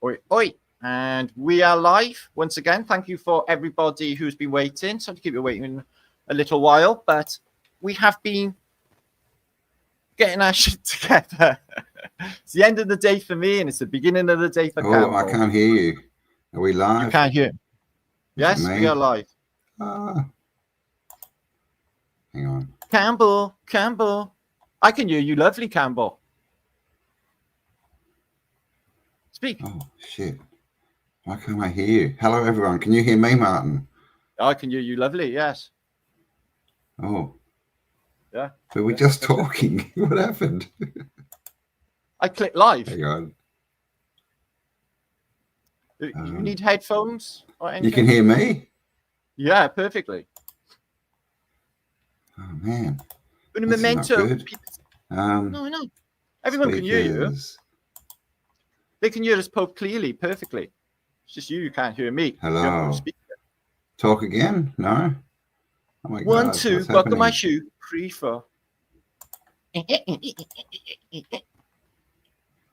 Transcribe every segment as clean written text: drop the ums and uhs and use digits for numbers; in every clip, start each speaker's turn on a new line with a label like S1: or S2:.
S1: Oi, oi. And we are live once again. Thank you for everybody who's been waiting. Sorry to keep you waiting a little while, but we have been getting our shit together. It's the end of the day for me, and it's the beginning of the day for Cambel.
S2: I can't hear you. Are we live?
S1: You can't hear. Yes, we are live.
S2: Hang on.
S1: Cambel. I can hear you lovely, Cambel. Speak.
S2: Oh, shit. Why can't I hear you? Hello, everyone. Can you hear me, Martin?
S1: I can hear you lovely, yes.
S2: Oh.
S1: Yeah.
S2: But we're just talking. What happened?
S1: I clicked live.
S2: Hang on.
S1: You need headphones or anything?
S2: You can hear me?
S1: Yeah, perfectly.
S2: Oh, man.
S1: Un memento.
S2: No.
S1: Everyone can hear you. They can hear us both clearly, perfectly. It's just you can't hear me.
S2: Hello. Talk again? No? Oh my
S1: 1,
S2: God,
S1: 2, buckle my shoe. 3, 4.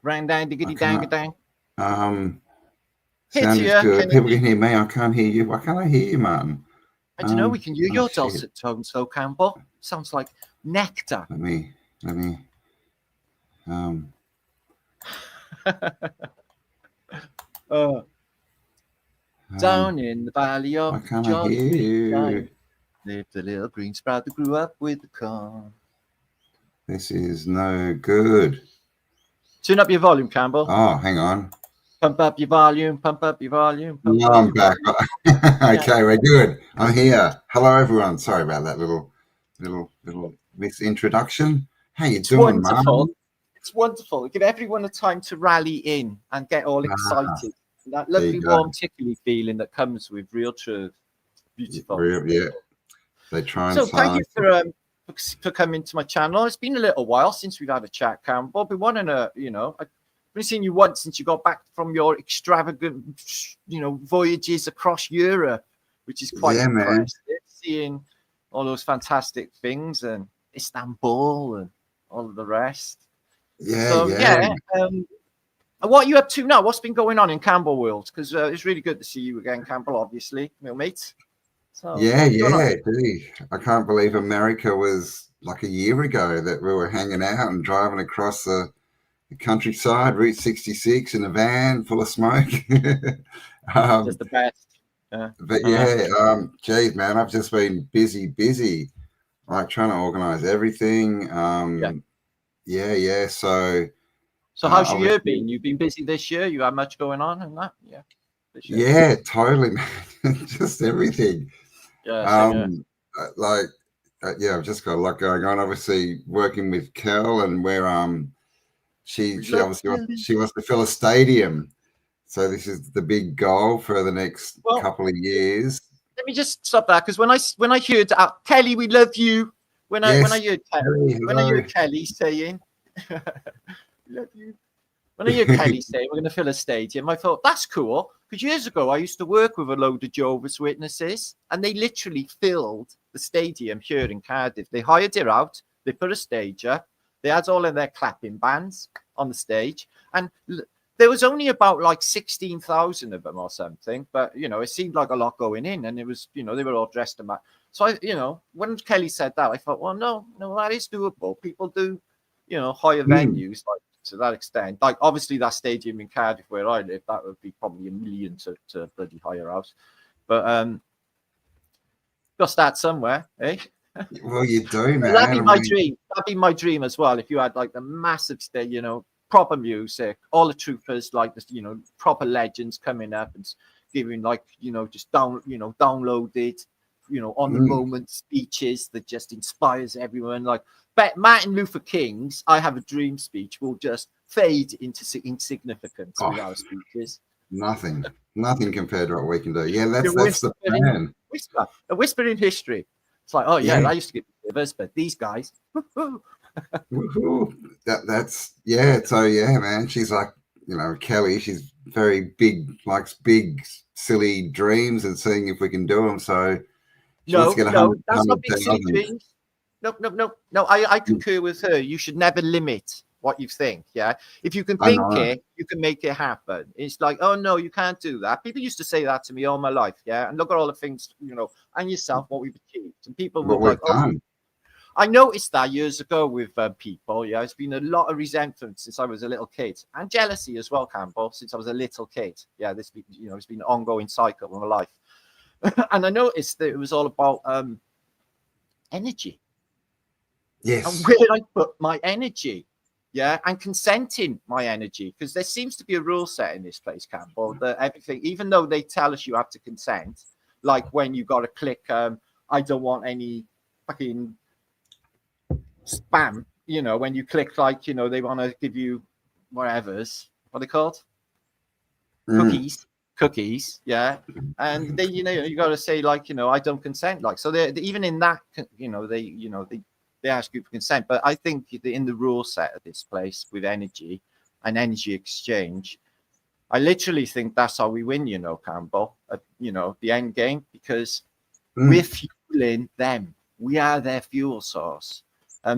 S1: Rang dang diggity dang dang.
S2: Sound is good. People can hear me. I can't hear you. Why can't I hear you, Martin?
S1: I don't know. We can hear your dulcet tones, though, Cambel. Sounds like Nectar.
S2: Let me.
S1: Down in the valley of
S2: why can't I hear you?
S1: Lived a little green sprout that grew up with the corn.
S2: This is no good.
S1: Turn up your volume, Cambel.
S2: Oh, hang on.
S1: Pump up your volume.
S2: No, I'm back. Okay, we're good. I'm here. Hello, everyone. Sorry about that little misintroduction. How you doing,
S1: wonderful. It's wonderful. Give everyone a time to rally in and get all excited. That lovely, warm, tickly feeling that comes with real truth. Beautiful.
S2: Yeah. They try and
S1: thank you for coming to my channel. It's been a little while since we've had a chat, Cambel. I've been wanting to, I've been seeing you once since you got back from your extravagant, voyages across Europe, which is quite impressive. Seeing all those fantastic things and Istanbul and all of the rest. What are you up to now? What's been going on in Cambel world? Because it's really good to see you again, Cambel, obviously, my mate. So,
S2: dude. I can't believe America was like a year ago that we were hanging out and driving across the countryside, Route 66 in a van full of smoke.
S1: Just the best.
S2: But geez, man, I've just been busy, like trying to organize everything. So
S1: how's your year been? You've been busy this year? You had much going on and that? Yeah.
S2: Yeah, totally, man. Just everything. I've just got a lot going on. Obviously, working with Kel, and where she obviously wants to fill a stadium. So this is the big goal for the next couple of years.
S1: Let me just stop that, because when I heard Kelly, we love you. When I heard Kelly saying, we love you. When I heard Kelly say we're going to fill a stadium, I thought that's cool. Because years ago, I used to work with a load of Jehovah's Witnesses, and they literally filled the stadium here in Cardiff. They hired it out. They put a stage up. They had all of their clapping bands on the stage, and there was only about like 16,000 of them or something. But it seemed like a lot going in, and it was they were all dressed in that. So when Kelly said that, I thought, well, no, that is doable. People do hire venues like to that extent. Like obviously that stadium in Cardiff where I live, that would be probably $1 million to bloody hire out. But got to start somewhere, eh?
S2: Well, you do, man.
S1: That'd be my dream. That'd be my dream as well. If you had like the massive stage, proper music, all the troopers, like this, proper legends coming up and giving like just downloaded, on the moment speeches that just inspires everyone. Like Martin Luther King's "I Have a Dream" speech will just fade into insignificance with our speeches.
S2: Nothing compared to what we can do. Yeah, that's the plan.
S1: A whisper in history. It's like, I used to get nervous, but these guys.
S2: That's So man, she's like, Kelly. She's very big, likes big, silly dreams and seeing if we can do them. So
S1: no, that's not big silly dreams. No. I concur with her. You should never limit what you think. Yeah. If you can think it, you can make it happen. It's like, oh no, you can't do that. People used to say that to me all my life. Yeah. And look at all the things, you know, and yourself, what we've achieved. And people were like, oh, I noticed that years ago with people. Yeah. It's been a lot of resentment since I was a little kid, and jealousy as well, Campbell, since I was a little kid. Yeah. This, you know, it's been an ongoing cycle of my life. And I noticed that it was all about energy.
S2: Yes.
S1: And where I put my energy. Yeah. And consenting my energy. Because there seems to be a rule set in this place, Campbell, that everything, even though they tell us you have to consent, like when you got to click, I don't want any fucking spam, you know, when you click, like, you know, they want to give you whatever's, what are they called? Cookies, yeah. And they, you know, you got to say, like, you know, I don't consent. Like, so they even in that, you know, they ask you for consent. But I think in the rule set of this place with energy and energy exchange, I literally think that's how we win, you know, Campbell, you know, the end game, because we're fueling them. We are their fuel source.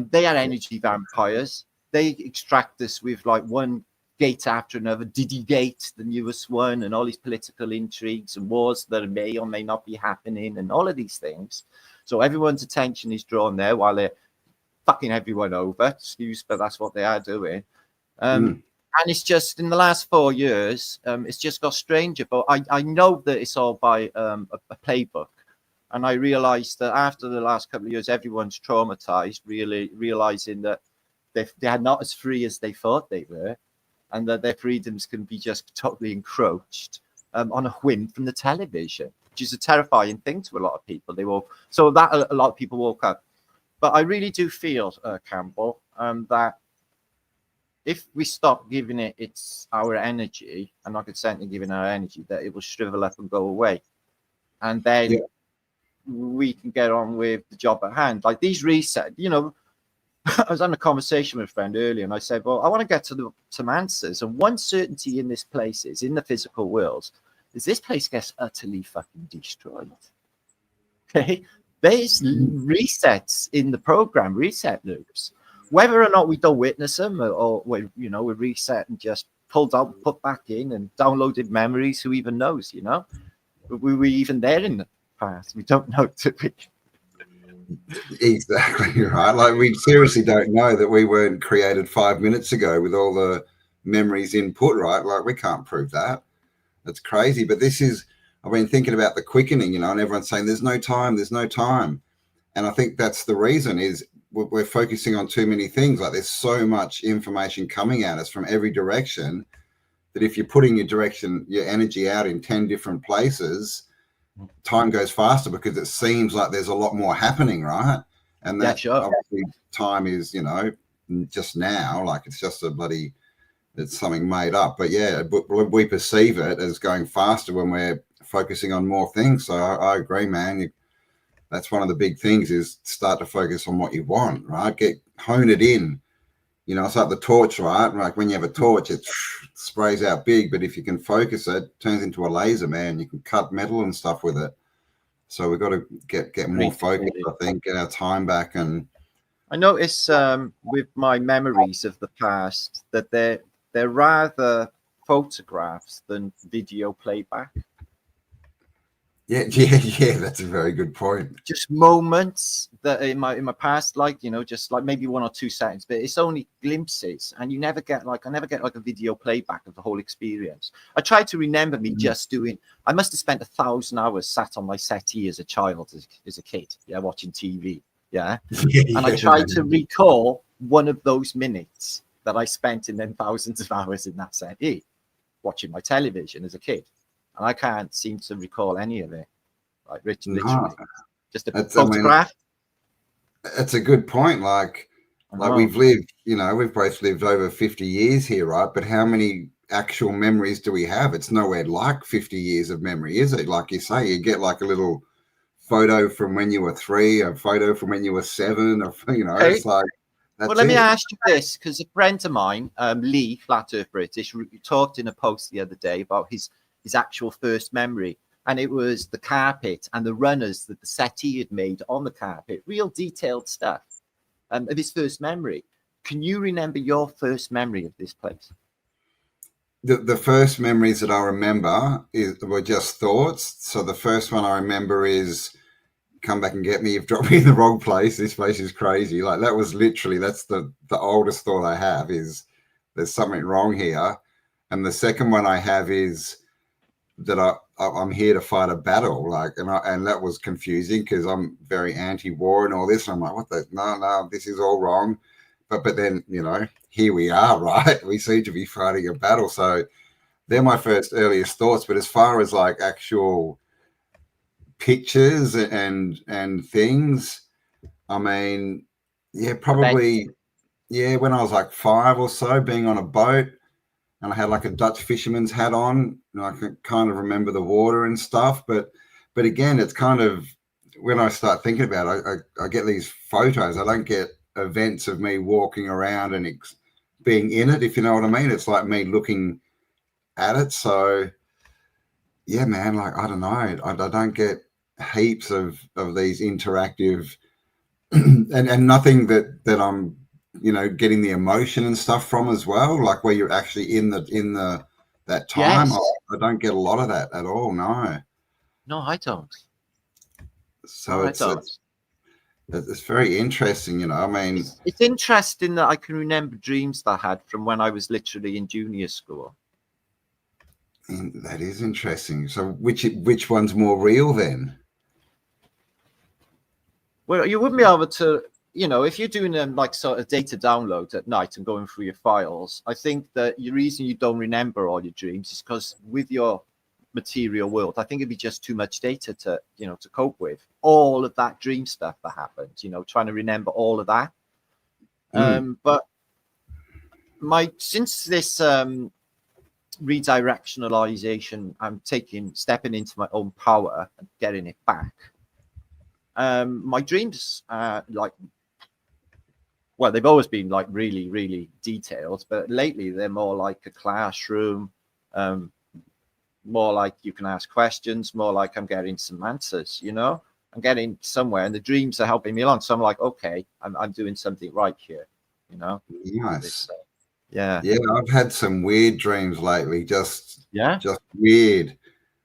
S1: They are energy vampires. They extract us with like one gate after another, Diddy Gate, the newest one, and all these political intrigues and wars that may or may not be happening, and all of these things. So everyone's attention is drawn there while they're fucking everyone over. Excuse, but that's what they are doing. And it's just in the last 4 years, it's just got stranger. But I know that it's all by a playbook. And I realized that after the last couple of years, everyone's traumatized, really realizing that they are not as free as they thought they were, and that their freedoms can be just totally encroached on a whim from the television, which is a terrifying thing to a lot of people. So that a lot of people woke up. But I really do feel, Campbell, that if we stop giving it our energy and not consenting giving our energy, that it will shrivel up and go away. And then we can get on with the job at hand. Like these reset, you know, I was having a conversation with a friend earlier, and I said, well, I want to get to some answers. And one certainty in this place is, in the physical world, is this place gets utterly fucking destroyed. Okay? There's resets in the program, reset loops. Whether or not we don't witness them, or you know, we reset and just pulled out, put back in, and downloaded memories, who even knows, you know? Were we even there in the past? We don't know, do we?
S2: Exactly right. Like we seriously don't know that we weren't created 5 minutes ago with all the memories input, right? Like we can't prove that. That's crazy. But this is, I've been thinking about the quickening, you know, and everyone's saying there's no time, there's no time. And I think that's the reason is we're focusing on too many things. Like there's so much information coming at us from every direction that if you're putting your energy out in 10 different places, time goes faster because it seems like there's a lot more happening, right? And that obviously time is, you know, just now, like it's just it's something made up. But yeah, we perceive it as going faster when we're focusing on more things. So I agree, man. That's one of the big things is start to focus on what you want, right? Hone it in. You know, it's like the torch, right? Like when you have a torch, it sprays out big, but if you can focus it, it turns into a laser, man. You can cut metal and stuff with it. So we've got to get more focused, I think, get our time back. And
S1: I notice with my memories of the past that they're rather photographs than video playback.
S2: Yeah, that's a very good point.
S1: Just moments that in my past, like, you know, just like maybe 1 or 2 seconds, but it's only glimpses, and I never get like a video playback of the whole experience. I try to remember me just doing. I must have spent 1,000 hours sat on my settee as a child, as a kid, watching TV, and I try to recall one of those minutes that I spent in them thousands of hours in that settee, watching my television as a kid. And I can't seem to recall any of it. Like literally, just a photograph.
S2: That's a good point. Like we've lived, you know, we've both lived over 50 years here, right? But how many actual memories do we have? It's nowhere like 50 years of memory, is it? Like you say, you get like a little photo from when you were 3, a photo from when you were 7, or, you know, it's like.
S1: Well, let me ask you this, because a friend of mine, Lee, Flat Earth British, talked in a post the other day about his actual first memory, and it was the carpet and the runners that the settee had made on the carpet, real detailed stuff of his first memory. can you remember your first memory of this place?
S2: The first memories that I remember were just thoughts. So the first one I remember is, come back and get me, you've dropped me in the wrong place, this place is crazy. Like, that was literally, that's the oldest thought I have, is there's something wrong here. And the second one I have is that I'm here to fight a battle, like, and that was confusing because I'm very anti-war and all this, and I'm like, what the, no, this is all wrong. But then, you know, here we are, right? We seem to be fighting a battle. So they're my first earliest thoughts. But as far as like actual pictures and things, I mean, yeah, probably, yeah, when I was like 5 or so, being on a boat, and I had like a Dutch fisherman's hat on, and I can kind of remember the water and stuff. But again, it's kind of, when I start thinking about it, I get these photos. I don't get events of me walking around and being in it, if you know what I mean. It's like me looking at it. So yeah, man, like, I don't know. I don't get heaps of these interactive and nothing that I'm, you know, getting the emotion and stuff from as well, like where you're actually in that time.
S1: Yes.
S2: I don't get a lot of that at all. No,
S1: I don't.
S2: So it's very interesting, you know. I mean,
S1: it's interesting that I can remember dreams that I had from when I was literally in junior school.
S2: That is interesting. So which one's more real then?
S1: Well, you wouldn't be able to, you know, if you're doing like sort of data downloads at night and going through your files, I think that the reason you don't remember all your dreams is because with your material world, I think it'd be just too much data to, you know, to cope with all of that dream stuff that happened, you know, trying to remember all of that. But since this redirectionalization, I'm stepping into my own power and getting it back. My dreams like, well, they've always been like really, really detailed, but lately they're more like a classroom, more like you can ask questions, more like I'm getting some answers, you know, I'm getting somewhere, and the dreams are helping me along. So I'm like, okay, I'm doing something right here, you know.
S2: Nice.
S1: Yeah.
S2: I've had some weird dreams lately, just weird.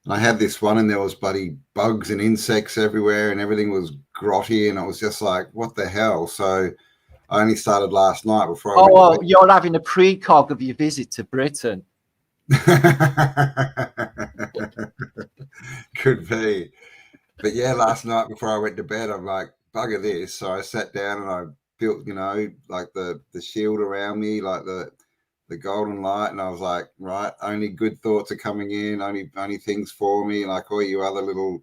S2: And I had this one, and there was bloody bugs and insects everywhere, and everything was grotty, and I was just like, what the hell? So I only started last night before I went to bed.
S1: You're having a precog of your visit to Britain.
S2: Could be. But yeah, last night before I went to bed, I'm like, bugger this. So I sat down and I built, you know, like the shield around me, like the golden light, and I was like, right, only good thoughts are coming in, only things for me, like all you other little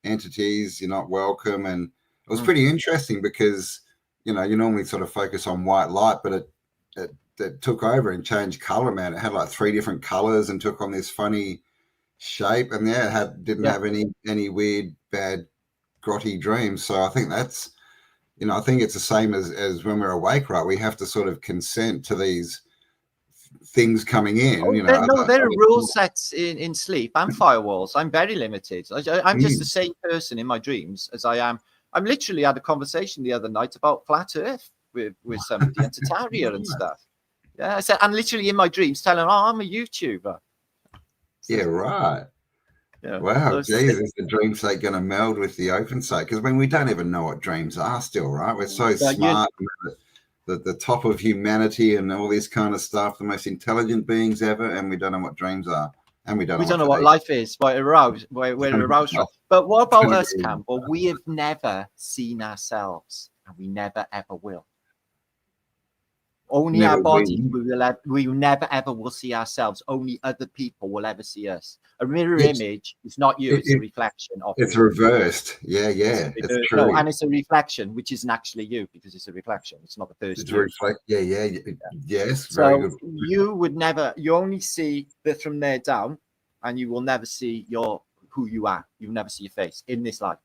S2: entities, you're not welcome. And it was pretty interesting because, you know, you normally sort of focus on white light, but it took over and changed color, man. It had like 3 different colors and took on this funny shape, and didn't have any weird bad grotty dreams. So I think that's, you know, I think it's the same as when we're awake, right? We have to sort of consent to these things coming in. You know,
S1: there are rule sets in sleep and firewalls. I'm very limited. I'm just the same person in my dreams as I am. I'm literally had a conversation the other night about flat Earth with somebody and Tataria and stuff. Yeah, I said, I'm literally in my dreams telling them, I'm a YouTuber.
S2: Yeah, right. Yeah. Wow, Jesus, the dream state going to meld with the open state? Because we don't even know what dreams are still, right? We're so smart, the top of humanity and all this kind of stuff, the most intelligent beings ever, and we don't know what dreams are, and we don't know what
S1: life is. We're aroused from. But what about us, Cambel? We have never seen ourselves, and we never ever will. Only our body, we never ever will see ourselves. Only other people will ever see us. A mirror image is not you, it's a reflection of
S2: it's reversed. Yeah. It's true.
S1: No, and it's a reflection, which isn't actually you because it's a reflection. It's not the first.
S2: It's reflect. Yeah. Yes.
S1: So very good. You only see from there down, and you will never see who you are. You'll never see your face in this life.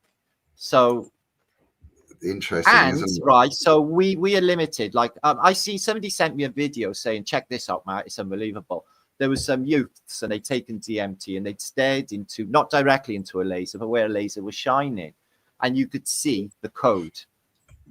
S1: So
S2: interesting, isn't it?
S1: Right, so we are limited. Like I see somebody sent me a video saying, check this out, Matt, it's unbelievable. There was some youths and they'd taken DMT and they'd stared into, not directly into a laser, but where a laser was shining, and you could see the code.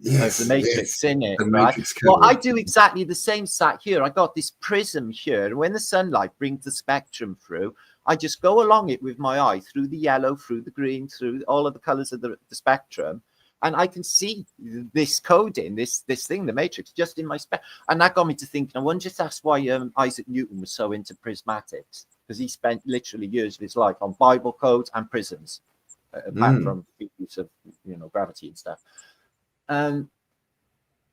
S1: of the matrix in it,
S2: the
S1: right?
S2: matrix
S1: Well, I do exactly the same sat here. I got this prism here, and when the sunlight brings the spectrum through, I just go along it with my eye through the yellow, through the green, through all of the colors of the spectrum, and I can see this coding, this thing, the matrix, just in my spec. And that got me to thinking, I wonder if that's why Isaac Newton was so into prismatics, because he spent literally years of his life on Bible codes and prisms, apart from use of gravity and stuff. And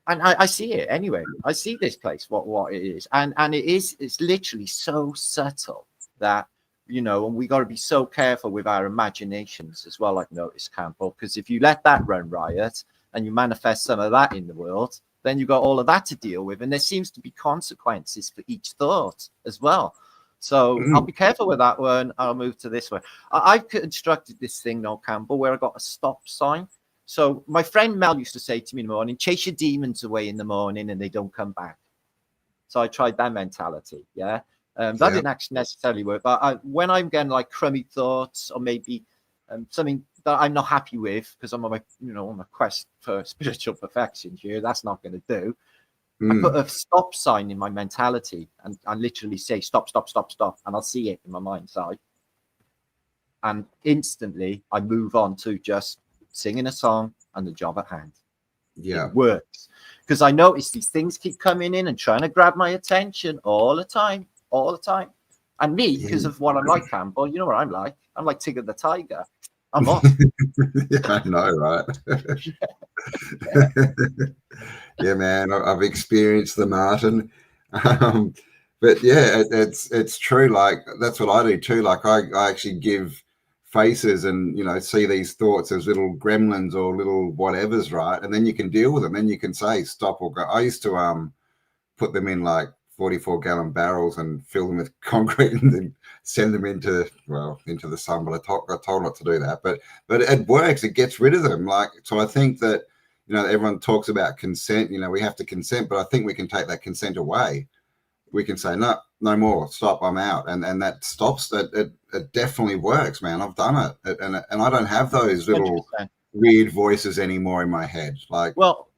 S1: I see it anyway. I see this place, what it is, and it's literally so subtle that and we got to be so careful with our imaginations as well. I've noticed, Campbell, because if you let that run riot and you manifest some of that in the world, then you got all of that to deal with, and there seems to be consequences for each thought as well. So I'll be careful with that one. I'll move to this one. I've constructed this thing now, Campbell, where I got a stop sign. So my friend Mel used to say to me in the morning, chase your demons away in the morning and they don't come back. So I tried that mentality. Yeah. That didn't actually necessarily work. But when I'm getting like crummy thoughts, or maybe something that I'm not happy with, because I'm on my, on a quest for spiritual perfection here, that's not going to do. I put a stop sign in my mentality and I literally say, stop, stop, stop, stop. And I'll see it in my mind's eye. And instantly I move on to just singing a song and the job at hand. It works, because I notice these things keep coming in and trying to grab my attention all the time. And me, because of what I'm like, Campbell, you know what I'm like Tigger the Tiger. I'm off.
S2: I know, right? Yeah, man, I've experienced the Martin. But yeah, it's true. Like, that's what I do too. Like, I actually give faces and see these thoughts as little gremlins or little whatevers, right? And then you can deal with them. Then you can say stop or go. I used to put them in like 44-gallon barrels and fill them with concrete and then send them into the sun. But I told not to do that. But it works. It gets rid of them. Like, so I think that everyone talks about consent. We have to consent, but I think we can take that consent away. We can say no more, stop, I'm out, and that stops. It definitely works, man. I've done it, and I don't have those little 100%. Weird voices anymore in my head. Like,
S1: well,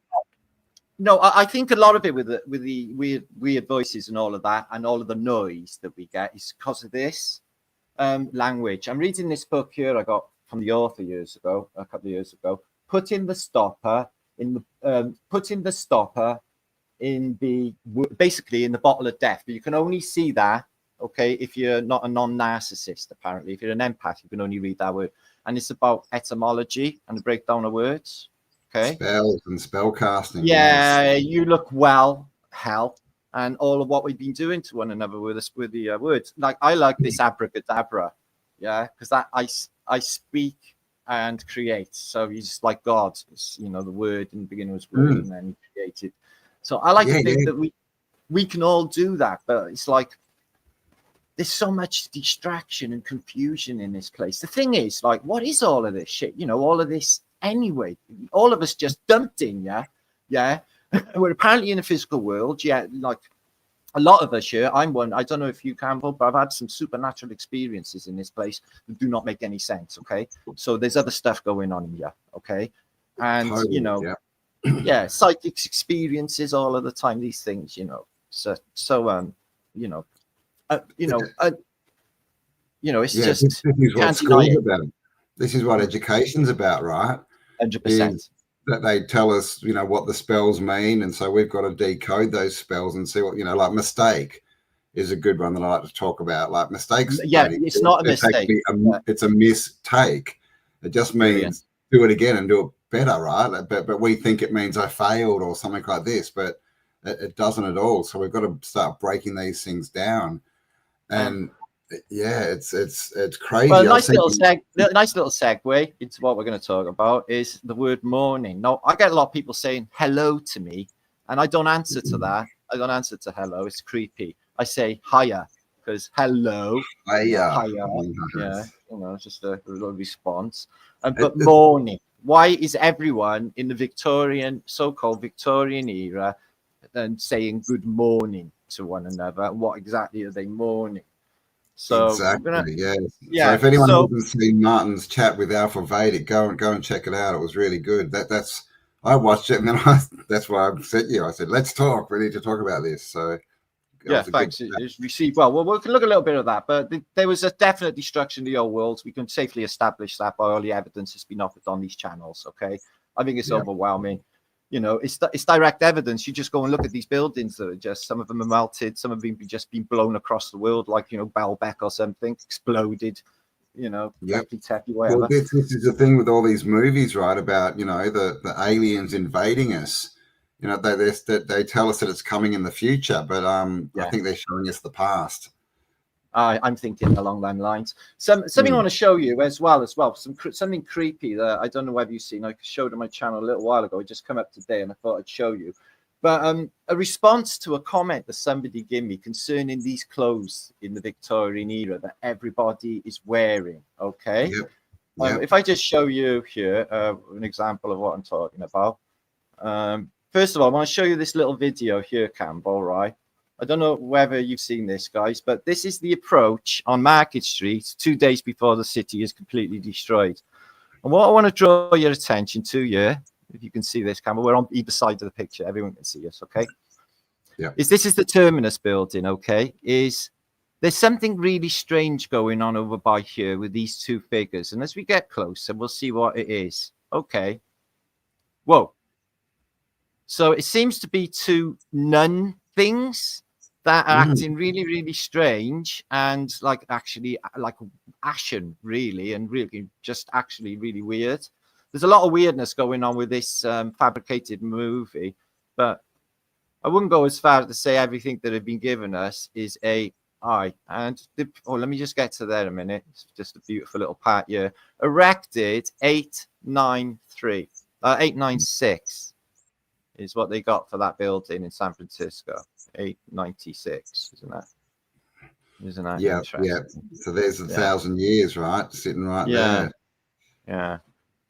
S1: no, I think a lot of it with the weird voices and all of that, and all of the noise that we get, is because of this language. I'm reading this book here I got from the author a couple of years ago. Putting the stopper basically in the bottle of death, but you can only see that, okay, if you're not a non-narcissist. Apparently, if you're an empath, you can only read that word, and it's about etymology and the breakdown of words. Okay,
S2: spells and spellcasting.
S1: Yeah, you look well, hell, and all of what we've been doing to one another with the words. Like, I like this abracadabra, because that I speak and create. So he's like God. It's, the word in the beginning was word, and then he created. So I like to think that we can all do that, but it's like there's so much distraction and confusion in this place. The thing is, like, what is all of this shit? All of this anyway. All of us just dumped in, yeah. We're apparently in a physical world, like a lot of us here. I'm one. I don't know if you, Campbell, but I've had some supernatural experiences in this place that do not make any sense. Okay, so there's other stuff going on here. Okay, and
S2: totally,
S1: psychic experiences all of the time. These things, it's just
S2: this is what school's about. This is what education's about, right?
S1: 100%.
S2: That they tell us, what the spells mean, and so we've got to decode those spells and see what, like mistake is a good one that I like to talk about. Like, mistakes.
S1: It's not a mistake.
S2: It's a mistake. It just means do it again and do it better, right? But we think it means I failed or something like this, but it doesn't at all. So we've got to start breaking these things down, and it's crazy.
S1: Well, a nice little segue into what we're going to talk about is the word morning. Now, I get a lot of people saying hello to me, and I don't answer to that. I don't answer to hello. It's creepy. I say hiya, because hello, hiya. Yeah, it's just a little response. But morning. Why is everyone in the so-called Victorian era, and saying good morning to one another? And what exactly are they mourning? So
S2: exactly, So if anyone hasn't seen Martin's chat with Alpha Vedic, go and check it out. It was really good. That's I watched it, and then that's why I sent you. I said, let's talk. We need to talk about this. So
S1: yeah, thanks. It's received well. Well, we can look a little bit at that, but there was a definite destruction of the old world. We can safely establish that by all the evidence that's been offered on these channels. Okay, I think it's overwhelming. You know, it's direct evidence. You just go and look at these buildings that are just, some of them are melted, some of them just been blown across the world, like, you know, Baalbek or something, exploded. You know, techie, whatever.
S2: Well, this is the thing with all these movies, right? About, you know, the aliens invading us. You know, they tell us that it's coming in the future, but I think they're showing us the past.
S1: I'm thinking along them lines. Something I want to show you as well. Something creepy that I don't know whether you've seen. I showed on my channel a little while ago. It just come up today, and I thought I'd show you. But a response to a comment that somebody gave me concerning these clothes in the Victorian era that everybody is wearing. Okay, if I just show you here an example of what I'm talking about. First of all, I want to show you this little video here, Cambel, right? I don't know whether you've seen this, guys, but this is the approach on Market Street 2 days before the city is completely destroyed. And what I want to draw your attention to here, if you can see this, Cambel, we're on either side of the picture. Everyone can see us, okay?
S2: Yeah.
S1: This is the Terminus building, okay? There's something really strange going on over by here with these two figures. And as we get closer, we'll see what it is. Okay. Whoa. So it seems to be two nun things that are acting really, really strange and like actually like ashen, really, and really just actually really weird. There's a lot of weirdness going on with this fabricated movie, but I wouldn't go as far as to say everything that have been given us is AI. And let me just get to there a minute. It's just a beautiful little part here. Erected 896 is what they got for that building in San Francisco. 896, isn't that
S2: yeah,
S1: interesting?
S2: yeah. So there's 1,000 years, right, sitting right there.
S1: Yeah.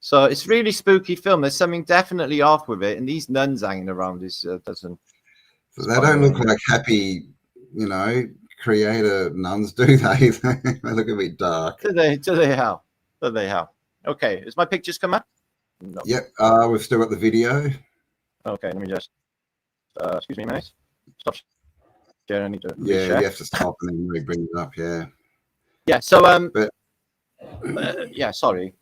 S1: So it's really spooky film. There's something definitely off with it, and these nuns hanging around doesn't.
S2: So they don't look like happy, you know, creator nuns, do they? They look a bit dark.
S1: Do they how? Okay, is my pictures come up? No.
S2: Yep. We've still got the video.
S1: Okay, let me just excuse me, mate. Stop sharing. I need to
S2: you have to stop and then really bring it up. Yeah.
S1: So sorry.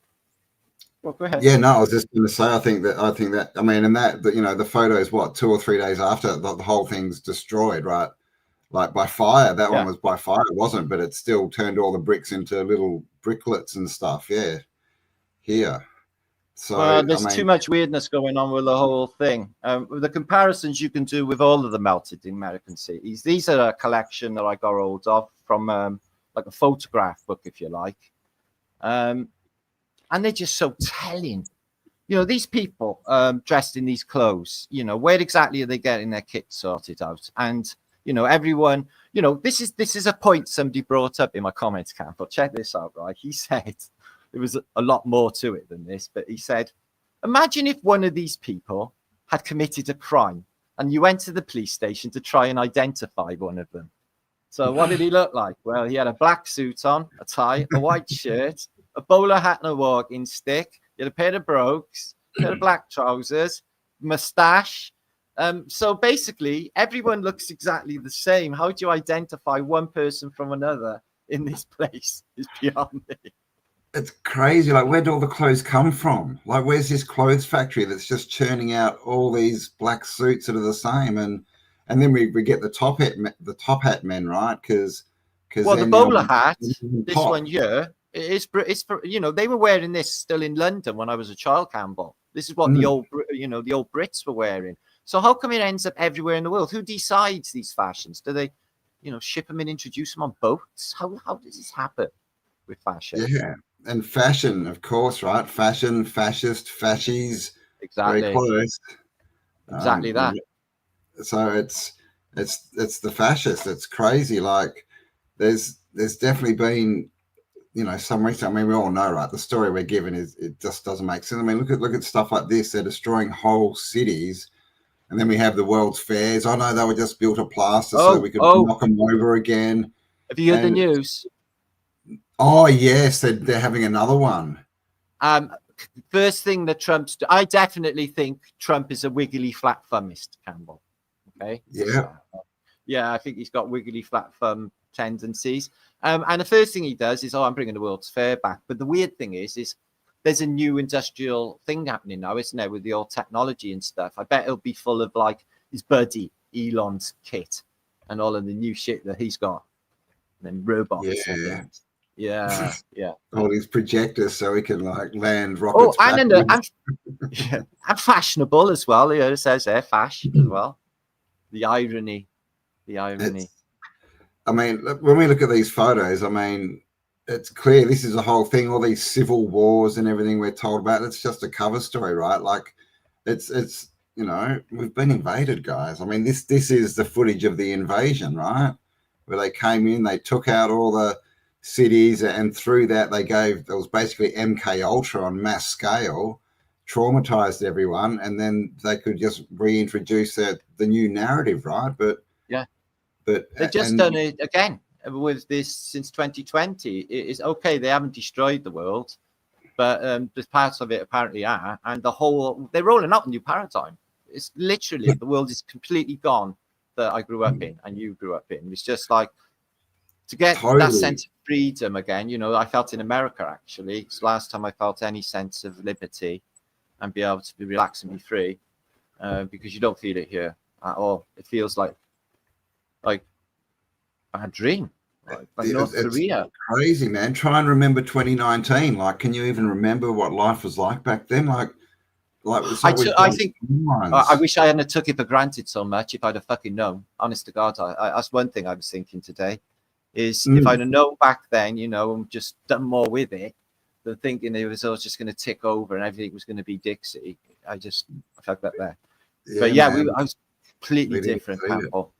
S1: Well, go ahead.
S2: Yeah, no, I was just going to say, I think that I mean, and that you know, the photo is what, 2 or 3 days after the whole thing's destroyed, right? Like by fire. That one was by fire. It wasn't, but it still turned all the bricks into little bricklets and stuff. Yeah, here. So
S1: there's too much weirdness going on with the whole thing. The comparisons you can do with all of the melted in American cities. These are a collection that I got hold of from like a photograph book, if you like. And they're just so telling. You know, these people dressed in these clothes, you know, where exactly are they getting their kit sorted out? And, you know, everyone, you know, this is a point somebody brought up in my comments camp. But check this out, right? He said, there was a lot more to it than this, but he said, imagine if one of these people had committed a crime and you went to the police station to try and identify one of them. So what did he look like? Well, he had a black suit on, a tie, a white shirt, a bowler hat and a walking stick. He had a pair of brogues, a pair of black trousers, mustache. So basically, everyone looks exactly the same. How do you identify one person from another in this place is beyond me.
S2: It's crazy. Like, where do all the clothes come from? Like, where's this clothes factory that's just churning out all these black suits that are the same? And then we get the top hat men, right? Because
S1: the bowler hat, this one here, it's for, you know, they were wearing this still in London when I was a child, Cambel. This is what the old Brits were wearing. So how come it ends up everywhere in the world? Who decides these fashions? Do they, you know, ship them and introduce them on boats? How does this happen with fashion?
S2: Yeah. And fashion, of course, right? Fashion, fascist, fascies,
S1: exactly.
S2: Very close.
S1: Exactly that.
S2: So it's the fascists. It's crazy. Like, there's definitely been, you know, some reason. I mean, we all know, right? The story we're given it just doesn't make sense. I mean, look at stuff like this. They're destroying whole cities, and then we have the World's Fairs. I know they were just built of plaster so we could knock them over again.
S1: Have you heard the news?
S2: Oh yes, they're having another one.
S1: first thing that I definitely think Trump is a wiggly flat thumbist, Campbell. Okay.
S2: Yeah.
S1: Yeah, I think he's got wiggly flat thumb tendencies. And the first thing he does is, I'm bringing the World's Fair back. But the weird thing is there's a new industrial thing happening now, isn't there, with the old technology and stuff. I bet it'll be full of like his buddy Elon's kit and all of the new shit that he's got. And then robots.
S2: Yeah.
S1: Yeah, yeah.
S2: All these projectors so he can like land rockets.
S1: And fashionable as well. You know, it says there, fash as well. The irony.
S2: I mean, when we look at these photos, I mean, it's clear this is a whole thing. All these civil wars and everything we're told about. It's just a cover story, right? Like, it's you know, we've been invaded, guys. I mean, this is the footage of the invasion, right? Where they came in, they took out all the cities, and through that there was basically MK Ultra on mass scale, traumatized everyone, and then they could just reintroduce the new narrative, right? But they've just done it again with this since 2020. It is okay, they haven't destroyed the world, but there's parts of it apparently are, and they're rolling out a new paradigm. It's literally the world is completely gone that I grew up in and you grew up in. It's just like to get that sense of freedom again. You know, I felt in America actually. It's the last time I felt any sense of liberty and be able to be relaxed and be free, because you don't feel it here at all. It feels like a dream. Like North Korea. Crazy, man. Try and remember 2019. Like, can you even remember what life was like back then? Like I think I wish I hadn't took it for granted so much. If I'd have fucking known, honest to God, that's one thing I was thinking today. Is if I'd have known back then, you know, and just done more with it, than thinking it was all just going to tick over and everything was going to be Dixie. I felt that there. Yeah, but yeah, I was completely different, Campbell.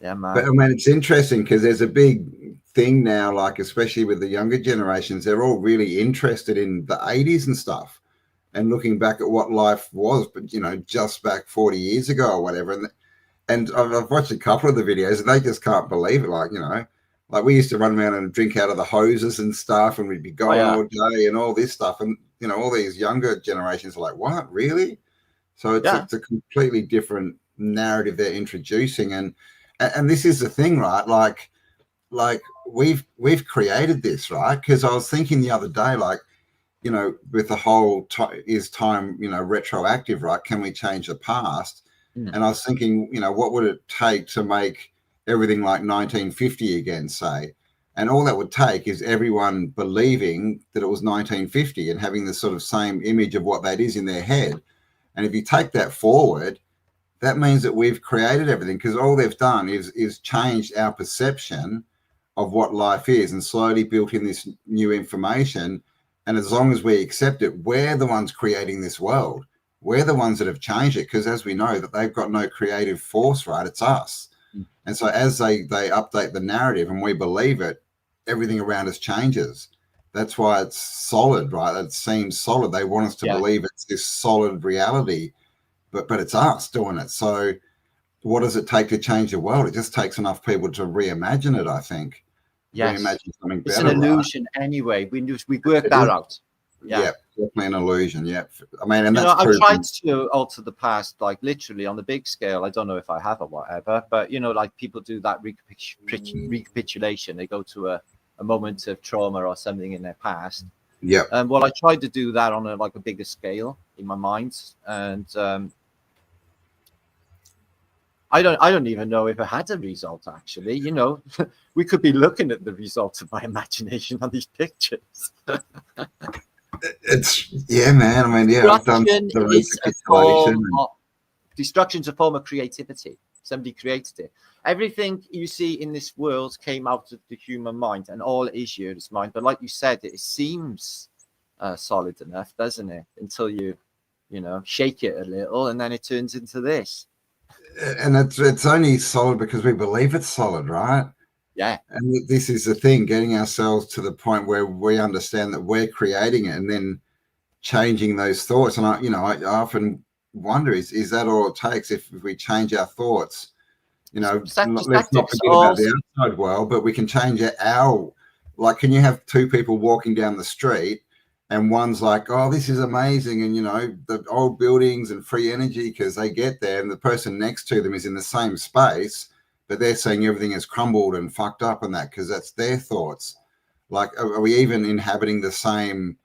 S2: Yeah, man. But I mean, it's interesting because there's a big thing now, like especially with the younger generations, they're all really interested in the 80s and stuff, and looking back at what life was, but you know, just back 40 years ago or whatever. And I've watched a couple of the videos, and they just can't believe it. Like, you know, like we used to run around and drink out of the hoses and stuff, and we'd be going all day and all this stuff. And you know, all these younger generations are like, "What, really?" So it's a completely different narrative they're introducing, and this is the thing, right? Like we've created this, right? Because I was thinking the other day, like, you know, with the whole is time, you know, retroactive, right? Can we change the past? And I was thinking, you know, what would it take to make everything like 1950 again, say? And all that would take is everyone believing that it was 1950 and having the sort of same image of what that is in their head. And if you take that forward, that means that we've created everything, because all they've done is changed our perception of what life is and slowly built in this new information. And as long as we accept it, we're the ones creating this world. We're the ones that have changed it, because as we know that they've got no creative force, right? It's us. And so as they update the narrative and we believe it, everything around us changes. That's why it's solid, right? It seems solid. They want us to believe it's this solid reality, but it's us doing it. So what does it take to change the world? It just takes enough people to reimagine it, I think.
S1: Yes.
S2: Reimagine something better.
S1: It's an illusion, right? Anyway. We work that out.
S2: Yeah, definitely an illusion. Yeah, I mean, and that's
S1: I've tried to alter the past, like literally on the big scale. I don't know if I have or whatever, but you know, like people do that recapitulation. They go to a moment of trauma or something in their past.
S2: Yeah.
S1: Well, I tried to do that on a bigger scale in my mind, and I don't even know if it had a result. Actually, you know, we could be looking at the results of my imagination on these pictures.
S2: Man. I mean, I've done the
S1: destruction's a form of creativity. Somebody created it. Everything you see in this world came out of the human mind, and all is here is mind. But like you said, it seems solid enough, doesn't it? Until you shake it a little, and then it turns into this.
S2: And it's only solid because we believe it's solid, right?
S1: Yeah.
S2: And this is the thing, getting ourselves to the point where we understand that we're creating it and then changing those thoughts. And I often wonder, is that all it takes if we change our thoughts? You know, let's not forget about the outside world, but we can change can you have two people walking down the street and one's like, oh, this is amazing, and you know, the old buildings and free energy, because they get there and the person next to them is in the same space, but they're saying everything is crumbled and fucked up and that, because that's their thoughts. Like, are we even inhabiting the same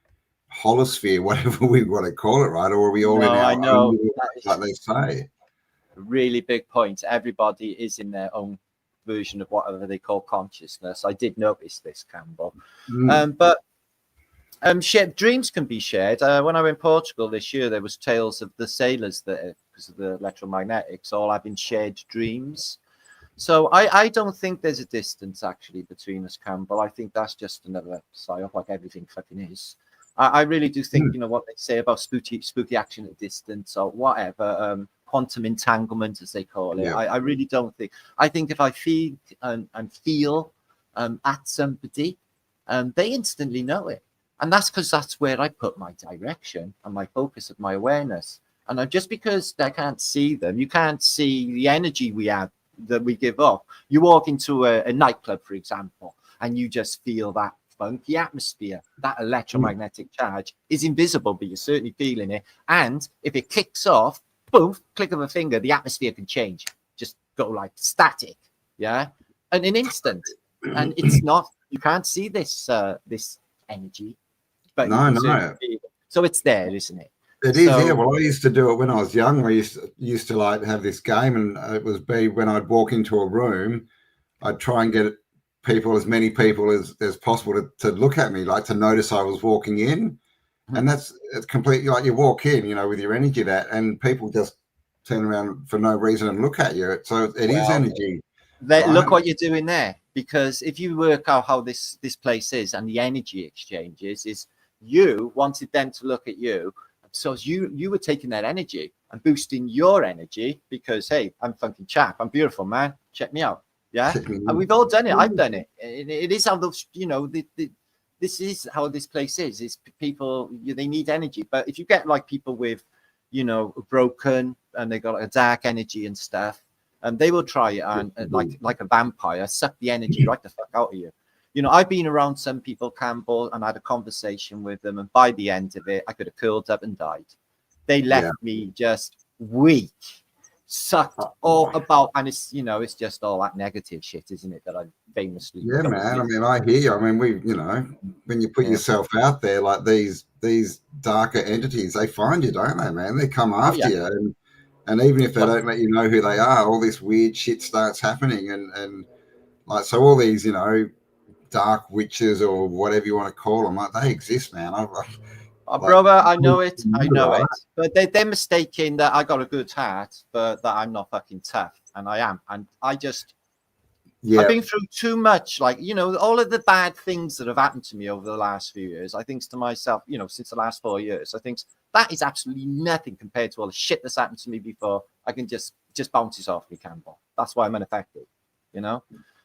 S2: holosphere, whatever we want to call it, right? Or are we all in our own, like they say?
S1: A really big point. Everybody is in their own version of whatever they call consciousness. I did notice this, Campbell. But shared dreams can be shared. When I went to Portugal this year, there was tales of the sailors that, because of the electromagnetics, all having shared dreams. So I don't think there's a distance actually between us, Campbell. I think that's just another psyop, like everything fucking is. I really do think, you know, what they say about spooky action at distance or whatever, quantum entanglement, as they call it. Yeah. I really don't think. I think if I feel and feel at somebody, they instantly know it. And that's because that's where I put my direction and my focus of my awareness. And just because I can't see them, you can't see the energy we have, that we give off. You walk into a nightclub, for example, and you just feel that funky atmosphere. That electromagnetic charge is invisible, but you're certainly feeling it. And if it kicks off, boom, click of a finger, the atmosphere can change. Just go like static, yeah, in an instant. And it's not, you can't see this this energy, but
S2: no.
S1: So it's there, isn't it?
S2: It is, yeah. Well, I used to do it when I was young. I used to like have this game, and it was when I'd walk into a room, I'd try and get people, as many people as possible to look at me, like to notice I was walking in. And it's completely like you walk in, you know, with your energy and people just turn around for no reason and look at you. So it is energy.
S1: Right? Look what you're doing there, because if you work out how this place is and the energy exchanges, is you wanted them to look at you. So you were taking that energy and boosting your energy because, hey, I'm funky chap. I'm beautiful, man. Check me out. Yeah. And we've all done it. I've done it. It is how those, you know, this is how this place is people, they need energy. But if you get like people with, you know, broken and they got a dark energy and stuff, and they will try it and like a vampire, suck the energy right the fuck out of you. You know, I've been around some people, Campbell, and I had a conversation with them, and by the end of it, I could have curled up and died. They left me just weak, sucked all about, and it's, you know, it's just all that negative shit, isn't it? That I famously.
S2: Yeah, man. I mean, I hear you. I mean, you know, when you put yourself out there, like these darker entities, they find you, don't they, man? They come after you, and even if they don't let you know who they are, all this weird shit starts happening, and like, so all these, you know, dark witches or whatever you want to call them, like, they exist, man.
S1: Brother, I know it, but they're mistaking that I got a good heart, but that I'm not fucking tough, and I am, and I just, I've been through too much, like, you know, all of the bad things that have happened to me over the last few years. I think to myself, you know, since the last 4 years, I think that is absolutely nothing compared to all the shit that's happened to me before. I can just bounces off me, Campbell. That's why I'm unaffected, you know.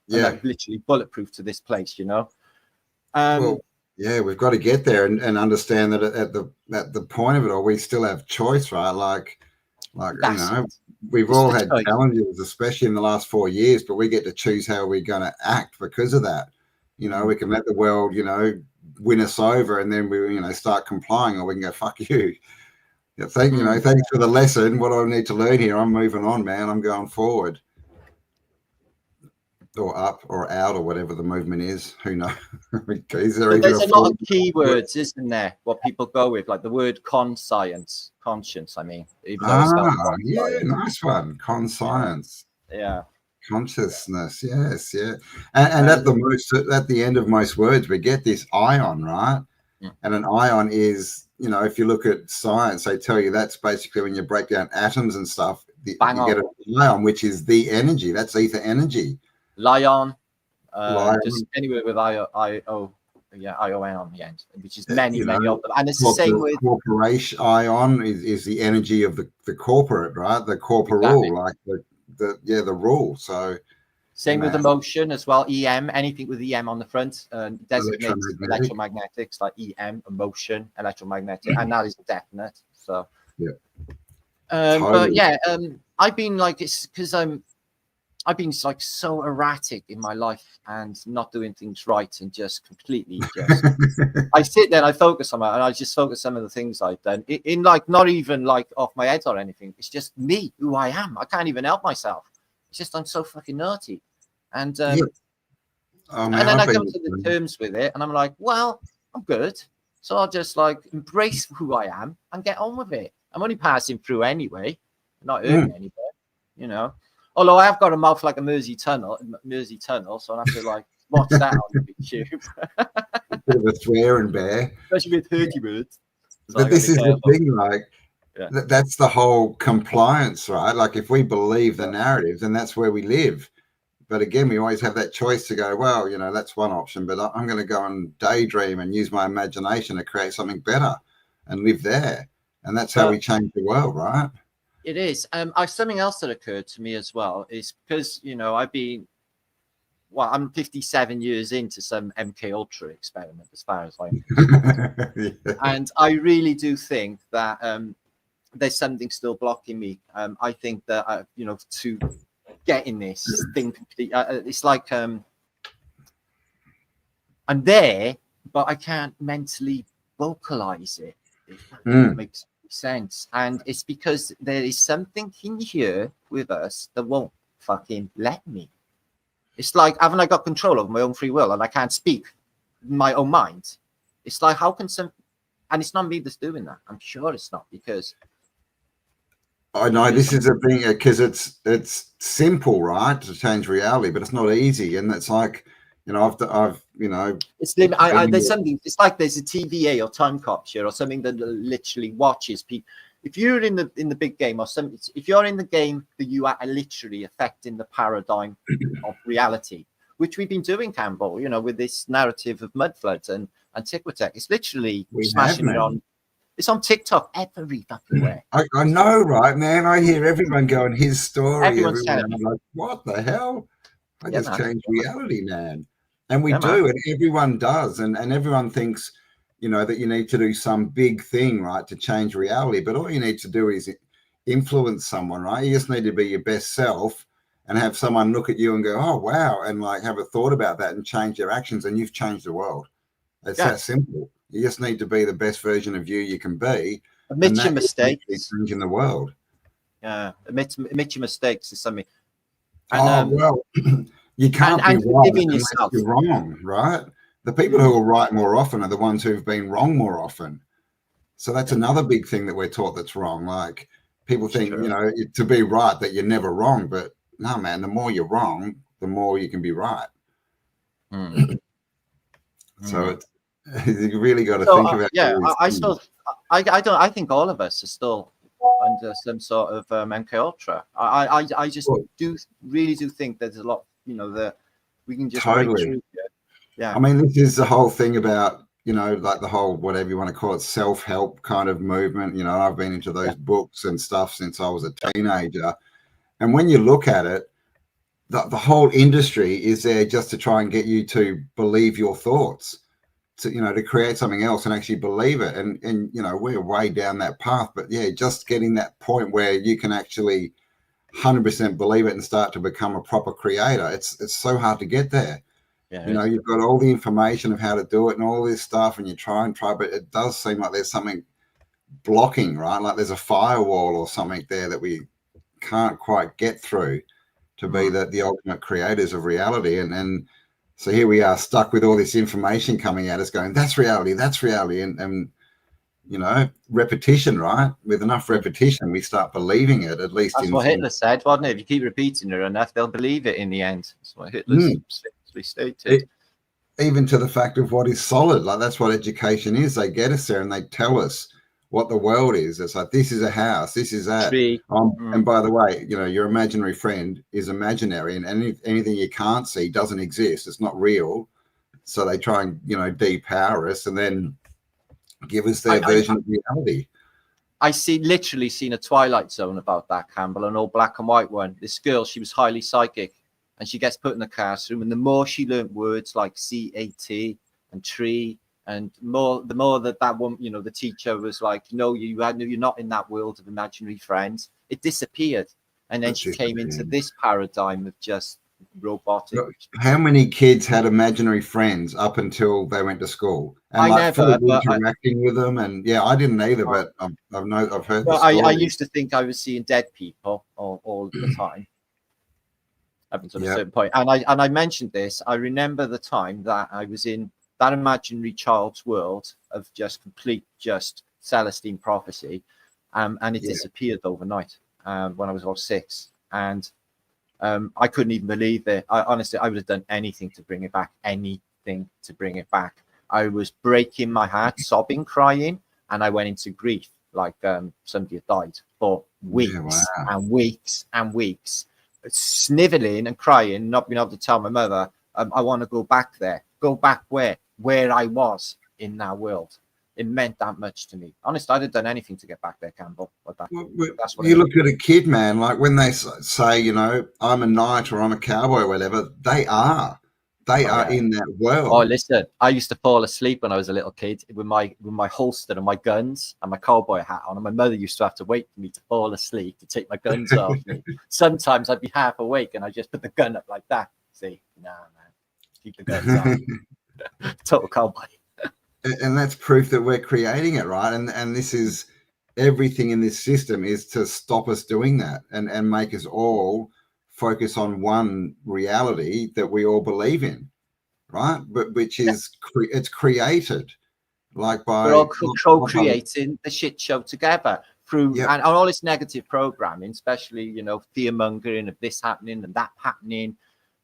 S1: Yeah, and I'm literally bulletproof to this place, you know.
S2: Well, yeah, we've got to get there and understand that at the point of it all, we still have choice, right? Like you know, we've all had challenges, especially in the last 4 years, but we get to choose how we're going to act because of that. You know, we can let the world, you know, win us over, and then we, you know, start complying, or we can go, fuck you. Yeah, you know, thanks for the lesson. What do I need to learn here? I'm moving on, man. I'm going forward. Or up or out or whatever the movement is. Who knows? There's a
S1: lot of keywords, isn't there? What people go with, like the word conscience. I mean, even though
S2: nice one. Conscience.
S1: Yeah.
S2: Consciousness. Yes, yeah. And at the end of most words, we get this ion, right? Yeah. And an ion is, you know, if you look at science, they tell you that's basically when you break down atoms and stuff, you get an ion, which is the energy. That's ether energy.
S1: Lion, just anywhere with ION on the end, which is many of them. And it's the same with
S2: corporation. Ion is the energy of the corporate, right? The corporal, like the rule. So
S1: same with emotion as well. EM, anything with EM on the front designates electromagnetics, like EM, emotion, electromagnetic, and that is definite. So
S2: yeah.
S1: But yeah, I've been like, it's because I've been like so erratic in my life and not doing things right and just completely just I sit there and I focus on it and I just focus some of the things I've done in like not even like off my head or anything. It's just me, who I am. I can't even help myself. It's just I'm so fucking naughty. And
S2: Yeah. Oh, man,
S1: and then I come to the terms with it and I'm like, well, I'm good. So I'll just like embrace who I am and get on with it. I'm only passing through anyway, not hurting anybody, you know. Although I have got a mouth like a Mersey tunnel, so I have to like watch that on YouTube.
S2: A bit of a swearing bear,
S1: especially with 30 words.
S2: So but this is the thing, like that's the whole compliance, right? Like if we believe the narrative, then that's where we live. But again, we always have that choice to go, well, you know, that's one option, but I'm going to go and daydream and use my imagination to create something better and live there. And that's how we change the world, right?
S1: It is. Something else that occurred to me as well is because, you know, I'm 57 years into some MK Ultra experiment as far as I'm concerned. And I really do think that there's something still blocking me. I think that, you know, to get in this thing complete, it's like I'm there, but I can't mentally vocalize it. If that makes sense. And it's because there is something in here with us that won't fucking let me. It's like, haven't I got control of my own free will and I can't speak my own mind? It's like, how can and it's not me that's doing that. I'm sure it's not, because
S2: I know this is a thing, because it's simple, right, to change reality, but it's not easy. And it's like, you know, I've you know,
S1: it's there's something. It's like there's a TVA or time capture or something that literally watches people. If you're in the big game or something, if you're in the game, that you are literally affecting the paradigm of reality, which we've been doing, Cambel, you know, with this narrative of mud floods and Antiquitech. It's literally smashing it on. It's on TikTok every fucking way.
S2: I know, right, man? I hear everyone going his story.
S1: Everyone's telling me.
S2: I'm like, what the hell? I just changed reality, man. And we do, and everyone does, and everyone thinks, you know, that you need to do some big thing, right, to change reality. But all you need to do is influence someone, right? You just need to be your best self and have someone look at you and go, oh, wow, and like have a thought about that and change their actions, and you've changed the world. It's that simple. You just need to be the best version of you can be.
S1: Admit your mistakes.
S2: Changing the world.
S1: Yeah, admit your mistakes is something.
S2: And, well, you can't be right unless you're wrong, right? The people who are right more often are the ones who've been wrong more often. So that's another big thing that we're taught that's wrong. Like people think, you know, to be right that you're never wrong, but no, man, the more you're wrong, the more you can be right. So it's, you really got to think about.
S1: Yeah, I think all of us are still under some sort of MK Ultra. I just really do think there's a lot, you know, that we can just break through. Yeah.
S2: I mean, this is the whole thing about, you know, like the whole, whatever you want to call it, self-help kind of movement. You know, I've been into those books and stuff since I was a teenager. And when you look at it, the whole industry is there just to try and get you to believe your thoughts, to, you know, to create something else and actually believe it. And you know, we're way down that path. But yeah, just getting that point where you can actually 100% believe it and start to become a proper creator. It's so hard to get there. Yeah, you know, you've got all the information of how to do it and all this stuff, and you try, but it does seem like there's something blocking, right? Like there's a firewall or something there that we can't quite get through to be the ultimate creators of reality. And so here we are stuck with all this information coming at us going, that's reality. And you know, repetition, right? With enough repetition, we start believing it, at least.
S1: That's what Hitler said, wasn't it? If you keep repeating it enough, they'll believe it in the end. That's what Hitler stated.
S2: Even to the fact of what is solid, like that's what education is. They get us there and they tell us what the world is. It's like, this is a house, this is that. And by the way, you know, your imaginary friend is imaginary, and anything you can't see doesn't exist. It's not real. So they try and, you know, depower us and then give us their version of reality.
S1: I literally seen a Twilight Zone about that, Cambel, an old black and white one. This girl, she was highly psychic, and she gets put in the classroom, and the more she learnt words like CAT and tree, and the more that woman, you know, the teacher was like, no, you're not in that world of imaginary friends. It disappeared. And then she came into this paradigm of just robotic.
S2: Look, how many kids had imaginary friends up until they went to school and
S1: I
S2: like
S1: never,
S2: interacting with them? And yeah, I didn't either, but I've heard the
S1: I used to think I was seeing dead people all the time. Up until a certain point. And I mentioned this. I remember the time that I was in that imaginary child's world of just Celestine prophecy, and it disappeared overnight when I was all 6, and I couldn't even believe it. Honestly, I would have done anything to bring it back. I was breaking my heart, sobbing, crying, and I went into grief like somebody had died for weeks and weeks and weeks, sniveling and crying, not being able to tell my mother, I want to go back there. Go back where I was in that world. It meant that much to me. Honestly, I'd have done anything to get back there, Cambel.
S2: That's what you look at a kid, man, like when they say, you know, I'm a knight or I'm a cowboy or whatever, they are in that world.
S1: Oh, listen, I used to fall asleep when I was a little kid with my holster and my guns and my cowboy hat on, and my mother used to have to wait for me to fall asleep to take my guns off me. Sometimes I'd be half awake and I just put the gun up like that. See, nah, man, keep the guns on. Total cowboy.
S2: And that's proof that we're creating it, right? And this is everything in this system is to stop us doing that and make us all focus on one reality that we all believe in, right? But which is it's created like by
S1: we're all co-creating the shit show together through and all this negative programming, especially, you know, fear mongering of this happening and that happening,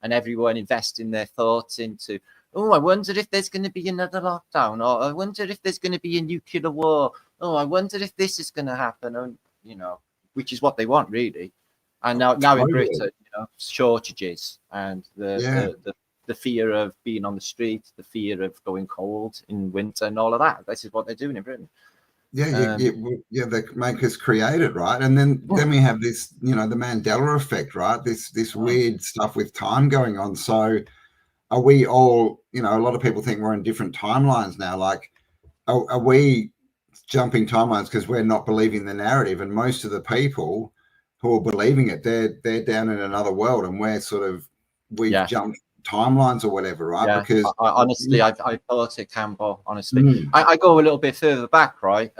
S1: and everyone investing their thoughts into, oh, I wonder if there's going to be another lockdown, or I wonder if there's going to be a nuclear war. Oh, I wonder if this is going to happen, and you know, which is what they want, really. And now in Britain, you know, shortages and the fear of being on the street, the fear of going cold in winter, and all of that. This is what they're doing in Britain.
S2: They make us create it, right? And then we have this, you know, the Mandela effect, right? This weird stuff with time going on. So are we all, you know, a lot of people think we're in different timelines now. Like, are we jumping timelines because we're not believing the narrative? And most of the people who are believing it, they're down in another world, and we've jumped timelines or whatever, right?
S1: Yeah. Because honestly, I thought it, Cambel. Honestly, I go a little bit further back, right?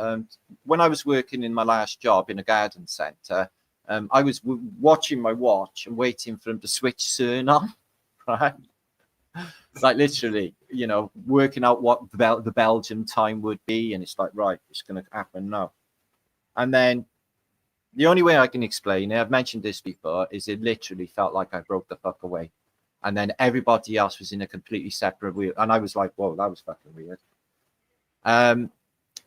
S1: When I was working in my last job in a garden centre, I was watching my watch and waiting for him to switch CERN on, right? Like literally, you know, working out what the Belgian time would be, and it's like, right, it's going to happen now. And then the only way I can explain it, I've mentioned this before, is it literally felt like I broke the fuck away. And then everybody else was in a completely separate world. And I was like, whoa, that was fucking weird.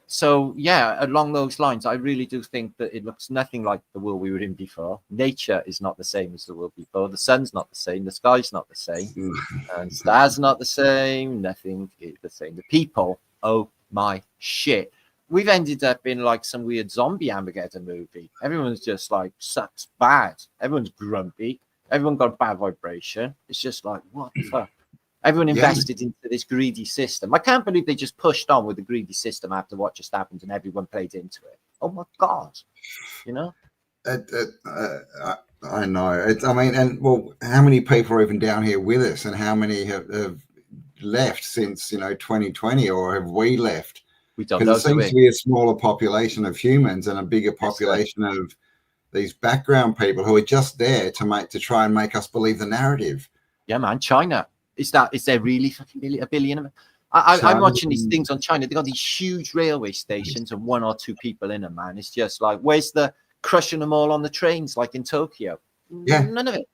S1: So, yeah, along those lines, I really do think that it looks nothing like the world we were in before. Nature is not the same as the world before. The sun's not the same. The sky's not the same. And stars not the same. Nothing is the same. The people, oh my shit. We've ended up in like some weird zombie Armageddon movie. Everyone's just like, sucks bad. Everyone's grumpy. Everyone got bad vibration. It's just like, what the fuck? Everyone invested into this greedy system. I can't believe they just pushed on with the greedy system after what just happened, and everyone played into it. Oh my God. You know?
S2: I know. I mean, and well, how many people are even down here with us, and how many have left since, you know, 2020, or have we left?
S1: We don't know.
S2: Because it seems to be a smaller population of humans and a bigger population of these background people who are just there to try and make us believe the narrative.
S1: Yeah, man. China. Is there really fucking a billion? I'm watching these things on China. They've got these huge railway stations and 1 or 2 people in them, man. It's just like, where's the crushing them all on the trains like in Tokyo?
S2: Yeah.
S1: None of it.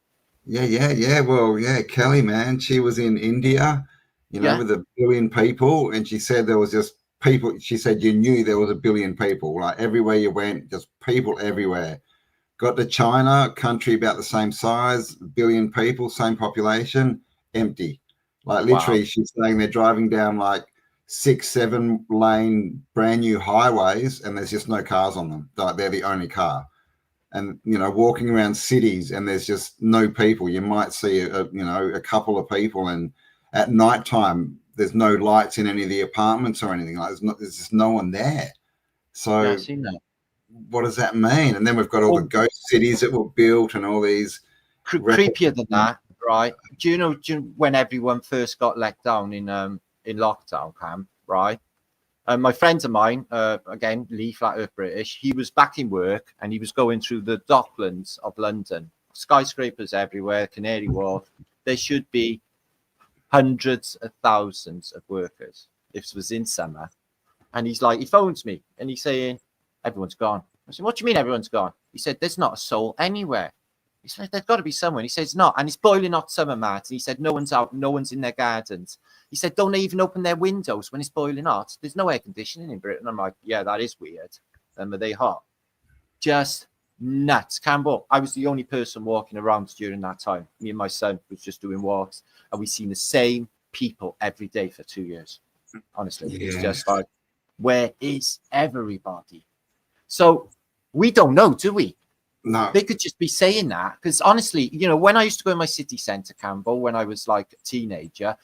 S2: Yeah. Well, yeah, Kelly, man, she was in India, you know, with 1 billion people, and she said there was just people. She said you knew there was 1 billion people, like everywhere you went, just people everywhere. Got to China, country about the same size, 1 billion people, same population, empty. Like literally, she's saying they're driving down like 6-7 lane brand new highways, and there's just no cars on them. Like they're the only car. And, you know, walking around cities and there's just no people. You might see, a couple of people, and at nighttime, there's no lights in any of the apartments or anything. Like there's just no one there. So,
S1: I've seen that.
S2: what does that mean? And then we've got all the ghost cities that were built and all these
S1: creepier than that, right? Do you know when everyone first got let down in lockdown camp, right? My friend of mine, again, Lee, flat earth British, he was back in work and he was going through the docklands of London, skyscrapers everywhere, Canary Wharf. There should be hundreds of thousands of workers. This was in summer. And he's like, he phones me and he's saying, everyone's gone. I said, what do you mean everyone's gone? He said, there's not a soul anywhere. He said, there's got to be someone. He says, not. And it's boiling hot summer, Matt. And he said, no one's out. No one's in their gardens. He said, don't they even open their windows when it's boiling hot? There's no air conditioning in Britain. I'm like, yeah, that is weird. Then were they hot? Just nuts. Cambel, I was the only person walking around during that time. Me and my son was just doing walks. And we've seen the same people every day for 2 years. Honestly, it's just like, where is everybody? So we don't know, do we?
S2: No.
S1: They could just be saying that. Because honestly, you know, when I used to go in my city centre, Cambel, when I was like a teenager,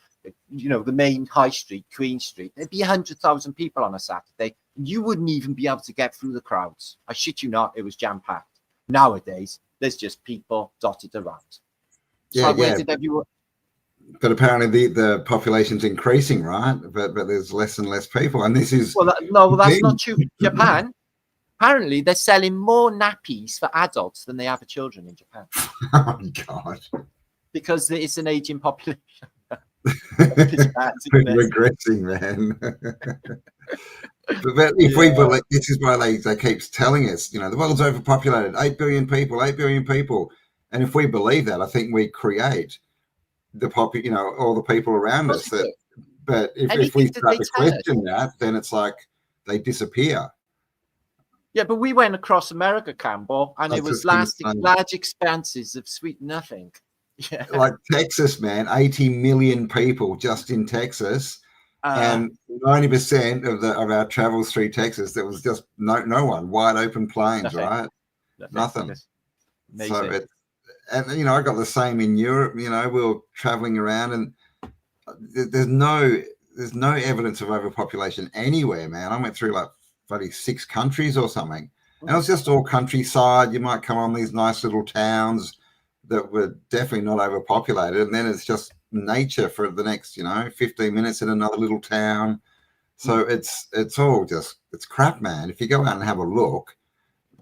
S1: you know, the main high street, Queen Street, there'd be 100,000 people on a Saturday. You wouldn't even be able to get through the crowds. I shit you not, it was jam-packed. Nowadays, there's just people dotted around.
S2: Yeah,
S1: where did everyone...
S2: But apparently the population's increasing, right? But there's less and less people, and this is
S1: that's not true. Japan, apparently, they're selling more nappies for adults than they have for children in Japan.
S2: Oh God!
S1: Because it's an aging population.
S2: Regressing, man. But if we believe, this is why they keep telling us, you know, the world's overpopulated, 8 billion people, 8 billion people, and if we believe that, I think we create the you know, all the people around us. But if we start to question that, then it's like they disappear.
S1: Yeah, but we went across America, Cambel, and it was large expanses of sweet nothing. Yeah.
S2: Like Texas, man, 80 million people just in Texas, and 90% of our travels through Texas, there was just no one, wide open plains, right? Nothing. So and you know, I got the same in Europe. You know, we were traveling around, and there's no evidence of overpopulation anywhere, man. I went through like 6 countries or something, and it was just all countryside. You might come on these nice little towns that were definitely not overpopulated, and then it's just nature for the next, you know, 15 minutes in another little town. So it's all just, it's crap, man. If you go out and have a look,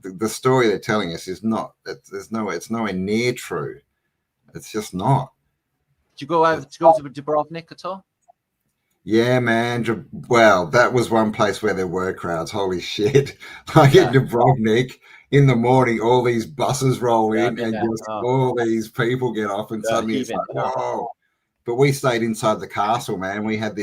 S2: the story they're telling us is not, it's nowhere near true. It's just not.
S1: Did you go to Dubrovnik at all?
S2: Yeah, man. Well, that was one place where there were crowds. Holy shit. Like in Dubrovnik, in the morning, all these buses roll in and just all these people get off, and suddenly it's like, whoa. But we stayed inside the castle, man. We had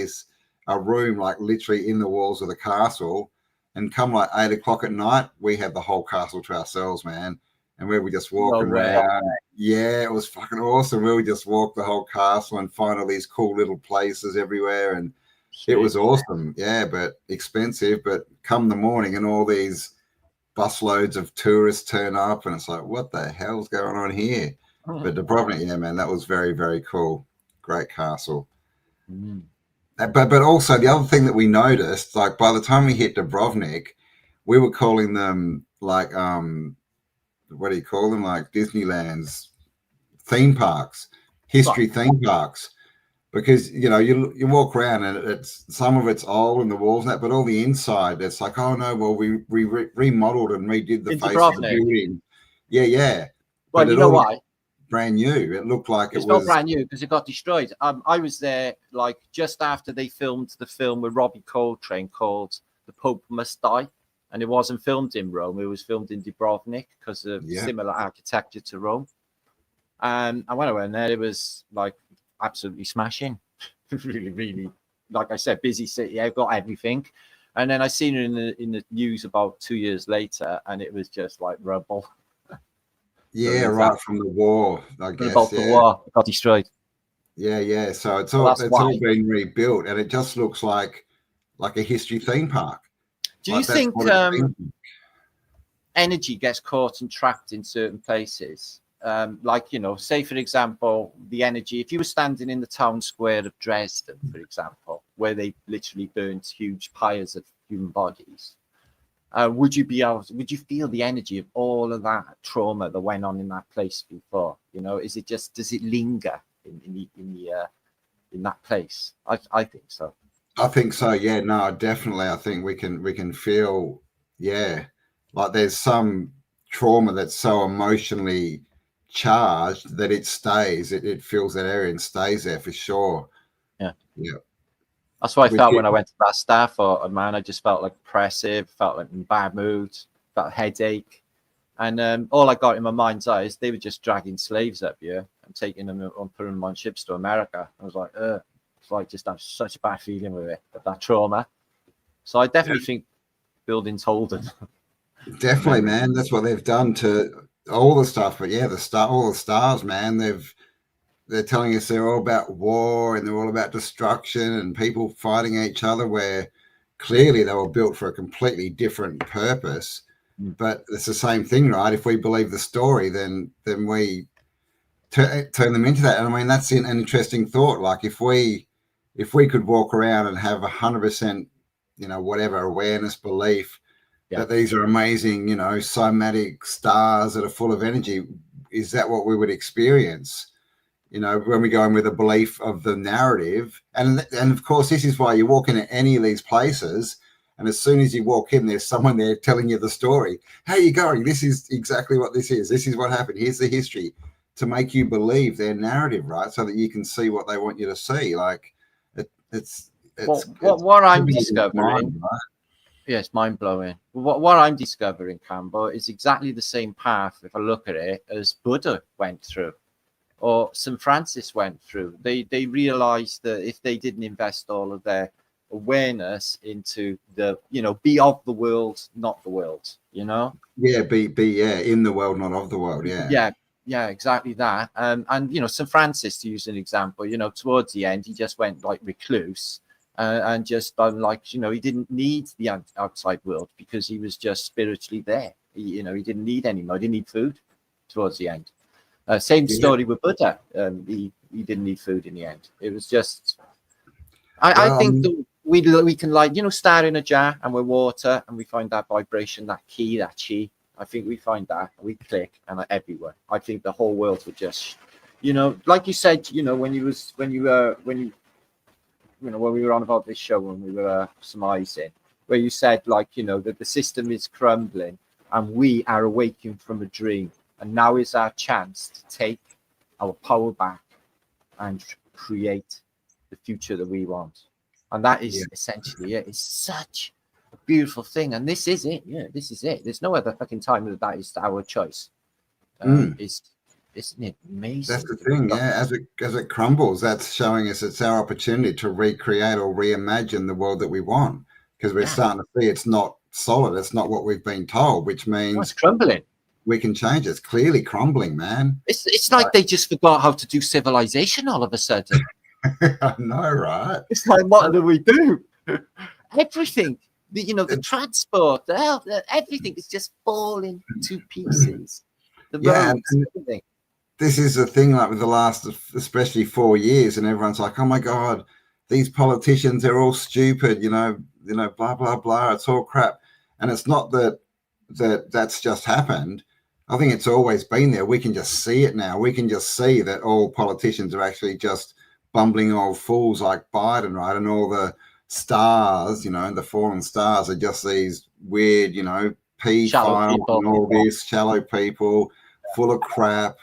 S2: a room like literally in the walls of the castle, and come like 8 o'clock at night, we had the whole castle to ourselves, man. And we were just walking around. Yeah, it was fucking awesome. We would just walk the whole castle and find all these cool little places everywhere, and it was awesome. Yeah, but expensive. But come the morning and all these busloads of tourists turn up, and it's like, what the hell's going on here? But Dubrovnik, yeah, man, that was very, very cool. Great castle. But also the other thing that we noticed, like by the time we hit Dubrovnik, we were calling them like what do you call them? Like Disneyland's theme parks, history theme parks, because you know you walk around and it's some of it's old and the walls and that, but all the inside it's like, oh no, well we remodeled and redid the face of the building. Yeah.
S1: Well, you know why?
S2: Brand new. It looked like
S1: it's not brand new because it got destroyed. I was there like just after they filmed the film with Robbie Coltrane called The Pope Must Die, and it wasn't filmed in Rome. It was filmed in Dubrovnik because of similar architecture to Rome. And I went in there. It was like absolutely smashing. really, really, like I said, busy city. I've got everything. And then I seen it in the news about 2 years later, and it was just like rubble.
S2: Yeah, right from the war, I guess.
S1: About the war, it got destroyed.
S2: Yeah. So it's all been rebuilt, and it just looks like a history theme park.
S1: Do you think energy gets caught and trapped in certain places? Like, you know, say for example, the energy. If you were standing in the town square of Dresden, for example, where they literally burnt huge pyres of human bodies, would you feel the energy of all of that trauma that went on in that place before? You know, does it linger in that place? I think so.
S2: I think so. Yeah, no, definitely. I think we can feel, yeah, like there's some trauma that's so emotionally charged that it stays. It fills that area and stays there for sure.
S1: Yeah.
S2: Yeah.
S1: That's what I felt when I went to that staff photo, man. I just felt like depressive, felt like in bad mood, felt a headache. And all I got in my mind's eye is they were just dragging slaves up here and taking them and putting them on ships to America. I was like, it's like just have such a bad feeling with it, that trauma. So I definitely think buildings hold it.
S2: Definitely, man. That's what they've done to all the stuff. But yeah, all the stars, man. They're telling us they're all about war and they're all about destruction and people fighting each other, where clearly they were built for a completely different purpose. But it's the same thing, right? If we believe the story, then we turn them into that. And I mean, that's an interesting thought. Like if we could walk around and have 100%, you know, whatever awareness, belief that these are amazing, you know, somatic stars that are full of energy, is that what we would experience? You know, when we go in with a belief of the narrative, and of course, this is why you walk into any of these places, and as soon as you walk in, there's someone there telling you the story. How are you going? This is exactly what this is. This is what happened. Here's the history, to make you believe their narrative, right? So that you can see what they want you to see. Like it's
S1: what I'm discovering. Right? Yeah, it's mind blowing. What I'm discovering, Cambel, is exactly the same path, if I look at it, as Buddha went through, or St. Francis went through. They realized that if they didn't invest all of their awareness into the, you know, be of the world, not the world, you know?
S2: Yeah, be in the world, not of the world.
S1: Yeah, exactly that. And you know, St. Francis, to use an example, you know, towards the end, he just went like recluse. And just like, you know, he didn't need the outside world because he was just spiritually there. He didn't need anymore. He didn't need food towards the end. Same story with Buddha. He didn't need food in the end. It was just, I think that we can, like, you know, stare in a jar and we're water and we find that vibration, that key, that chi. I think we find that, we click, and everywhere. I think the whole world would just, you know, like you said, you know, when we were on about this show, when we were surmising, where you said, like, you know, that the system is crumbling and we are awaking from a dream, and now is our chance to take our power back and create the future that we want. And that is essentially it. It's such a beautiful thing, and this is it. Yeah, this is it. There's no other fucking time that is our choice. Isn't it amazing?
S2: That's the thing, yeah. As it crumbles, that's showing us it's our opportunity to recreate or reimagine the world that we want, because we're starting to see it's not solid. It's not what we've been told, which means
S1: it's crumbling.
S2: We can change it. It's clearly crumbling, man.
S1: It's like they just forgot how to do civilization all of a sudden.
S2: I know, right?
S1: It's like, what do we do? Everything. The transport, the health, everything is just falling to pieces. The roads, everything.
S2: This is the thing, like with the last, especially 4 years, and everyone's like, "Oh my God, these politicians, they're all stupid," you know, blah blah blah. It's all crap, and it's not that's just happened. I think it's always been there. We can just see it now. We can just see that all politicians are actually just bumbling old fools like Biden, right? And all the stars, you know, the fallen stars are just these weird, you know, P-files and all this, shallow people, full of crap.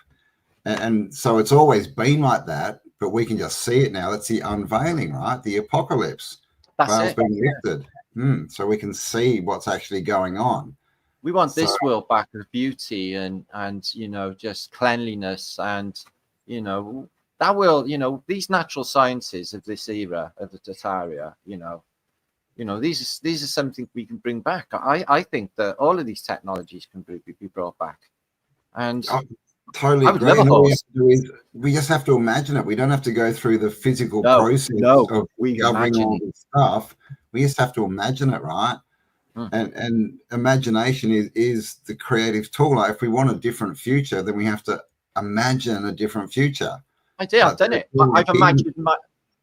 S2: And so it's always been like that, but we can just see it now. That's the unveiling, right? The apocalypse. Veil's been lifted. So we can see what's actually going on.
S1: We want this world back of beauty and you know, just cleanliness, and you know, that will, you know, these natural sciences of this era of the Tataria, you know, these are something we can bring back. I think that all of these technologies can be brought back. And
S2: totally agree. And all we have to do is we just have to imagine it. We don't have to go through the physical process of governing all this stuff. We just have to imagine it, right? And imagination is the creative tool. Like if we want a different future, then we have to imagine a different future.
S1: I do. I've done it.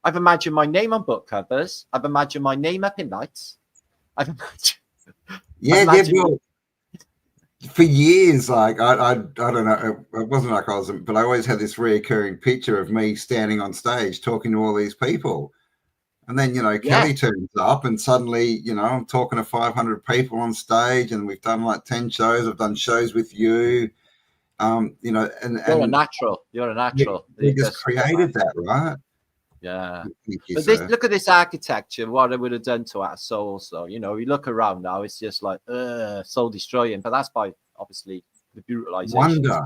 S1: I've imagined my name on book covers. I've imagined my name up in lights. I've imagined
S2: Yeah, well, for years, like I don't know, it wasn't like I was, but I always had this reoccurring picture of me standing on stage talking to all these people. And then, Kelly turns up and suddenly, I'm talking to 500 people on stage, and we've done like 10 shows. I've done shows with you, and
S1: you're a natural. You're a natural.
S2: We just created that, right?
S1: Yeah. But look at this architecture, what it would have done to our soul. So, you look around now, it's just like soul destroying. But that's by obviously the brutalization.
S2: Wonder.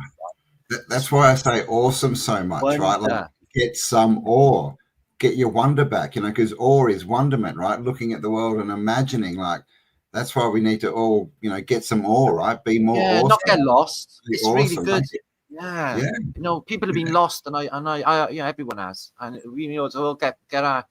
S2: That's why I say awesome so much, right? Like, get some awe. Get your wonder back, because awe is wonderment, right? Looking at the world and imagining, like, that's why we need to all, get some awe, right? Be more awesome.
S1: Not get lost. It's awesome, really good.
S2: Yeah.
S1: People have been lost, and I everyone has, and we to all get our,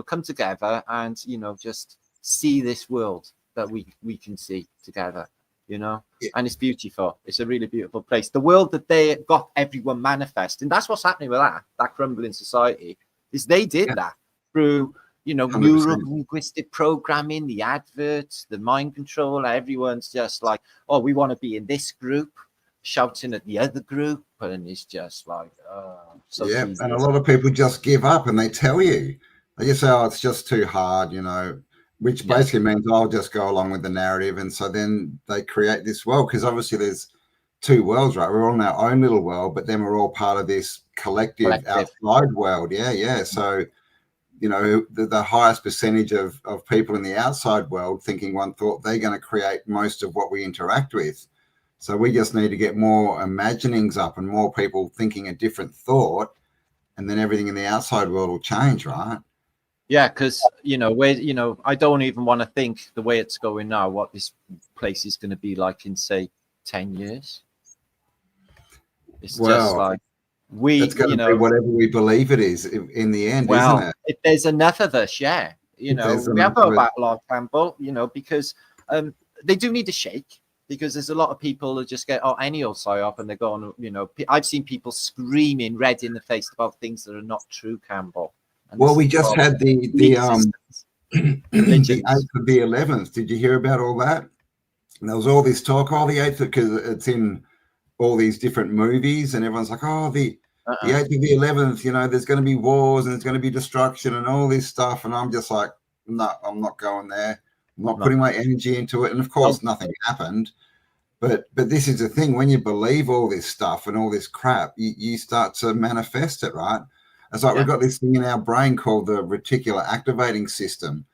S1: come together and just see this world that we can see together, and it's beautiful. It's a really beautiful place. The world that they got everyone manifesting. That's what's happening with that crumbling society. Is they did that through, 100%. Neuro-linguistic programming, the adverts, the mind control. Everyone's just like, oh, we want to be in this group, shouting at the other group, and it's just like,
S2: and a lot of people just give up, and they tell you, they just say, oh, it's just too hard, which basically means I'll just go along with the narrative. And so then they create this world, because obviously there's two worlds, right? We're all in our own little world, but then we're all part of this collective outside world. So the highest percentage of people in the outside world thinking one thought, they're going to create most of what we interact with. So we just need to get more imaginings up and more people thinking a different thought, and then everything in the outside world will change, right?
S1: Yeah, because I don't even want to think the way it's going now what this place is going to be like in, say, 10 years. It's just like
S2: it's going to be whatever we believe it is in the end, isn't it?
S1: If there's enough of us, we have got a battle, Cambel, because they do need to shake, because there's a lot of people who just get any old psyop, and they're going, I've seen people screaming red in the face about things that are not true, Cambel.
S2: Well, we just had the 8th of the 11th. Did you hear about all that? And there was all this talk, the 8th, because it's in all these different movies, and everyone's like, the 8th of the 11th, there's going to be wars and there's going to be destruction and all this stuff. And I'm just like, no, I'm not going there. I'm not putting my energy into it. And of course, nothing happened. But this is the thing. When you believe all this stuff and all this crap, you start to manifest it, right? It's like we've got this thing in our brain called the reticular activating system.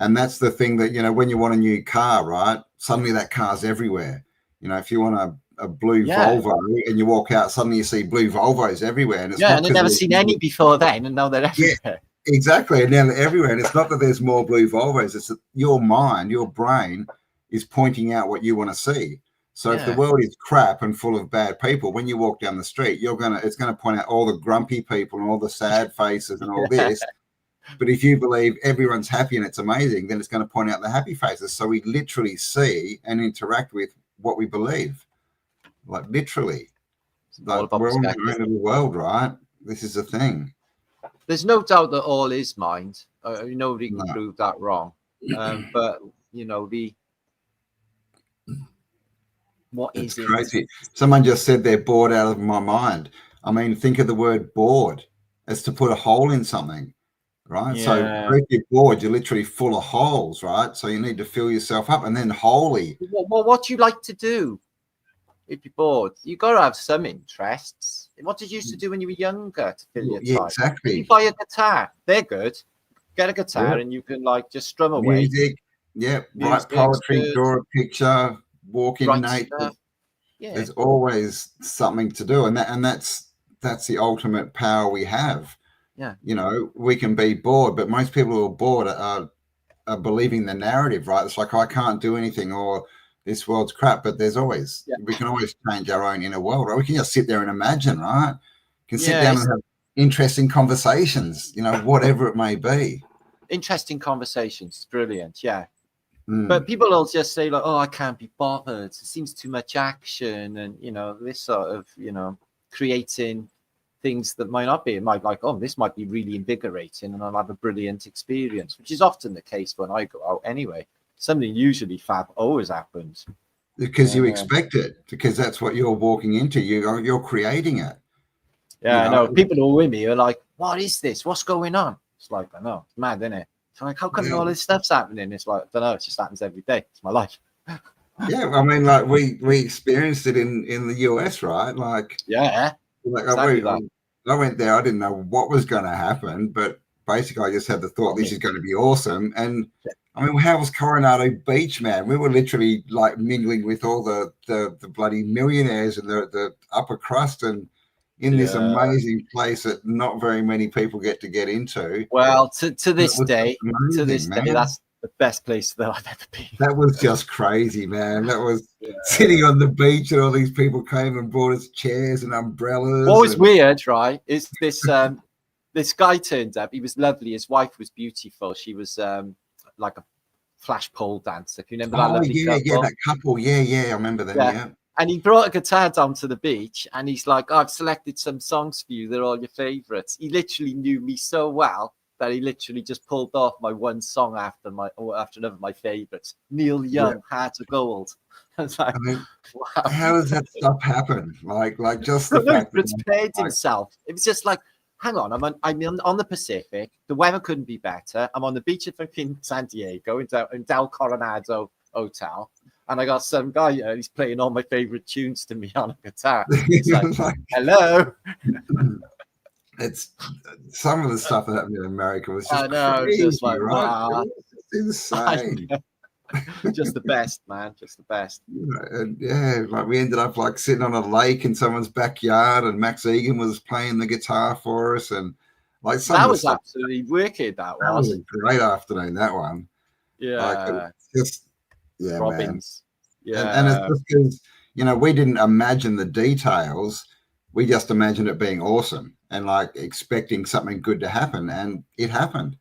S2: And that's the thing that, when you want a new car, right? Suddenly that car's everywhere. If you want a blue Volvo and you walk out, suddenly you see blue Volvos everywhere. And it's
S1: and I've never seen any before then, and now they're everywhere.
S2: Yeah, exactly. And now they're everywhere. And it's not that there's more blue Volvos, it's that your mind, your brain is pointing out what you want to see. So if the world is crap and full of bad people, when you walk down the street, it's gonna point out all the grumpy people and all the sad faces and all this. But if you believe everyone's happy and it's amazing, then it's going to point out the happy faces. So we literally see and interact with what we believe. Like literally. Like we're all in our own little world, right? This is the thing.
S1: There's no doubt that all is mind. Nobody can prove that wrong. But what is it?
S2: Crazy. Someone just said they're bored out of my mind. I mean, think of the word bored as to put a hole in something, right? So if you're bored, you're literally full of holes, right? So you need to fill yourself up, and then holy.
S1: Well, what do you like to do if you're bored? You got to have some interests. What did you used to do when you were younger to fill your time?
S2: Yeah, exactly.
S1: You buy a guitar. They're good. Get a guitar and you can just strum away.
S2: Music. Write poetry, draw a picture, walk in nature. There's always something to do, and that's the ultimate power we have. We can be bored, but most people who are bored are believing the narrative, right? It's like, I can't do anything, or this world's crap. But there's always we can always change our own inner world, right? We can just sit there and imagine, right? We can sit down and have interesting conversations, whatever it may be.
S1: Interesting conversations, brilliant. But people will just say like, oh, I can't be bothered, it seems too much action, and this sort of creating things that might not be. It might this might be really invigorating and I'll have a brilliant experience, which is often the case when I go out anyway. something usually fab always happens.
S2: Because you expect it, because that's what you're walking into. You're creating it.
S1: Yeah, I know. People who are with me are like, what is this? What's going on? It's like, I know, it's mad, isn't it? It's like, how come all this stuff's happening? It's like, I don't know, it just happens every day. It's my life.
S2: Yeah, I mean, like we experienced it in the US, right? Like,
S1: yeah,
S2: like
S1: exactly
S2: I went there. I didn't know what was going to happen, but basically, I just had the thought this is going to be awesome. And I mean, how was Coronado Beach, man? We were literally like mingling with all the bloody millionaires and the upper crust, and in this amazing place that not very many people get into.
S1: Well, to this day, that's the best place that I've ever been.
S2: That was just crazy, man. That was sitting on the beach, and all these people came and brought us chairs and umbrellas.
S1: What was weird, right, is this this guy turned up. He was lovely. His wife was beautiful. She was like a flash pole dancer. Can you remember that lovely couple?
S2: Yeah, that couple. Yeah, I remember them. Yeah.
S1: And he brought a guitar down to the beach, and he's like, I've selected some songs for you. They're all your favorites. He literally knew me so well that he literally just pulled off my one song after another of my favorites. Neil Young, Heart of Gold. I was like,
S2: wow. How does that stuff happen? Like just the fact
S1: that he prepared himself. It was just like, hang on, I'm on the Pacific. The weather couldn't be better. I'm on the beach of fucking San Diego in Del Coronado Hotel. And I got some guy, he's playing all my favorite tunes to me on a guitar. It's like, hello.
S2: It's some of the stuff that happened in America was just
S1: crazy, just like,
S2: right? Wow. Insane.
S1: Just the best, man. Just the best.
S2: And like we ended up like sitting on a lake in someone's backyard, and Max Egan was playing the guitar for us, and like
S1: that was absolutely wicked. That was
S2: a great afternoon. That one.
S1: Yeah.
S2: Just Robbins.
S1: Man.
S2: And it's just because we didn't imagine the details. We just imagined it being awesome and like expecting something good to happen, and it happened.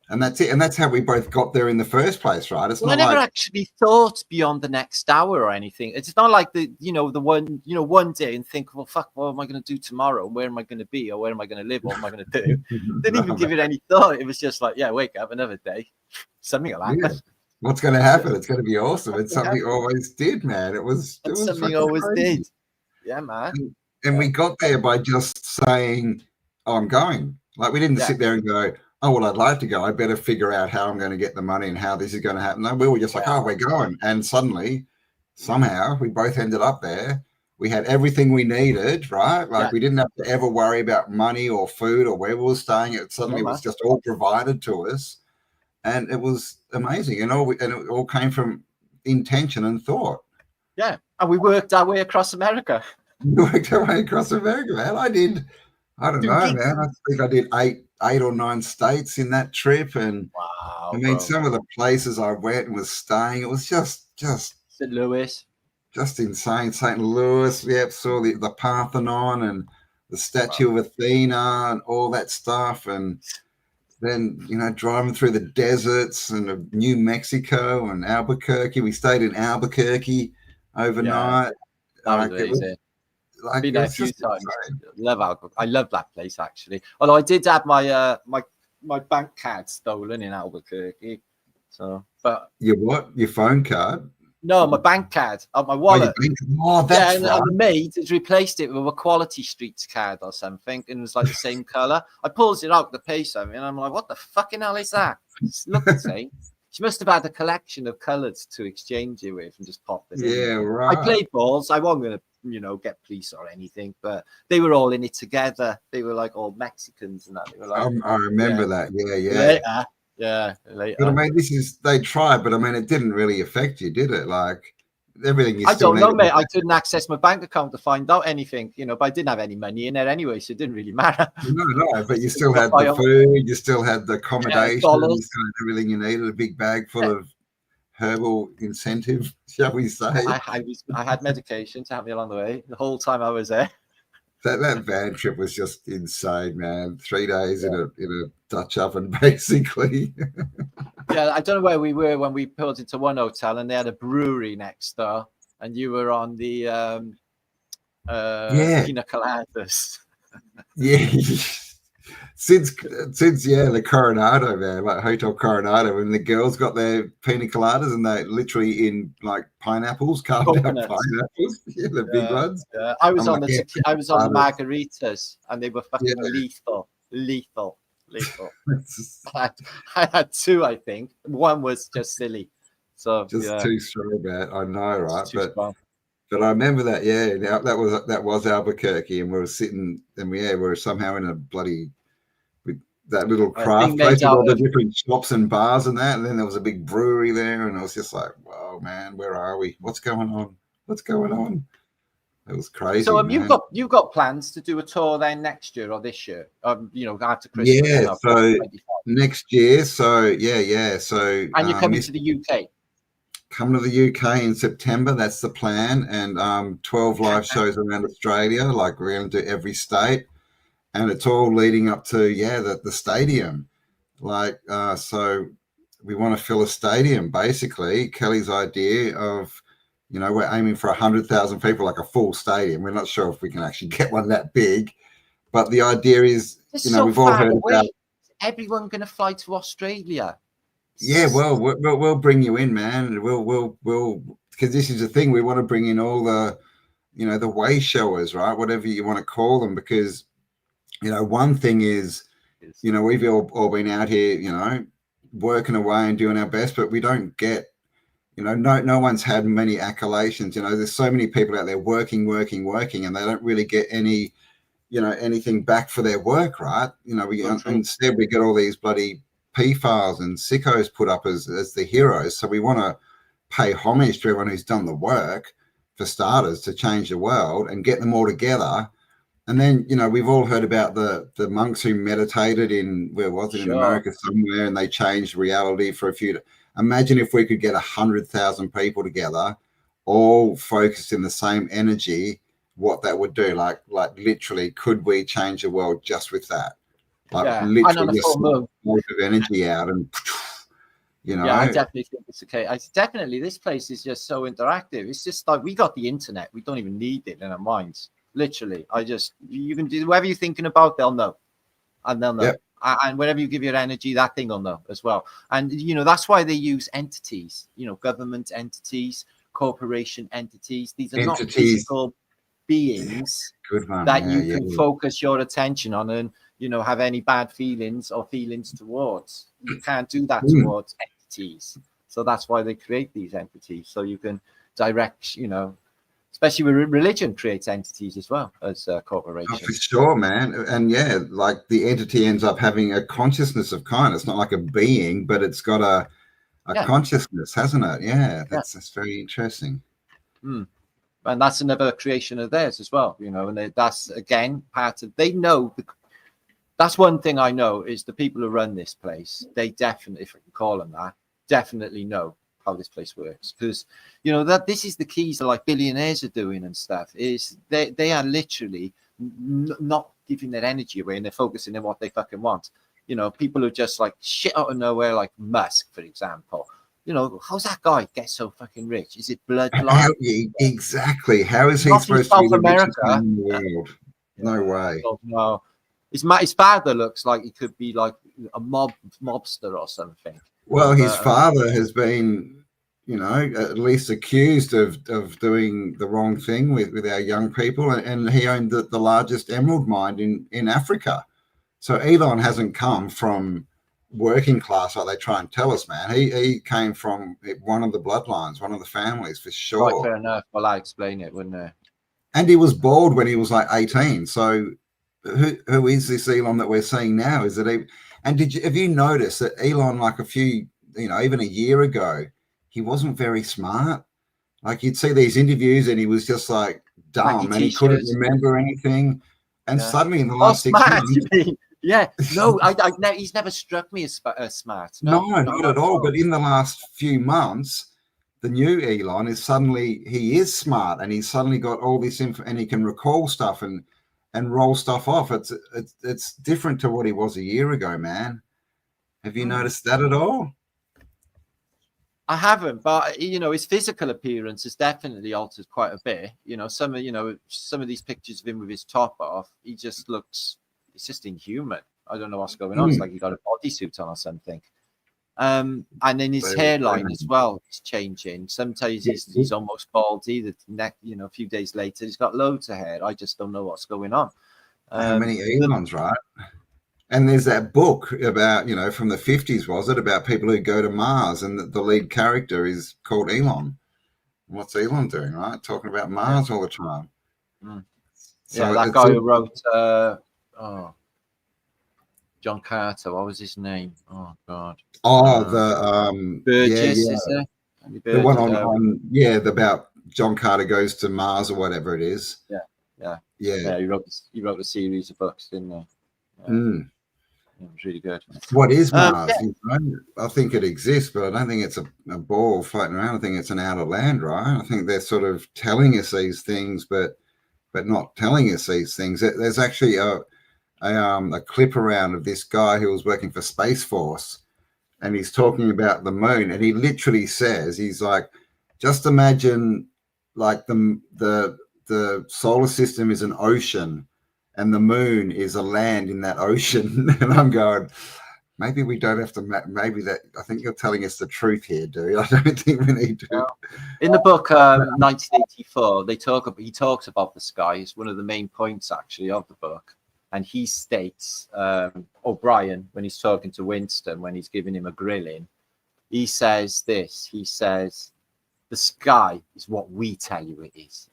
S2: And that's it. And that's how we both got there in the first place, right? It's
S1: I never actually thought beyond the next hour or anything. It's not like one day and think, well, fuck, what am I going to do tomorrow? Where am I going to be? Or where am I going to live? What am I going to do? Didn't even give it any thought. It was just like, wake up, another day. Something will happen.
S2: What's going to happen? It's going to be awesome. It's something always did, man. It was
S1: something always did. Yeah, man.
S2: And we got there by just saying, oh, I'm going. Like we didn't sit there and go, oh, well, I'd like to go. I better figure out how I'm going to get the money and how this is going to happen. No, we were just like, oh, we're going. And suddenly, somehow, we both ended up there. We had everything we needed, right? Like we didn't have to ever worry about money or food or where we were staying. It suddenly was just all provided to us. And it was amazing. And it all came from intention and thought.
S1: Yeah. And we worked our way across America.
S2: We worked our way across America, man. I don't know, man. I think I did eight or nine states in that trip. And
S1: wow,
S2: I mean, some of the places I went and was staying, it was just
S1: St. Louis.
S2: Just insane. St. Louis, saw the Parthenon and the statue of Athena and all that stuff. And then, driving through the deserts and New Mexico and Albuquerque. We stayed in Albuquerque overnight.
S1: That was amazing. I've been there a few times. I love that place actually. Although I did have my my bank card stolen in Albuquerque. So, but
S2: your what? Your phone card?
S1: No, my bank card, my wallet.
S2: Oh, that's
S1: and the maid has replaced it with a Quality Streets card or something, and it was like the same color. I pulls it out to pay something, and I'm like, "What the fucking hell is that?" It's look the same. She must have had a collection of colors to exchange it with and just popped it in.
S2: Yeah, right.
S1: I played balls. I wasn't going to, get police or anything, but they were all in it together. They were like all Mexicans and that. They were like,
S2: I remember that. Yeah.
S1: Later.
S2: But I mean, they tried, but I mean, it didn't really affect you, did it? Like everything.
S1: I don't know, mate. I couldn't access my bank account to find out anything, but I didn't have any money in there anyway, so it didn't really matter.
S2: No, but you still had the food, you still had the accommodation, you still had everything you needed. A big bag full of herbal incentive, shall we say?
S1: I had medication to help me along the way the whole time I was there.
S2: That van trip was just insane, man. 3 days in a Dutch oven, basically.
S1: Yeah, I don't know where we were when we pulled into one hotel, and they had a brewery next door, and you were on the Pina Coladas.
S2: Yeah. since the Coronado, man, like Hotel Coronado, and the girls got their pina coladas and they literally in like pineapples, carved out pineapples, the big ones.
S1: I was on the margaritas and they were fucking lethal. I had two, I think. One was just silly. So
S2: just too strong, man. I know, right? But I remember that, that was Albuquerque, and we were sitting, and we were somehow in a bloody that little craft place with all the different shops and bars and that, and then there was a big brewery there, and I was just like, "Whoa, man, where are we? What's going on? What's going on?" It was crazy.
S1: So you've got plans to do a tour then next year or this year? After Christmas.
S2: Yeah, so next year. So So
S1: and you're coming to the UK.
S2: Come to the UK in September. That's the plan, and 12 live shows around Australia. Like we're going to do every state. And it's all leading up to the stadium, so we want to fill a stadium. Basically, Kelly's idea of, we're aiming for 100,000 people, like a full stadium. We're not sure if we can actually get one that big, but the idea is, we've all heard about.
S1: Is everyone going to fly to Australia?
S2: Yeah, well, we'll bring you in, man. We'll because this is the thing. We want to bring in all the, the way showers, right? Whatever you want to call them, because. One thing is, we've all been out here, working away and doing our best, but we don't get, no one's had many accolations. There's so many people out there working, and they don't really get any, anything back for their work, right? Instead we get all these bloody P-files and sickos put up as the heroes. So we want to pay homage to everyone who's done the work, for starters, to change the world and get them all together. And then, we've all heard about the monks who meditated in, where was it, in America somewhere, and they changed reality for a few. Imagine if we could get 100,000 people together, all focused in the same energy, what that would do. Like literally, could we change the world just with that? Literally just of energy out and,
S1: Yeah, I definitely think it's okay. Definitely, this place is just so interactive. It's just like we got the internet. We don't even need it in our minds. Literally, you can do whatever you're thinking about, they'll know, and they'll know. Yep. And whenever you give your energy, that thing will know as well. And that's why they use entities, government entities, corporation entities. These are not physical beings that you can focus your attention on and have any bad feelings or feelings towards. You can't do that towards entities. So that's why they create these entities, so you can direct, especially with religion creates entities as well as corporations.
S2: Oh, for sure, man. And like the entity ends up having a consciousness of kind. It's not like a being, but it's got a consciousness, hasn't it? Yeah, that's very interesting.
S1: And that's another creation of theirs as well, and that's again part of, they know, that's one thing I know is the people who run this place, they definitely, if I can call them that, definitely know how this place works, because that this is the keys that like billionaires are doing and stuff, is they are literally not giving their energy away and they're focusing on what they fucking want. People who just like shit out of nowhere, like Musk, for example. How's that guy get so fucking rich? Is it bloodline?
S2: Exactly. How is he supposed to be the richest man in the world? No way.
S1: No. His father looks like he could be like a mobster or something.
S2: Well, his father has been, at least accused of doing the wrong thing with our young people, and he owned the largest emerald mine in Africa. So Elon hasn't come from working class like they try and tell us, man. He came from one of the bloodlines, one of the families, for sure.
S1: Right, fair enough. Well, I explain it, wouldn't I?
S2: And he was bald when he was like 18. So who is this Elon that we're seeing now? Is it and have you noticed that Elon, like a few, even a year ago, he wasn't very smart? Like you'd see these interviews and he was just like dumb and he couldn't remember anything. And suddenly in the last 6 months,
S1: no, he's never struck me as smart.
S2: No, not at all. But in the last few months, the new Elon is suddenly, he is smart and he's suddenly got all this info and he can recall stuff and roll stuff off. It's different to what he was a year ago, man. Have you noticed that at all?
S1: I haven't, but his physical appearance has definitely altered quite a bit. Some of these pictures of him with his top off, he just looks, it's just inhuman. I don't know what's going on. It's like he got a bodysuit on or something. And then his hairline as well is changing. Sometimes he's almost baldy. The neck, you know, a few days later, he's got loads of hair. I just don't know what's going on.
S2: How many Elons, right? And there's that book about, you know, from the 50s, was it, about people who go to Mars, and the lead character is called Elon. What's Elon doing, right? Talking about Mars all the time.
S1: So yeah, that guy who wrote John Carter, what was his name? Oh God. Burgess, is it?
S2: The one on about John Carter goes to Mars or whatever it is.
S1: Yeah. He wrote a series of books, didn't he? It was really good.
S2: What is Mars? I think it exists, but I don't think it's a ball floating around. I think it's an outer land, right? I think they're sort of telling us these things, but not telling us these things. There's actually a clip around of this guy who was working for Space Force, and he's talking about the moon, and he literally says, he's like, just imagine like the solar system is an ocean and the moon is a land in that ocean. And I'm going, maybe we don't have to, I think you're telling us the truth here, dude. I don't think we need to.
S1: Well, in the book 1984, he talks about the sky. It's one of the main points actually of the book. And he states, O'Brien, when he's talking to Winston, when he's giving him a grilling, he says this, he says, the sky is what we tell you it is.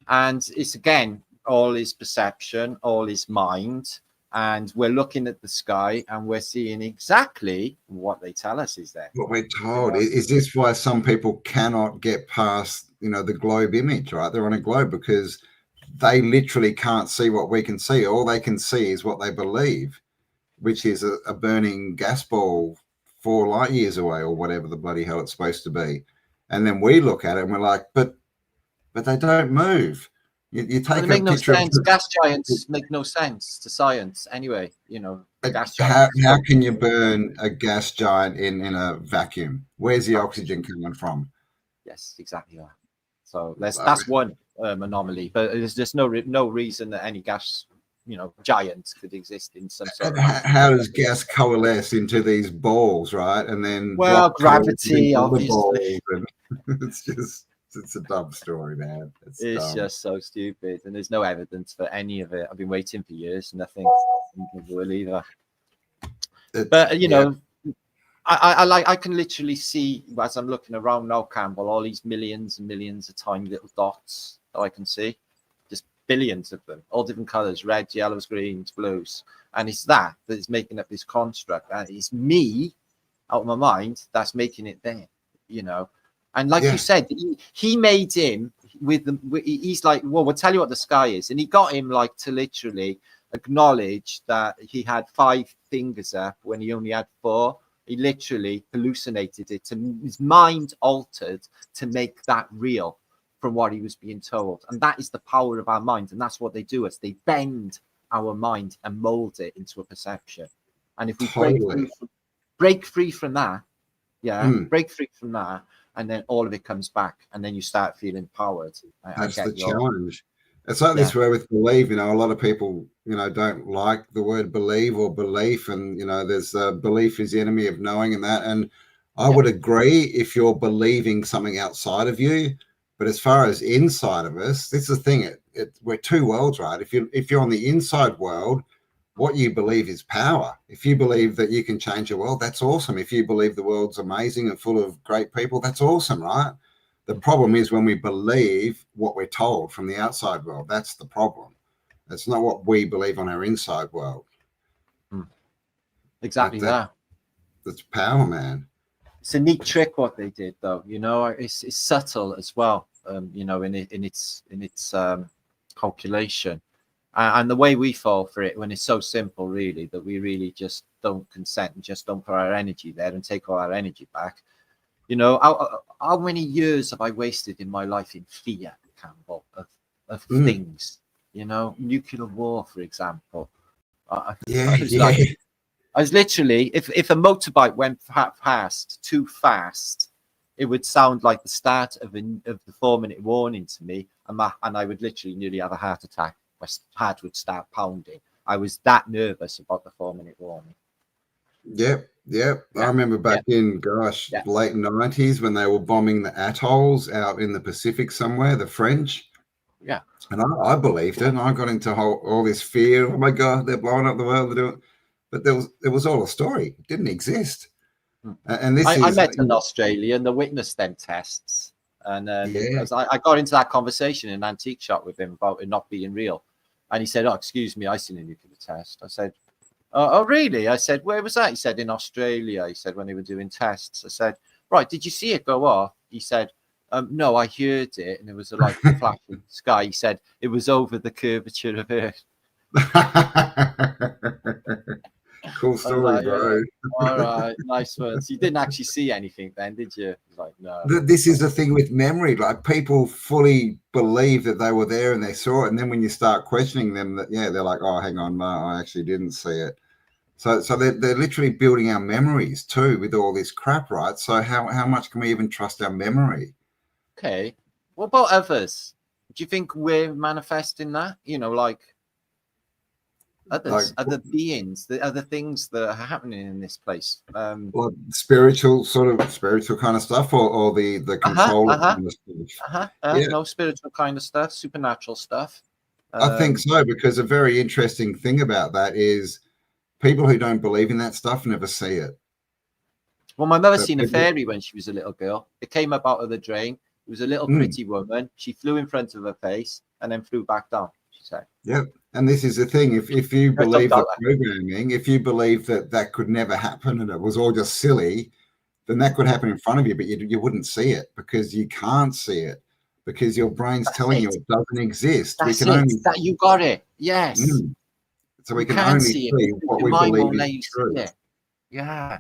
S1: And it's, again, all his perception, all his mind. And we're looking at the sky and we're seeing exactly what they tell us is there.
S2: What we're told. Is this why some people cannot get past, you know, the globe image, right? They're on a globe because they literally can't see what we can see. All they can see is what they believe, which is a burning gas ball 4 light years away or whatever the bloody hell it's supposed to be. And then we look at it and we're like, but they don't move. You take
S1: a picture of gas giants make no sense to science anyway, you know.
S2: How can you burn a gas giant in a vacuum? Where's the oxygen coming from?
S1: Yes, exactly that. So that's one anomaly, but there's just no reason that any gas, you know, giant could exist in some sort of.
S2: How does gas coalesce into these balls, right? And then
S1: gravity, obviously.
S2: It's a dumb story, man.
S1: It's just so stupid, and there's no evidence for any of it. I've been waiting for years, nothing will either. But you know, I can literally see as I'm looking around now, Cambel, all these millions and millions of tiny little dots that I can see, just billions of them, all different colors, reds, yellows, greens, blues, and it's that is making up this construct, and it's me out of my mind that's making it there, you know. And like you said, he made him he's like, well, we'll tell you what the sky is. And he got him like to literally acknowledge that he had 5 fingers up when he only had 4. He literally hallucinated it. His mind altered to make that real from what he was being told. And that is the power of our mind. And that's what they do. They bend our mind and mold it into a perception. And if we break free from that, break free from that, and then all of it comes back, and then you start feeling empowered.
S2: That's the challenge. It's like this way with belief. You know, a lot of people, you know, don't like the word believe or belief, and you know, there's belief is the enemy of knowing, and that. And I would agree if you're believing something outside of you, but as far as inside of us, this is the thing. We're 2 worlds, right? If you're on the inside world, what you believe is power. If you believe that you can change the world, that's awesome. If you believe the world's amazing and full of great people, that's awesome, right? The problem is when we believe what we're told from the outside world. That's the problem. That's not what we believe on our inside world.
S1: Exactly that.
S2: That's power, man.
S1: It's a neat trick what they did, though. You know, it's subtle as well. You know, in its calculation. And the way we fall for it when it's so simple, really, that we really just don't consent and just don't put our energy there and take all our energy back. You know, how many years have I wasted in my life in fear, Cambel, of things? You know, nuclear war, for example. I was literally, if a motorbike went past too fast, it would sound like the start of the 4-minute warning to me, and I would literally nearly have a heart attack. My heart would start pounding. I was that nervous about the 4-minute warning.
S2: Yep. I remember back in, late 90s when they were bombing the atolls out in the Pacific somewhere, the French.
S1: Yeah.
S2: And I believed it, and I got into all this fear. Oh my God, they're blowing up the world. They're doing, but it was all a story. It didn't exist. And
S1: I met an Australian that witnessed them tests, and I got into that conversation in an antique shop with him about it not being real, and he said, "Oh, excuse me, I seen a nuclear test." I said, "Oh, really?" I said, "Where was that?" He said, "In Australia." He said, "When they were doing tests." I said, "Right, did you see it go off?" He said, "No, I heard it, and it was like a flash in the sky." He said, "It was over the curvature of Earth."
S2: Cool story,
S1: like,
S2: bro.
S1: All right, nice one. So you didn't actually see anything then, did you? Like, no.
S2: This is the thing with memory. Like, people fully believe that they were there and they saw it, and then when you start questioning them, they're like, "Oh, hang on, no, I actually didn't see it." So they're literally building our memories too with all this crap, right? So how much can we even trust our memory?
S1: Okay. What about others? Do you think we're manifesting that? Like others, other beings, the other things that are happening in this place.
S2: Spiritual kind of stuff, or the control kind of stuff.
S1: No, spiritual kind of stuff, supernatural stuff.
S2: I think so, because a very interesting thing about that is people who don't believe in that stuff never see it.
S1: Well, my mother seen a fairy when she was a little girl. It came up out of the drain. It was a little pretty woman. She flew in front of her face and then flew back down, she said.
S2: Yeah. And this is the thing. If you believe the programming, if you believe that could never happen and it was all just silly, then that could happen in front of you, but you wouldn't see it because you can't see it, because your brain's telling you it doesn't exist.
S1: You got it. Yes.
S2: So we can only see what we believe is true.
S1: Yeah.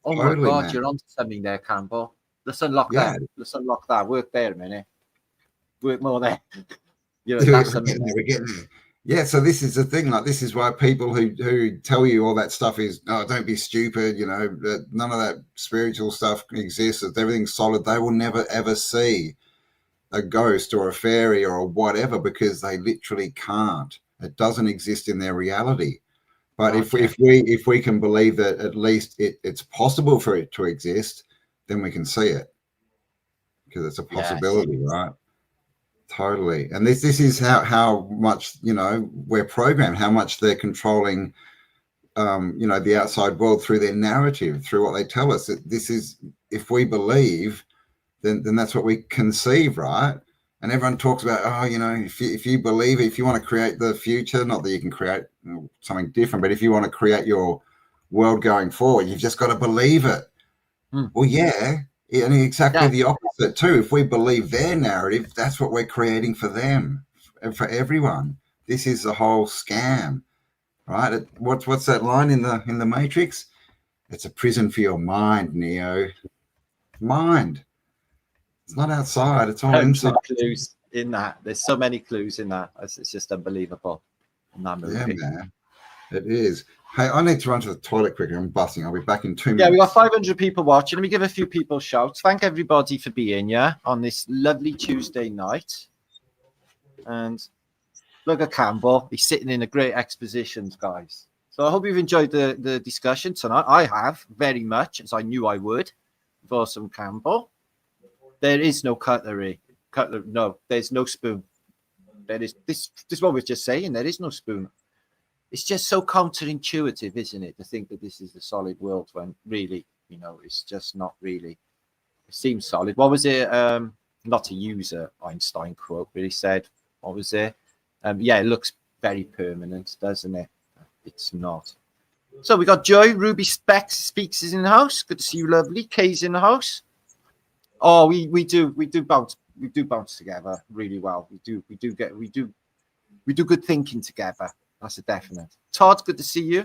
S1: Oh totally, my God, man. You're onto something there, Cambel. Let's unlock that. Let's unlock that. Work there a minute. Work more there. That's something
S2: we're getting there. Yeah, so this is the thing. Like, this is why people who tell you all that stuff is, "Oh, don't be stupid," that none of that spiritual stuff exists, that everything's solid. They will never ever see a ghost or a fairy or whatever, because they literally can't. It doesn't exist in their reality. But if we can believe that at least it's possible for it to exist, then we can see it, because it's a possibility, right? Totally. And this is how much we're programmed, how much they're controlling the outside world through their narrative, through what they tell us. This is, if we believe, then that's what we conceive, right? And everyone talks about, if you believe, if you want to create the future, not that you can create something different, but if you want to create your world going forward, you've just got to believe it. Well, yeah. And exactly the opposite too. If we believe their narrative, that's what we're creating for them and for everyone. This is a whole scam, right? What's that line in the Matrix? It's a prison for your mind, Neo. Mind. It's not outside. It's all inside.
S1: Clues in that. There's so many clues in that. It's just unbelievable.
S2: Yeah, man. It is. Hey, I need to run to the toilet quickly. I'm busting. I'll be back in 2 minutes.
S1: Yeah, we got 500 people watching. Let me give a few people shouts. Thank everybody for being here on this lovely Tuesday night. And look at Cambel. He's sitting in a great expositions, guys. So I hope you've enjoyed the discussion tonight. I have, very much, as I knew I would, for some Cambel. There is no cutlery. No, there's no spoon. There is this is what we're just saying. There is no spoon. It's just so counterintuitive, isn't it, to think that this is the solid world when really, it's just not really. It seems solid. What was it? Not to use an Einstein quote, but he said, what was it? It looks very permanent, doesn't it? It's not. So we got Joy, Ruby Speaks is in the house. Good to see you, lovely. Kay's in the house. Oh, we do bounce together really well. We do good thinking together. That's a definite. Todd, good to see you.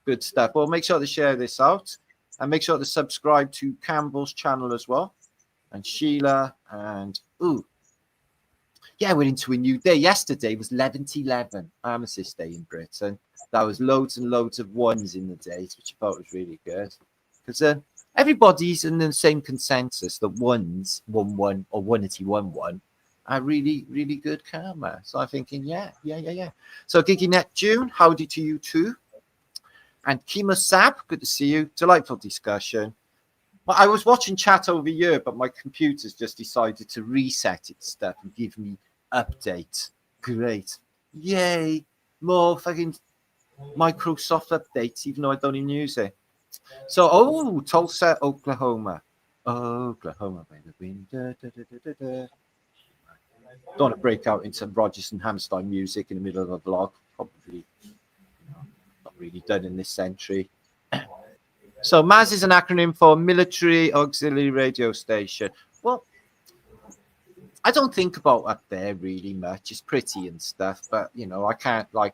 S1: Good stuff. Well, make sure to share this out and make sure to subscribe to Cambel's channel as well. And Sheila and we're into a new day. Yesterday was 11/11, Armistice Day in Britain. That was loads and loads of ones in the days, which I thought was really good. Because everybody's in the same consensus that ones 1-1 or 1-1-1 a really, really good camera. So I'm thinking, yeah. So Giggy Neptune, howdy to you too. And Kimo Sap, good to see you. Delightful discussion. Well, I was watching chat over here, but my computer's just decided to reset its stuff and give me update. Great. Yay. More fucking Microsoft updates, even though I don't even use it. So, Tulsa, Oklahoma. Oklahoma by the wind. Don't want to break out into Rodgers and Hammerstein music in the middle of a vlog. Probably not really done in this century. So MAS is an acronym for Military Auxiliary Radio Station. Well, I don't think about up there really much. It's pretty and stuff, but I can't I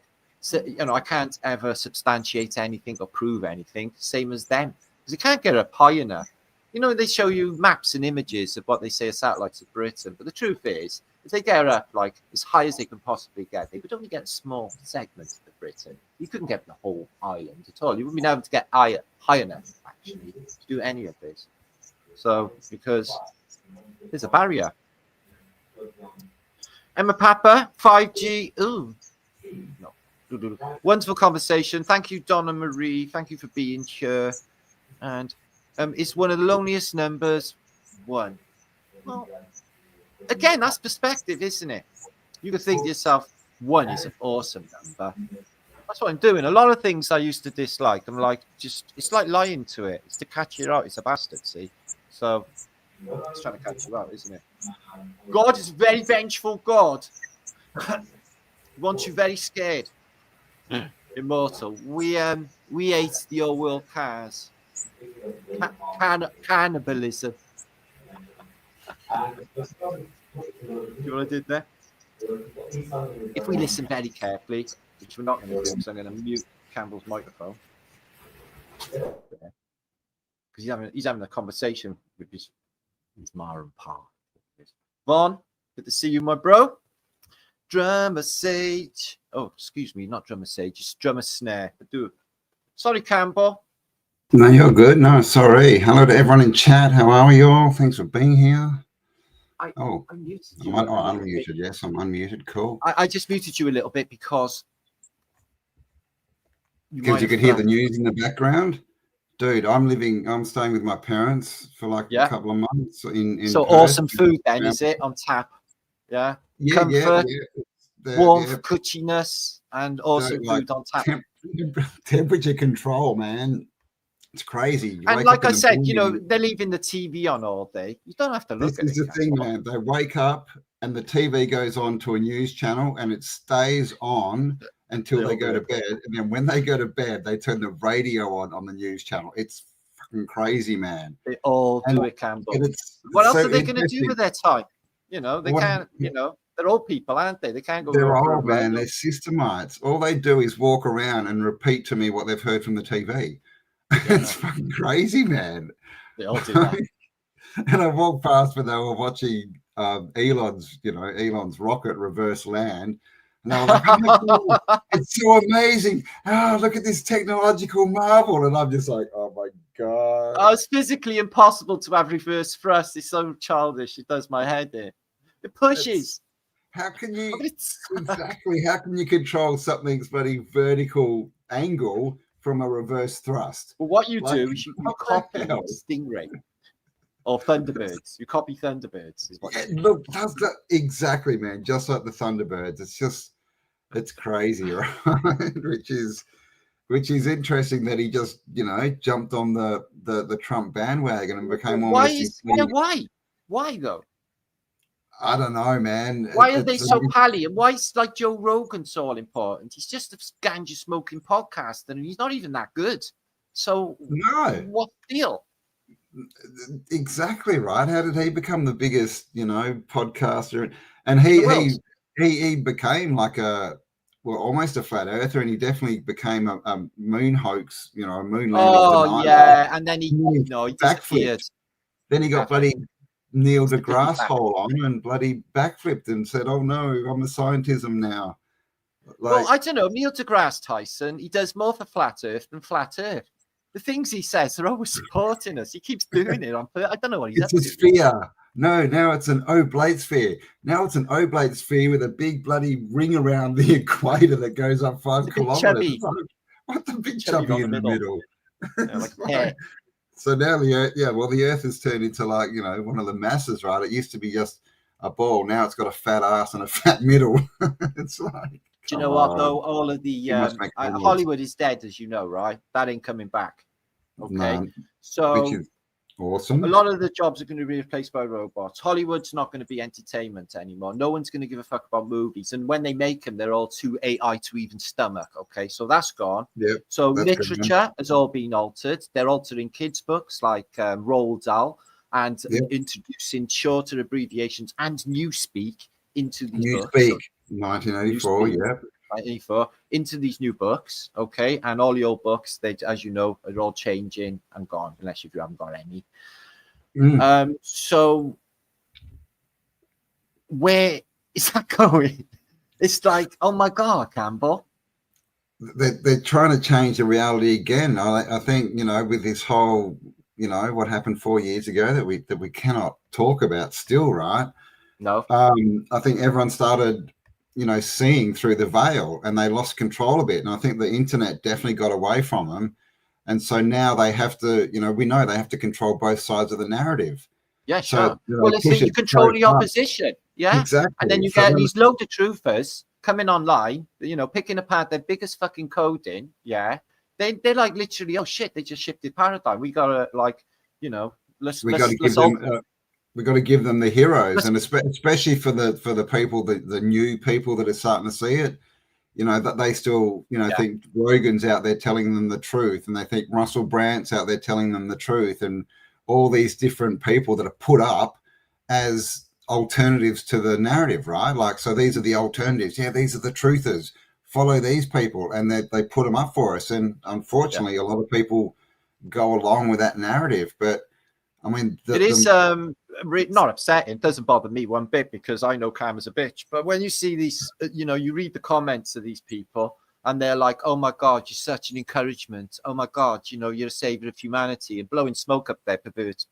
S1: can't ever substantiate anything or prove anything. Same as them, because you can't get up high enough. They show you maps and images of what they say are satellites of Britain, but the truth is, if they get up like as high as they can possibly get, they would only get a small segment of Britain. You couldn't get the whole island at all. You wouldn't be able to get high enough actually to do any of this. So because there's a barrier. Emma Papa, 5G. Ooh, no. Wonderful conversation. Thank you, Donna Marie. Thank you for being here. And it's one of the loneliest numbers. 1. Well, again, that's perspective, isn't it? You could think to yourself, 1 is an awesome number. That's what I'm doing. A lot of things I used to dislike, I'm like, it's like lying to it. It's to catch you out. It's a bastard, see? So it's trying to catch you out, isn't it? God is a very vengeful God. He wants you very scared. Immortal. We ate the old world cars. Cannibalism. You know what I did there? If we listen very carefully, which we're not going to do, because I'm going to mute Campbell's microphone, because he's having a conversation with his ma and pa. Vaughn, good to see you, my bro. Drummer Sage. Oh, excuse me, not Drummer Sage, it's Drummer Snare. Sorry, Campbell.
S2: No, you're good. No, sorry. Hello to everyone in chat. How are you all? Thanks for being here. I'm unmuted. Yes, I'm unmuted. Cool.
S1: I just muted you a little bit because
S2: you could hear the news in the background. Dude, I'm staying with my parents for like a couple of months in
S1: so Perth. Awesome food then, is it, on tap? Yeah. Comfort, warmth, cushiness, and awesome food on tap.
S2: Temperature control, man. It's crazy.
S1: And like I said, they're leaving the TV on all day. You don't have to look at it.
S2: This is the thing, man. They wake up and the TV goes on to a news channel and it stays on until they go to bed. And then when they go to bed, they turn the radio on the news channel. It's fucking crazy, man.
S1: They all do it, Campbell. What else are they going to do with their time? They can't, they're old people, aren't they? They can't go.
S2: They're old, man. They're systemites. All they do is walk around and repeat to me what they've heard from the TV. It's fucking crazy, man.
S1: They all do that.
S2: And I walked past when they were watching Elon's rocket reverse land. And I was like, oh my God, it's so amazing. Oh, look at this technological marvel. And I'm just like, oh my God.
S1: Oh, it's physically impossible to have reverse thrust. It's so childish. It does my head in. It pushes.
S2: How can you how can you control something's bloody vertical angle from a reverse thrust?
S1: Well, what you do is you copy Stingray or Thunderbirds. You copy Thunderbirds.
S2: Look, that's exactly, man. Just like the Thunderbirds. It's crazy, right? which is interesting that he just jumped on the Trump bandwagon and became almost.
S1: Why though?
S2: I don't know, man.
S1: Why are they so pally? And why is like Joe Rogan's all important? He's just a ganja smoking podcaster and he's not even that good. So what deal?
S2: Exactly right. How did he become the biggest, podcaster? And he became like almost a flat earther, and he definitely became a moon hoax, a moon landing.
S1: Oh yeah, and then he disappeared.
S2: Then he got bloody Neil deGrasse hole on and bloody backflipped and said, "Oh no, I'm a scientism now."
S1: Well, I don't know. Neil deGrasse Tyson, he does more for flat Earth than flat Earth. The things he says are always supporting us. He keeps doing it. I don't know what he's up to.
S2: It's his fear. No, now it's an oblate sphere. Now it's an oblate sphere with a big bloody ring around the equator that goes up 5 kilometers.
S1: Chubby.
S2: Like, what the big chubby in the middle?
S1: Yeah, like hair.
S2: So now the Earth, the Earth has turned into like, one of the masses, right? It used to be just a ball. Now it's got a fat ass and a fat middle. It's like,
S1: do you know what though? All of the Hollywood is dead, as you know, right? That ain't coming back. Okay, so
S2: which is awesome.
S1: A lot of the jobs are going to be replaced by robots. Hollywood's not going to be entertainment anymore. No one's going to give a fuck about movies, and when they make them, they're all too AI to even stomach. Okay, so that's gone.
S2: Yeah.
S1: So literature has all been altered. They're altering kids' books like Roald Dahl and introducing shorter abbreviations and Newspeak into these books.
S2: Newspeak, 1984. Yeah.
S1: 1984 into these new books, okay, and all the old books, they, as you know, are all changing and gone, unless if you haven't got any. So where is that going? It's like, oh my God, Cambel.
S2: They're trying to change the reality again. I think, with this whole, what happened 4 years ago that we cannot talk about still, right?
S1: No.
S2: I think everyone started seeing through the veil, and they lost control a bit. And I think the internet definitely got away from them. And so now they have to, we know they have to control both sides of the narrative.
S1: Yeah, sure. Well, it's you control the opposition. Yeah.
S2: Exactly.
S1: And then you get these load of truthers coming online, picking apart their biggest fucking coding. Yeah. They're like literally, oh shit, they just shifted paradigm. We gotta
S2: we got to give them the heroes, and especially for the people, the new people that are starting to see it, that they still, think Rogan's out there telling them the truth, and they think Russell Brandt's out there telling them the truth, and all these different people that are put up as alternatives to the narrative, right? Like, so these are the alternatives. Yeah, these are the truthers. Follow these people, and they put them up for us. And unfortunately, a lot of people go along with that narrative, but I mean,
S1: it is not upsetting. It doesn't bother me one bit because I know Cam is a bitch. But when you see these, you read the comments of these people and they're like, oh my God, you're such an encouragement. Oh my God, you're a savior of humanity, and blowing smoke up their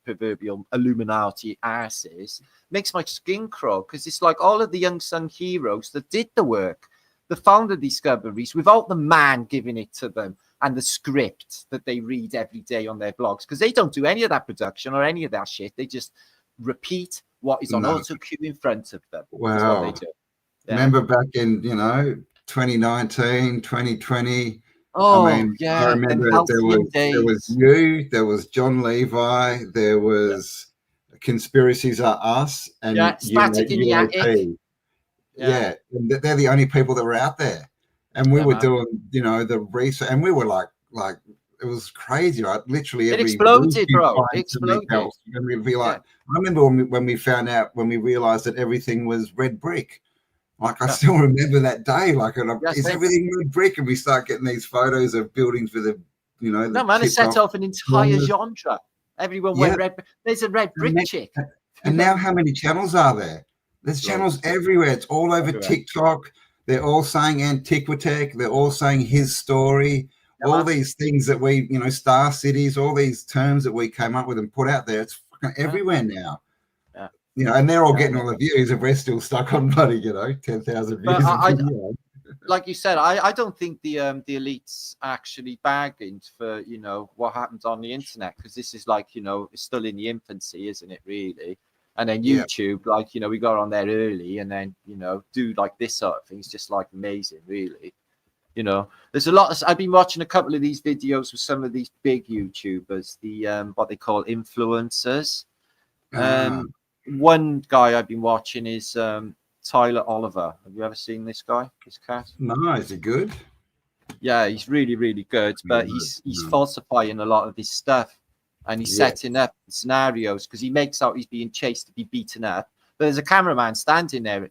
S1: proverbial Illuminati asses makes my skin crawl, because it's like all of the unsung heroes that did the work, the founder discoveries, without the man giving it to them, and the script that they read every day on their blogs, because they don't do any of that production or any of that shit. They just repeat what is on auto cue in front of them.
S2: Wow.
S1: That's what they do. Yeah.
S2: Remember back in 2019, 2020.
S1: Oh,
S2: I mean, I remember there was you, there was John Levi, there was Conspiracies Are Us, and
S1: Static in the Attic.
S2: Yeah, and they're the only people that were out there. And we were doing, the research, and we were like it was crazy, right? Literally,
S1: it exploded, bro. It exploded.
S2: And we'd be like, I remember when we found out, when we realized that everything was red brick. Like, I still remember that day. Like, is everything red brick? And we start getting these photos of buildings with
S1: no, man, it set off an entire genre. Everyone went red. There's a red brick chick.
S2: And now, how many channels are there? There's channels everywhere. It's all over TikTok. They're all saying Antiquitech. They're all saying his story. All these things that we, Star Cities, all these terms that we came up with and put out there. It's fucking everywhere now. And they're all getting all the views, and we're still stuck on bloody, 10,000 views.
S1: Like you said, I don't think the elites actually bargained for, what happens on the internet, because this is like, it's still in the infancy, isn't it, really? And then YouTube, like, we got on there early, and then, do like this sort of thing. It's just like amazing, really. There's a lot. I've been watching a couple of these videos with some of these big YouTubers, the what they call influencers. One guy I've been watching is Tyler Oliver. Have you ever seen this guy? This cat?
S2: No, is he good?
S1: Yeah, he's really, really good. But he's falsifying a lot of his stuff. And he's setting up scenarios, because he makes out he's being chased to be beaten up. But there's a cameraman standing there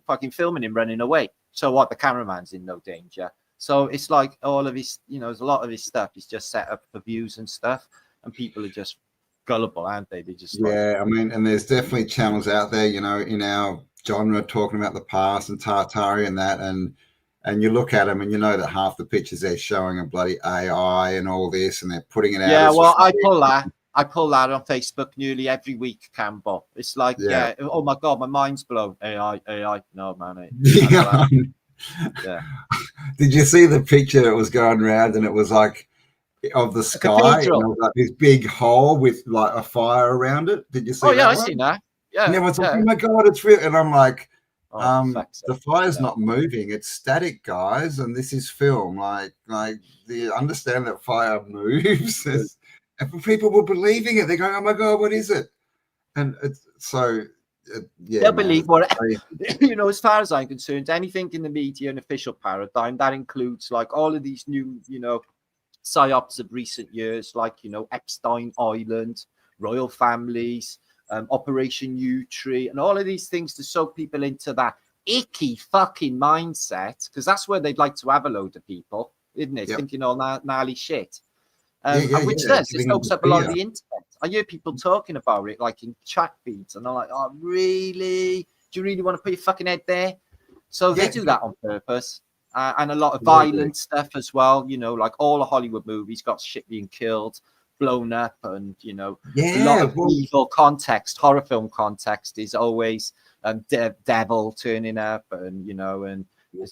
S1: fucking filming him running away. So what? The cameraman's in no danger. So it's like all of his, there's a lot of his stuff is just set up for views and stuff. And people are just gullible, aren't they? They just
S2: I mean, and there's definitely channels out there, in our genre, talking about the past and Tartari and that. And you look at them and that half the pictures they're showing are bloody AI and all this, and they're putting it out.
S1: Yeah, well, I pull that. I pull that on Facebook nearly every week, Cambel. It's like, yeah, oh my God, my mind's blown. AI. No, man.
S2: Yeah.
S1: Yeah.
S2: Did you see the picture that was going around, and it was like of the sky, and it was like this big hole with like a fire around it? Did you see that?
S1: Oh yeah,
S2: I've
S1: seen that. Yeah.
S2: And everyone's like, oh my God, it's real. And I'm like, the fire's not moving, it's static, guys, and this is film. Like do you understand that fire moves? And people were believing it. They're going, oh my God, what is it? And it's so
S1: they'll believe what as far as I'm concerned, anything in the media and official paradigm that includes like all of these new, psyops of recent years, like Epstein Island, royal families, Operation U-Tree, and all of these things to soak people into that icky fucking mindset, because that's where they'd like to have a load of people, isn't it? Thinking all gnarly shit. Which does, it soaks up a lot of the internet. I hear people talking about it like in chat feeds, and I'm like, oh, really? Do you really want to put your fucking head there? So they do that on purpose. And a lot of violent stuff as well, like all the Hollywood movies got shit being killed, blown up, and a lot of evil context, horror film context is always devil turning up, and and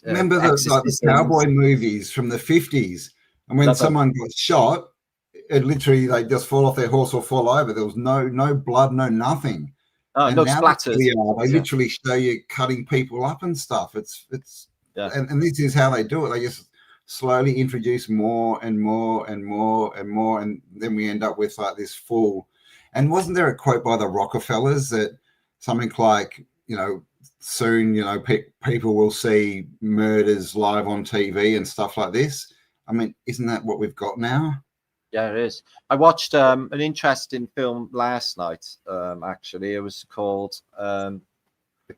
S2: remember the cowboy movies from the 50s, and when someone got shot, it literally they just fall off their horse or fall over. There was no blood, no nothing.
S1: And no splatters.
S2: They literally show you cutting people up and stuff. It's and this is how they do it. They just slowly introduce more and more and more and more, and then we end up with like this full. And wasn't there a quote by the Rockefellers that something like, soon, people will see murders live on TV and stuff like this? I mean, isn't that what we've got now?
S1: Yeah, it is. I watched an interesting film last night. Actually, it was called The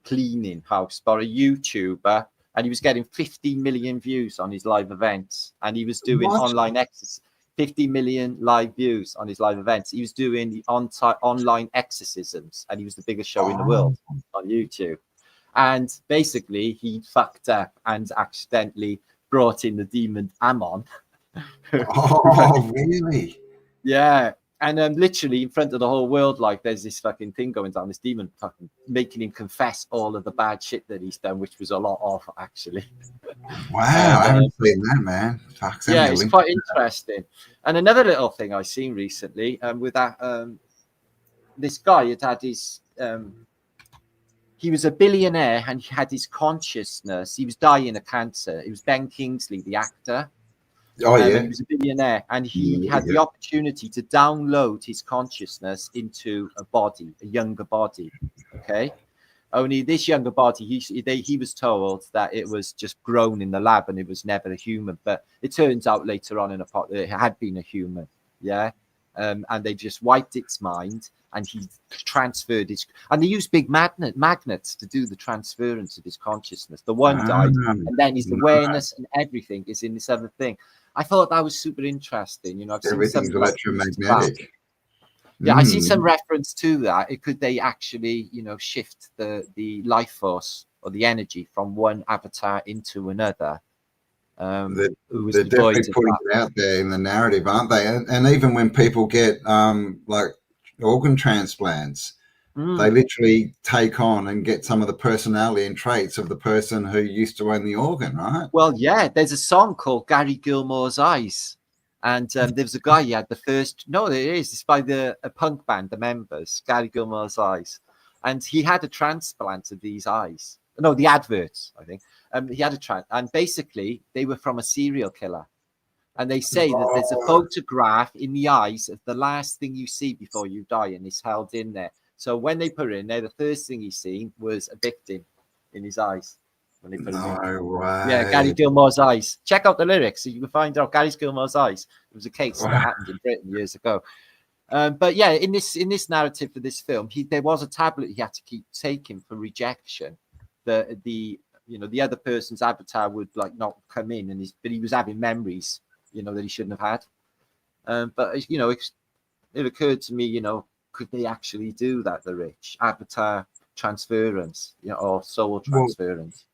S1: Cleaning House by a YouTuber, and he was getting 50 million views on his live events, and he was doing online exercises. 50 million live views on his live events. He was doing the online exorcisms, and he was the biggest show in the world on YouTube. And basically, he fucked up and accidentally brought in the demon Ammon.
S2: Oh, really?
S1: Yeah. And literally in front of the whole world, like there's this fucking thing going down, this demon fucking making him confess all of the bad shit that he's done, which was a lot of, actually.
S2: Wow, I haven't seen that, man.
S1: Yeah, it's quite interesting. And another little thing I seen recently with that, this guy had his, he was a billionaire and he had his consciousness. He was dying of cancer. It was Ben Kingsley, the actor.
S2: Oh, yeah.
S1: He was a billionaire, and he had the opportunity to download his consciousness into a body, a younger body. Okay. Only this younger body, he was told that it was just grown in the lab and it was never a human. But it turns out later on in it had been a human. Yeah. And they just wiped its mind, and he transferred his, and they used big magnets to do the transference of his consciousness. The one died, and then his awareness and everything is in this other thing. I thought that was super interesting. I've seen
S2: everything's electromagnetic.
S1: Yeah, I see some reference to that. Could they actually, shift the life force or the energy from one avatar into another?
S2: They're definitely putting it out there in the narrative, aren't they? And even when people get like organ transplants, they literally take on and get some of the personality and traits of the person who used to own the organ, right?
S1: Well, yeah, there's a song called Gary Gilmore's Eyes. And there was a guy, he had the first, it's by a punk band, the members, Gary Gilmore's Eyes. And he had a transplant of these eyes. No, the adverts, I think. He had and basically they were from a serial killer. And they say that there's a photograph in the eyes of the last thing you see before you die, and it's held in there. So when they put it in there, the first thing he's seen was a victim in his eyes. When they put it in.
S2: Way.
S1: Yeah, Gary Gilmore's Eyes. Check out the lyrics so you can find out Gary Gilmore's Eyes. It was a case that happened in Britain years ago. But yeah, in this narrative for this film, there was a tablet he had to keep taking for rejection. The other person's avatar would like not come in, but he was having memories, that he shouldn't have had. But it occurred to me, could they actually do that? The rich avatar transference, or soul transference.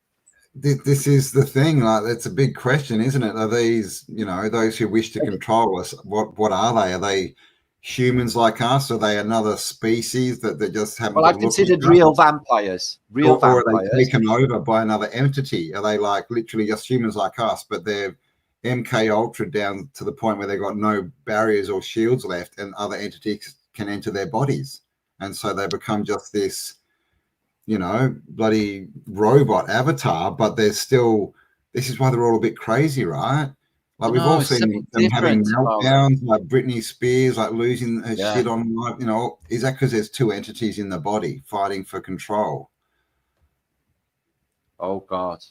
S2: This is the thing. Like, that's a big question, isn't it? Are these, those who wish to control us? What are they? Are they humans like us? Are they another species that they just haven't?
S1: Well, I've considered real vampires. Or
S2: are they taken over by another entity? Are they like literally just humans like us, but they're MK Ultra down to the point where they've got no barriers or shields left, and other entities can enter their bodies, and so they become just this, you know, bloody robot avatar? But they're still. This is why they're all a bit crazy, right? Like we've all seen them having meltdowns, like Britney Spears, like losing her shit on, like, you know, is that because there's two entities in the body fighting for control?
S1: Oh God.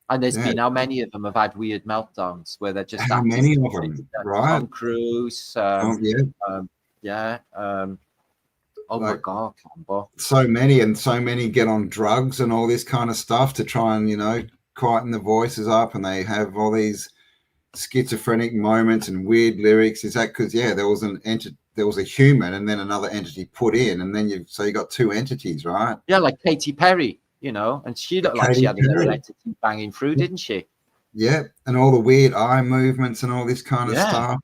S1: And there's been, how many of them have had weird meltdowns where they're just
S2: how many of them, right?
S1: Tom Cruise, oh like, my God, Cambel.
S2: So many get on drugs and all this kind of stuff to try and, you know, quieten the voices up, and they have all these schizophrenic moments and weird lyrics. Is that because there was there was a human and then another entity put in, and then you got two entities, right?
S1: Yeah, like Katy Perry, you know, and she looked like she had another entity banging through, didn't she?
S2: Yeah, and all the weird eye movements and all this kind of stuff,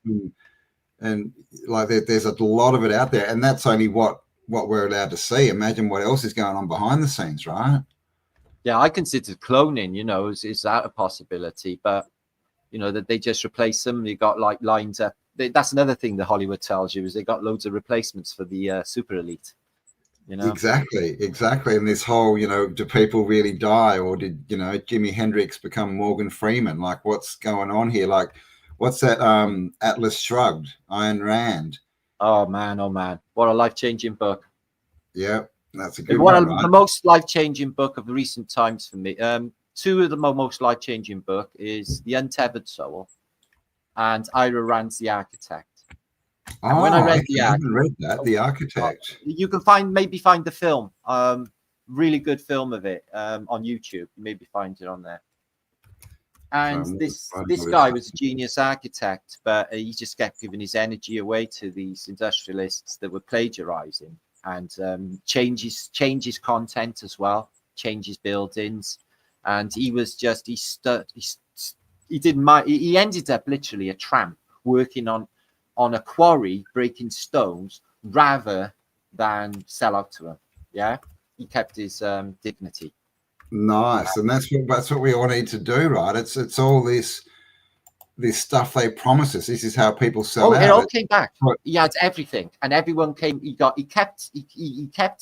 S2: and like there's a lot of it out there, and that's only what we're allowed to see. Imagine what else is going on behind the scenes, right?
S1: Yeah, I consider cloning, you know, is that a possibility? But, you know, that they just replace them. You got like lines up. That's another thing that Hollywood tells you, is they got loads of replacements for the super elite. You know? Exactly.
S2: And this whole, you know, do people really die, or did, you know, Jimi Hendrix become Morgan Freeman? Like, what's going on here? Like, what's that? Atlas Shrugged, Ayn Rand.
S1: Oh man, what a life-changing book.
S2: Yeah. That's a good one, right?
S1: The most life-changing book of recent times for me. Two of the most life-changing book is The Untethered Soul and Ira Rand's The Architect. And when I read
S2: The Architect,
S1: you can maybe find the film. Really good film of it on YouTube. Maybe find it on there. And this guy was a genius architect, but he just kept giving his energy away to these industrialists that were plagiarizing, and change his content as well, change his buildings. And he was just he ended up literally a tramp working on a quarry, breaking stones, rather than sell out to him. Yeah, he kept his dignity.
S2: Nice. And that's what we all need to do, right? It's all this stuff they promise us. This is how people sell out.
S1: It all came back. He had everything, and everyone came. He kept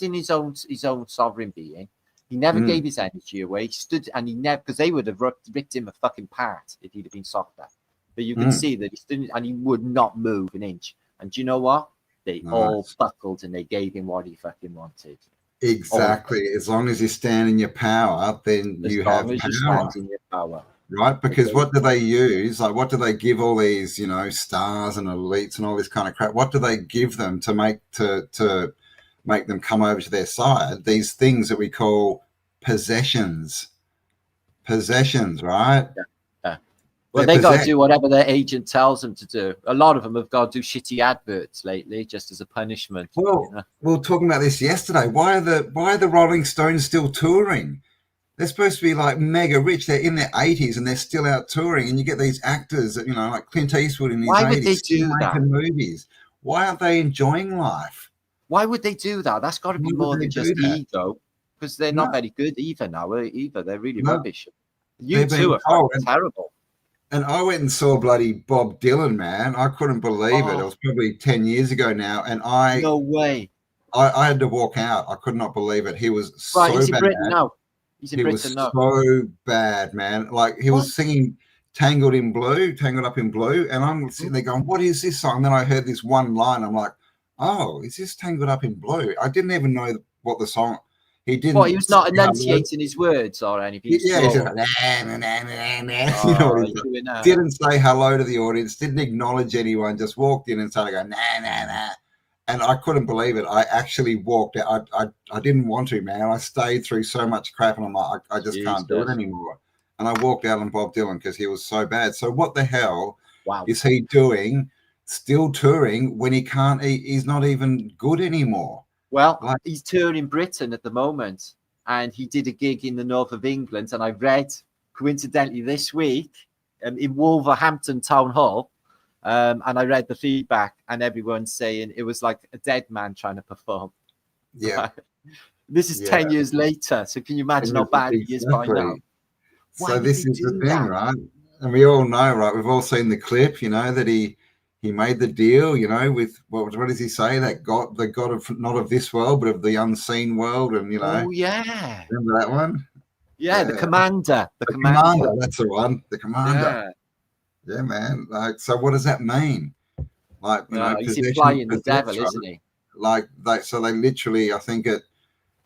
S1: in his own sovereign being. He never gave his energy away. He stood, and he never, because they would have ripped him a fucking part if he'd have been soft at. But you can see that he stood, and he would not move an inch. And do you know what? They all buckled, and they gave him what he fucking wanted.
S2: Exactly. As long as you stand in your power, then you have power. Right? Because what do they use? Like, what do they give all these, you know, stars and elites and all this kind of crap? What do they give them to make them come over to their side? These things that we call possessions. Possessions, right?
S1: Yeah. Well, they got to do whatever their agent tells them to do. A lot of them have got to do shitty adverts lately, just as a punishment.
S2: Well,
S1: you know?
S2: We were talking about this yesterday. Why are the Rolling Stones still touring? They're supposed to be like mega rich. They're in their 80s and they're still out touring. And you get these actors that, you know, like Clint Eastwood in his 80s.
S1: Why would they do that?
S2: Movies. Why aren't they enjoying life?
S1: Why would they do that? That's got to be more than just ego, because they're not very good either now. They're really rubbish. You two are terrible.
S2: And I went and saw bloody Bob Dylan, man. I couldn't believe it. It was probably 10 years ago now. And
S1: no way.
S2: I had to walk out. I could not believe it. He was so bad.
S1: He's in Britain now. He's in Britain now.
S2: So bad, man. Like, he was singing Tangled Up in Blue. And I'm sitting there going, what is this song? And then I heard this one line. I'm like, oh, is this Tangled Up in Blue? I didn't even know what the song. He didn't.
S1: What, he was not enunciating his words or anything?
S2: Yeah, he's just like, you know, didn't say hello to the audience, didn't acknowledge anyone, just walked in and started going, nah. And I couldn't believe it. I actually walked out. I didn't want to, man. I stayed through so much crap, and I'm like, I just can't do it anymore. And I walked out on Bob Dylan because he was so bad. So what the hell is he doing, still touring, when he can't? He's not even good anymore.
S1: Well, he's touring Britain at the moment, and he did a gig in the north of England. And I read, coincidentally, this week in Wolverhampton Town Hall, And I read the feedback, and everyone's saying it was like a dead man trying to perform.
S2: Yeah.
S1: This is 10 years later. So can you imagine how bad he is by now?
S2: So this is the thing, right? And we all know, right? We've all seen the clip, you know, that he made the deal, you know, with what does he say? That God, the God of not of this world, but of the unseen world, and you know.
S1: Oh yeah.
S2: Remember that one?
S1: Yeah, the commander. The
S2: commander. That's the one. The commander.
S1: Yeah,
S2: man. Like, so what does that mean? Like, you know,
S1: he's implying the devil, isn't he?
S2: Like, so they literally, I think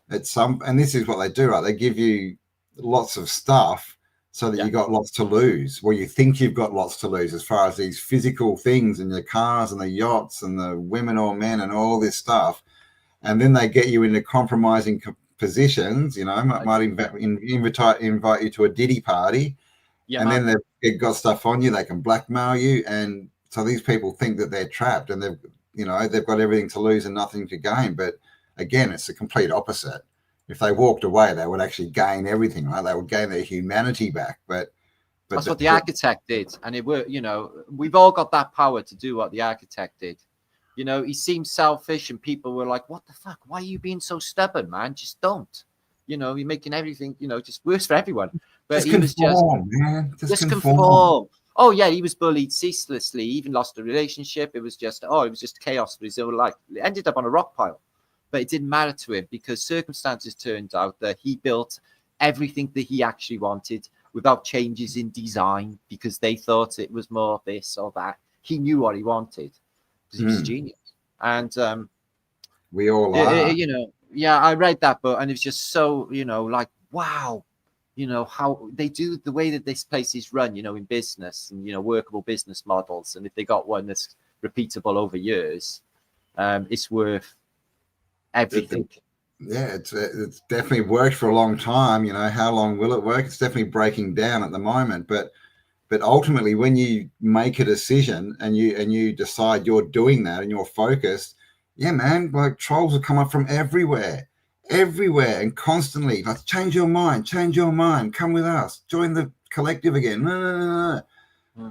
S2: at some, and this is what they do, right? They give you lots of stuff so that you got lots to lose. Well, you think you've got lots to lose as far as these physical things and your cars and the yachts and the women or men and all this stuff. And then they get you into compromising positions, you know, might invite you to a diddy party. Yeah, and then they've got stuff on you. They can blackmail you. And so these people think that they're trapped and they've got everything to lose and nothing to gain. But again, it's the complete opposite. If they walked away, they would actually gain everything, right? They would gain their humanity back. But
S1: that's what the architect did. And it worked, you know, we've all got that power to do what the architect did. You know, he seemed selfish and people were like, what the fuck? Why are you being so stubborn, man? Just don't. You know, you're making everything, you know, just worse for everyone. But
S2: just conform, man. Just
S1: conform. Oh, yeah, he was bullied ceaselessly. He even lost a relationship. It was just chaos for his whole life. It ended up on a rock pile. But it didn't matter to him because circumstances turned out that he built everything that he actually wanted without changes in design because they thought it was more this or that. He knew what he wanted because he was a genius. And
S2: we all are.
S1: You know, yeah, I read that book and it was just so, you know, like, wow, you know, how they do the way that this place is run, you know, in business and, you know, workable business models. And if they got one that's repeatable over years, it's worth everything.
S2: Yeah, it's definitely worked for a long time. You know, how long will it work? It's definitely breaking down at the moment. But ultimately, when you make a decision and you decide you're doing that and you're focused, yeah, man, like trolls will come up from everywhere and constantly like, change your mind, come with us, join the collective again. No.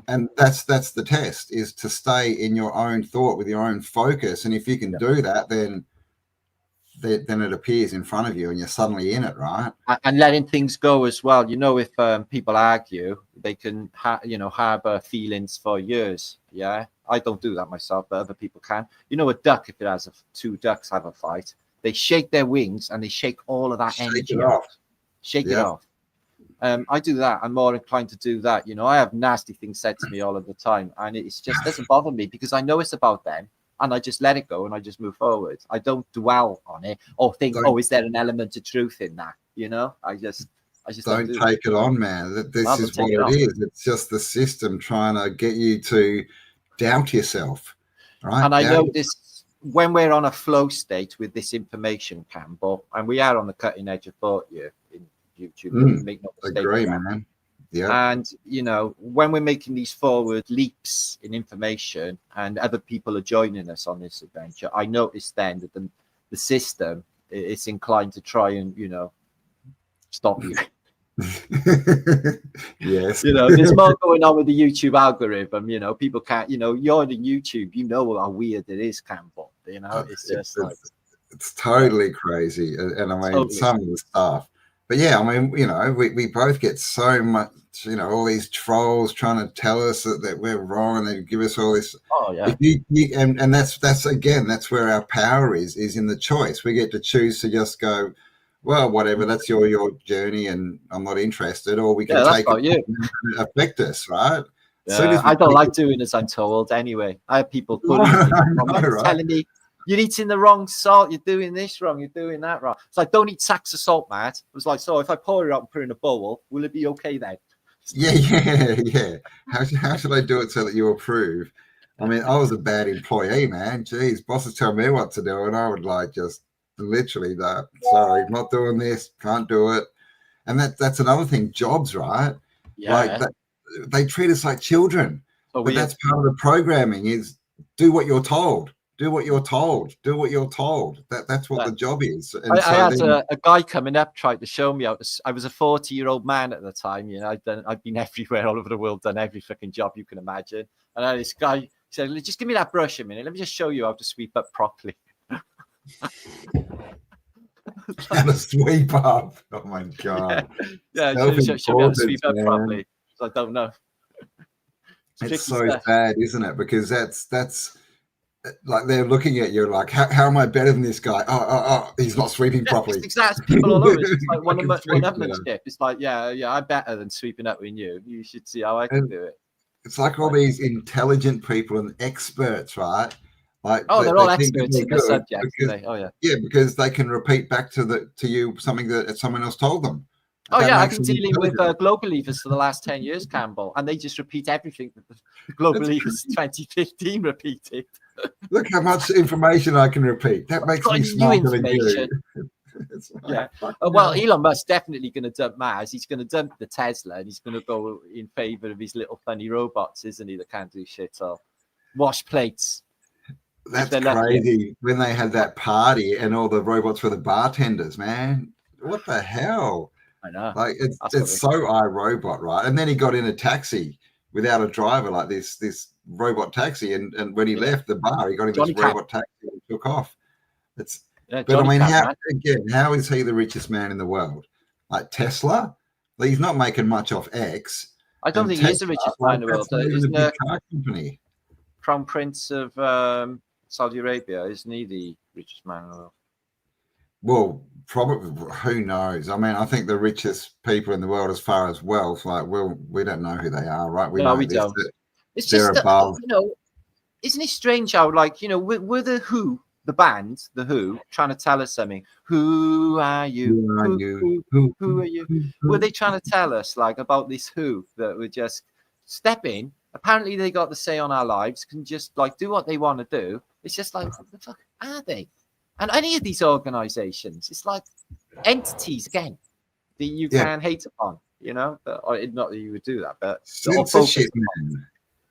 S2: And that's the test, is to stay in your own thought with your own focus. And if you can do that, then it appears in front of you and you're suddenly in it, right?
S1: And letting things go as well. You know, if people argue, they can harbor feelings for years. Yeah, I don't do that myself, but other people can. You know, a duck, if it has two ducks have a fight, they shake their wings and they shake all of that energy off. Shake it off. I do that. I'm more inclined to do that. You know, I have nasty things said to me all of the time, and it just doesn't bother me because I know it's about them. And I just let it go and I just move forward. I don't dwell on it or think, is there an element of truth in that? You know, I just
S2: don't take it on, man. This is what it is. It's just the system trying to get you to doubt yourself, right?
S1: And I notice when we're on a flow state with this information, Cambel, and we are on the cutting edge of thought here in YouTube. Make no mistake.
S2: Agree, man.
S1: Yeah. And, you know, when we're making these forward leaps in information and other people are joining us on this adventure, I notice then that the system is inclined to try and, you know, stop you.
S2: Yes.
S1: You know, there's more going on with the YouTube algorithm. You know, people can't, you know, you're on YouTube, you know how weird it is, Cambel. You know, it's just
S2: it's totally crazy. And I mean, totally. Some of the stuff. But yeah, I mean, you know, we both get so much, you know, all these trolls trying to tell us that we're wrong and they give us all this.
S1: Oh, yeah.
S2: And that's again, that's where our power is in the choice. We get to choose to just go, well, whatever, that's your journey and I'm not interested. Or we can take it and affect us, right?
S1: Yeah, I don't like doing as I'm told anyway. I have people bullying me, telling me, you're eating the wrong salt. You're doing this wrong. You're doing that wrong. It's like, don't eat sacks of salt, Matt. It was like, so if I pour it out and put it in a bowl, will it be okay then?
S2: Yeah. How should I do it so that you approve? I mean, I was a bad employee, man. Jeez, bosses tell me what to do, and I would like just literally that. Sorry, not doing this. Can't do it. And that's another thing. Jobs, right?
S1: Yeah.
S2: Like they treat us like children. But that's part of the programming is do what you're told. Do what you're told. Do what you're told. That's what the job is. And
S1: I had a guy coming up trying to show me how to. I was a 40-year-old man at the time. You know, I'd been everywhere, all over the world, done every freaking job you can imagine. And I had this guy said, "Just give me that brush a minute. Let me just show you how to sweep up properly."
S2: How to sweep up? Oh my god!
S1: Yeah, show me how to sweep up properly. I don't know.
S2: It's so sad, isn't it? Because that's. Like they're looking at you like, how am I better than this guy? Oh, he's not sweeping properly.
S1: It's exactly people all over. It's like one-upmanship. It's like, yeah, I'm better than sweeping up with you. You should see how I can do it.
S2: It's like all these intelligent people and experts, right? Like,
S1: they're all experts in the subject.
S2: Yeah, because they can repeat back to you something that someone else told them.
S1: Oh yeah, I've been dealing with global leaders for the last 10 years, Cambel, and they just repeat everything that the global leaders 2015 repeated.
S2: Look how much information I can repeat. That makes me smarter than you.
S1: Yeah. Well, Elon Musk's definitely going to dump Mars. He's going to dump the Tesla, and he's going to go in favor of his little funny robots, isn't he? That can't do shit or wash plates.
S2: That's crazy. When they had that party and all the robots were the bartenders, man. What the hell?
S1: I know.
S2: Like it's so iRobot, right? And then he got in a taxi without a driver, like this robot taxi, and when he left the bar, he got in this robot taxi and took off. But I mean, how is he the richest man in the world? Like Tesla? Like, he's not making much off X.
S1: I don't think he is the richest man in the world. Isn't
S2: a car company?
S1: Crown Prince of Saudi Arabia, isn't he the richest man in the world?
S2: Well, probably, who knows? I mean, I think the richest people in the world, as far as wealth, like, we don't know who they are, right?
S1: We don't. It's
S2: they're
S1: just
S2: above.
S1: Isn't it strange how, like, we're the Who, the band, the Who, trying to tell us something. Who are you? Who are you? Were they trying to tell us, like, about this Who that would just step in? Apparently, they got the say on our lives, can just, like, do what they want to do. It's just like, what the fuck are they? And any of these organizations, it's like entities again that you can hate upon, or not that you would do that, but
S2: censorship, man.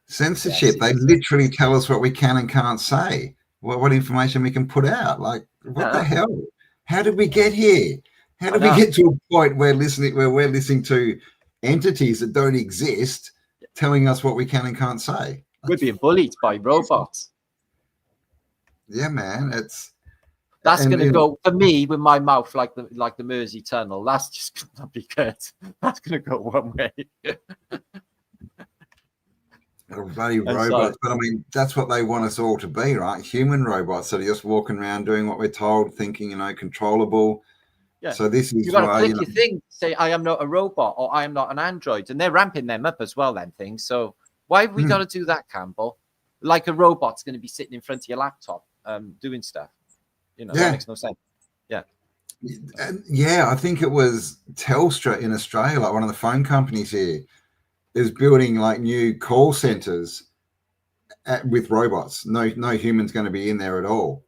S2: Censorship. They literally tell us what we can and can't say, what information we can put out. Like, what the hell? How did we get here? How did we get to a point where we're listening to entities that don't exist telling us what we can and can't say?
S1: We're being bullied by robots.
S2: Yeah, man.
S1: That's going to go, for me, with my mouth like the Mersey Tunnel. That's just going to be good. That's going to go one way.
S2: Bloody robots. But I mean, that's what they want us all to be, right? Human robots that are just walking around doing what we're told, thinking, controllable. Yeah. So this is
S1: you got to click your thing, say, I am not a robot or I am not an android. And they're ramping them up as well, them things. So why have we got to do that, Cambel? Like a robot's going to be sitting in front of your laptop doing stuff. That makes no sense.
S2: Yeah, I think it was Telstra in Australia, like one of the phone companies here, is building like new call centers with robots. No human's going to be in there at all.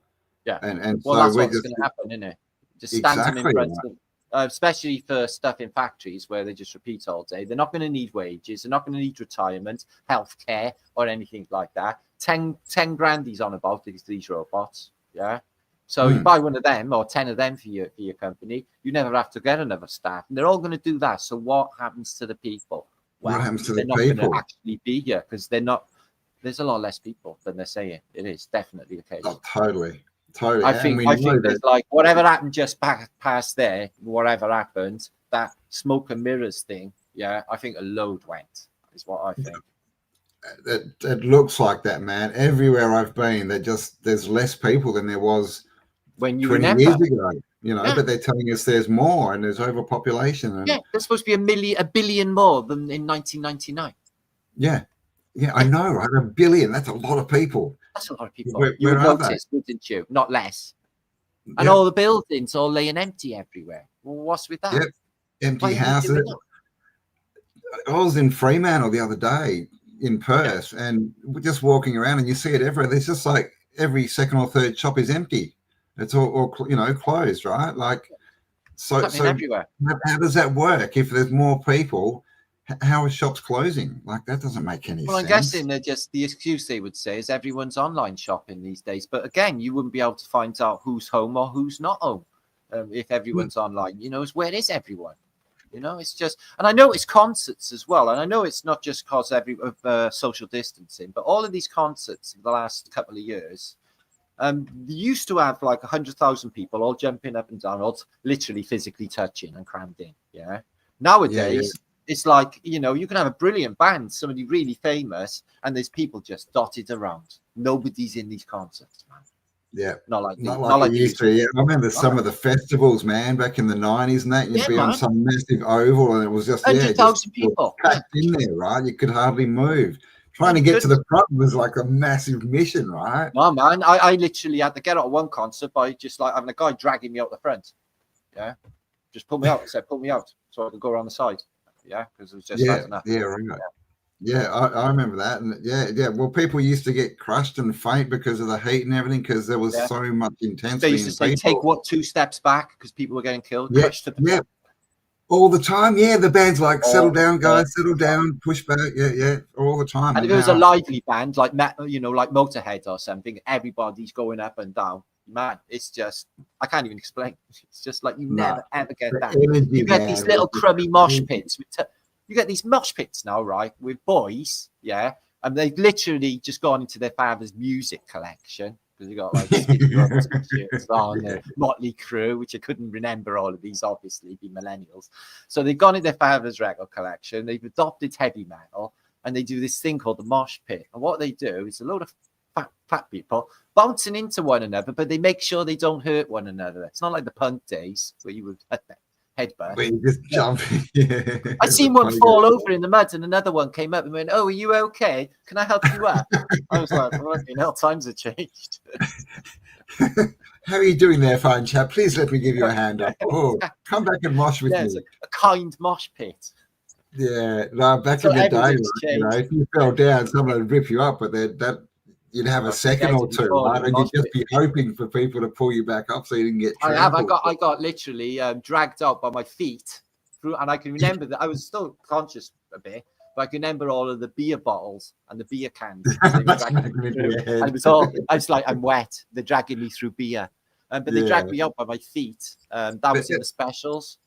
S1: Yeah,
S2: and
S1: well, that's what's going to happen, isn't it? Just stand them in front of them, especially for stuff in factories where they just repeat all day. They're not going to need wages. They're not going to need retirement, healthcare, or anything like that. 10 grand he's on about these robots. Yeah. So you buy one of them or 10 of them for your company, you never have to get another staff. And they're all going to do that. So what happens to the people?
S2: Well, what happens to the people?
S1: They're not going to actually be here because they're not. There's a lot less people than they're saying. It is definitely the case.
S2: Oh, totally.
S1: I think there's like whatever happened just past there, whatever happened, that smoke and mirrors thing. Yeah, I think a load went. Is what I think.
S2: It looks like that, man. Everywhere I've been, there's less people than there was
S1: when you
S2: 20 years ago, but they're telling us there's more and there's overpopulation. And,
S1: there's supposed to be a billion more than in 1999.
S2: Yeah, I know, right? A billion. That's a lot of people.
S1: That's a lot of people. You would notice, wouldn't you? Not less. And all the buildings all laying empty everywhere. Well, what's with that?
S2: Yep. Empty houses. I was in Fremantle the other day in Perth, and we're just walking around, and you see it everywhere. There's just like every second or third shop is empty. It's all closed, right? Like, so
S1: everywhere.
S2: How does that work? If there's more people, how are shops closing? Like, that doesn't make any sense.
S1: Well, I'm guessing they're just, the excuse they would say is everyone's online shopping these days. But again, you wouldn't be able to find out who's home or who's not home if everyone's online. You know, it's where is everyone? You know, it's just, and I know it's concerts as well. And I know it's not just because of social distancing, but all of these concerts in the last couple of years, they used to have like 100,000 people all jumping up and down, all literally physically touching and crammed in. Yeah. Nowadays, it's like, you know, you can have a brilliant band, somebody really famous, and there's people just dotted around. Nobody's in these concerts, man.
S2: Yeah,
S1: not like
S2: it used to. Yeah, I remember some of the festivals, man, back in the 90s and that. You'd be on some massive oval, and it was just
S1: 100,000 people
S2: packed in there, right? You could hardly move. Trying to get to the front was like a massive mission, right?
S1: No, man, I literally had to get out of one concert by just like having a guy dragging me out the front. Yeah, just pull me out. I said, pull me out so I could go around the side. Yeah, because it was just enough.
S2: Yeah, right. Yeah, I remember that. And yeah. Well, people used to get crushed and faint because of the heat and everything, because there was so much intensity.
S1: They used to say, take 2 steps back because people were getting killed.
S2: Yeah, all the time. Yeah, the band's like, settle down, guys, settle down, push back. Yeah, all the time.
S1: And if it was a lively band, like, you know, like Motorhead or something, everybody's going up and down. Man, it's just, I can't even explain. It's just like you never ever get that. You get these little crummy mosh pits. You get these mosh pits now, right, with boys, and they've literally just gone into their father's music collection because you got like on the Motley Crue, which I couldn't remember all of these, obviously, be millennials. So they've gone into their father's record collection. They've adopted heavy metal, and they do this thing called the mosh pit. And what they do is a load of fat people bouncing into one another, but they make sure they don't hurt one another. It's not like the punk days where you would headbutt.
S2: Where you just jump.
S1: I seen one fall over in the mud, and another one came up and went, "Oh, are you okay? Can I help you up?" I was like, "Fucking hell, times have changed."
S2: How are you doing there, fine chap? Please let me give you a hand up. Oh, come back and mosh with me.
S1: It's a kind mosh pit.
S2: Yeah, no, back in the day, you know, if you fell down, someone would rip you up, but you'd have a second or two, right? And you'd just be hoping for people to pull you back up so you didn't get trampled.
S1: I got literally dragged out by my feet through, and I can remember that I was still conscious a bit, but I can remember all of the beer bottles and the beer cans. And I was like, I'm wet. They're dragging me through beer, but they dragged me out by my feet. That was in the specials.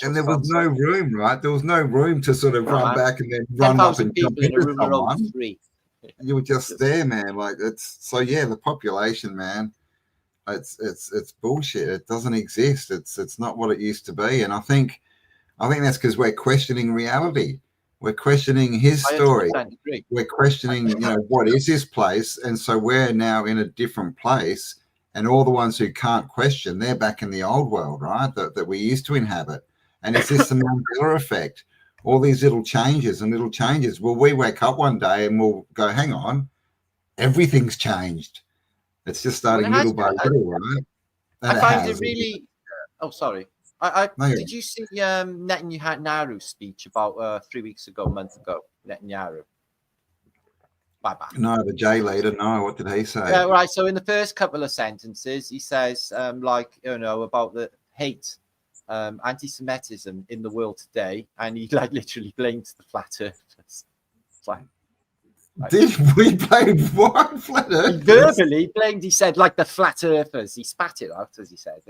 S2: And there was no room, right? There was no room to sort of run back and then run up and jump into someone. You were just there, man. Like, it's so, the population, man, it's bullshit. It doesn't exist. It's not what it used to be. And I think that's because we're questioning reality. We're questioning his story. We're questioning, you know, what is his place? And so we're now in a different place. And all the ones who can't question, they're back in the old world, right? That we used to inhabit. And it's just the Mandela effect. All these little changes. Well, we wake up one day and we'll go, hang on, everything's changed. It's just starting little by little, right?
S1: And I find it really. Oh, sorry. Did you see Netanyahu's speech about 3 weeks ago, a month ago? Netanyahu. Bye-bye.
S2: No, the J leader. No, what did he say?
S1: Yeah, right. So in the first couple of sentences, he says, like, you know, about the hate, anti-Semitism in the world today, and he like literally blamed the flat earthers.
S2: Did we blame what? Flat earthers?
S1: Verbally blamed. He said like the flat earthers. He spat it out, as he said.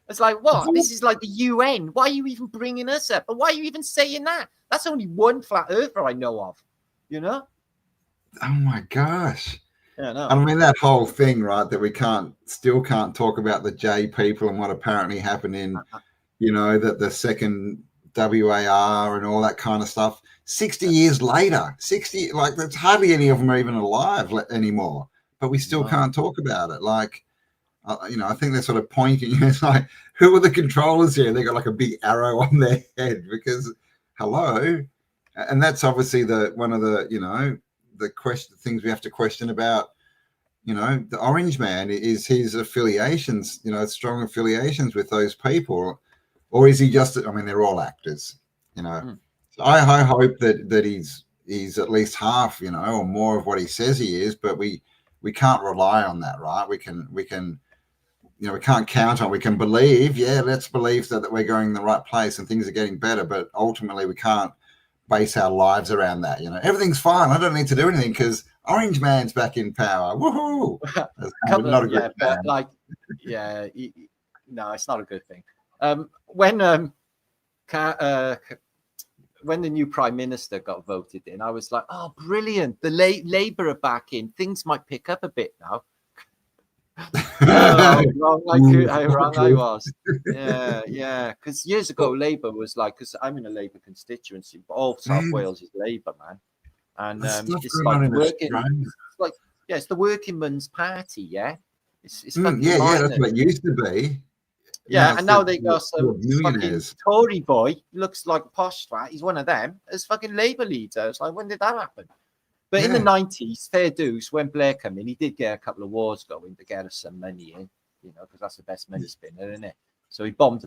S1: It's like, what? This is like the UN. Why are you even bringing us up? And why are you even saying that? That's only one flat earther I know of. You know?
S2: Oh my gosh.
S1: Yeah, no.
S2: I mean, that whole thing, right, that we still can't talk about the J people and what apparently happened in, you know, the second WAR and all that kind of stuff. 60 years later, like, there's hardly any of them are even alive anymore, but we still can't talk about it. Like, you know, I think they're sort of pointing. It's like, who are the controllers here? They got like a big arrow on their head because, hello. And that's obviously one of the, you know, the things we have to question about, you know, the Orange Man is his affiliations, you know, strong affiliations with those people, or is he just, I mean, they're all actors, you know. So I hope that he's at least half, you know, or more of what he says he is, but we can't rely on that, right? We can, you know, we can't count on, we can believe, let's believe that we're going in the right place and things are getting better, but ultimately we can't base our lives around that. You know, everything's fine. I don't need to do anything because Orange Man's back in power. Woohoo! Not a good
S1: but like, no, it's not a good thing. When the new prime minister got voted in, I was like, oh, brilliant. The Labour are back in. Things might pick up a bit now. How wrong I was. Yeah. Because years ago, Labour was like, because I'm in a Labour constituency, but all South Wales is Labour, man. And it's like it's the working man's party, yeah. It's
S2: that's what it used to be.
S1: Yeah, and now they got some fucking Tory boy, looks like a posh twat. He's one of them as fucking Labour leader. It's like, when did that happen? But in the 90s, fair dues, when Blair came in, he did get a couple of wars going to get us some money in, you know, because that's the best money spinner, isn't it? So he killed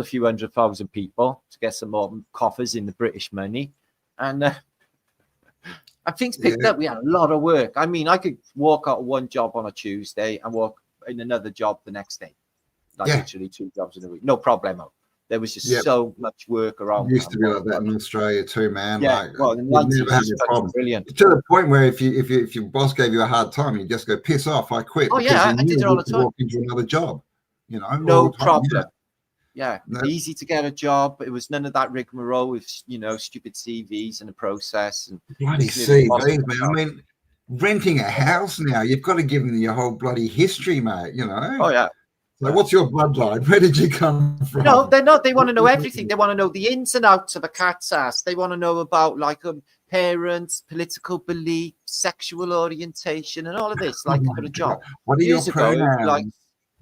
S1: a few 100,000 people to get some more coffers in the British money. And things picked up. We had a lot of work. I mean, I could walk out of one job on a Tuesday and work in another job the next day. Like literally 2 jobs in a week. No problemo. There was just so much work around.
S2: It used to be like that in Australia too, man.
S1: Yeah,
S2: like,
S1: well, in the 90s, brilliant.
S2: To the point where if your boss gave you a hard time, you just go, piss off, I quit.
S1: Oh yeah, I did it all the time.
S2: Walk into another job, you know.
S1: No problem. Yeah. Easy to get a job. It was none of that rigmarole with, you know, stupid CVs and the process and
S2: bloody CVs, man. I mean, renting a house now, you've got to give them your whole bloody history, mate. You know.
S1: Oh yeah.
S2: So what's your bloodline? Where did you come from?
S1: No, they're not. They want to know everything. They want to know the ins and outs of a cat's ass. They want to know about like parents, political belief, sexual orientation, and all of this. Like for a job.
S2: What are your pronouns?
S1: Like,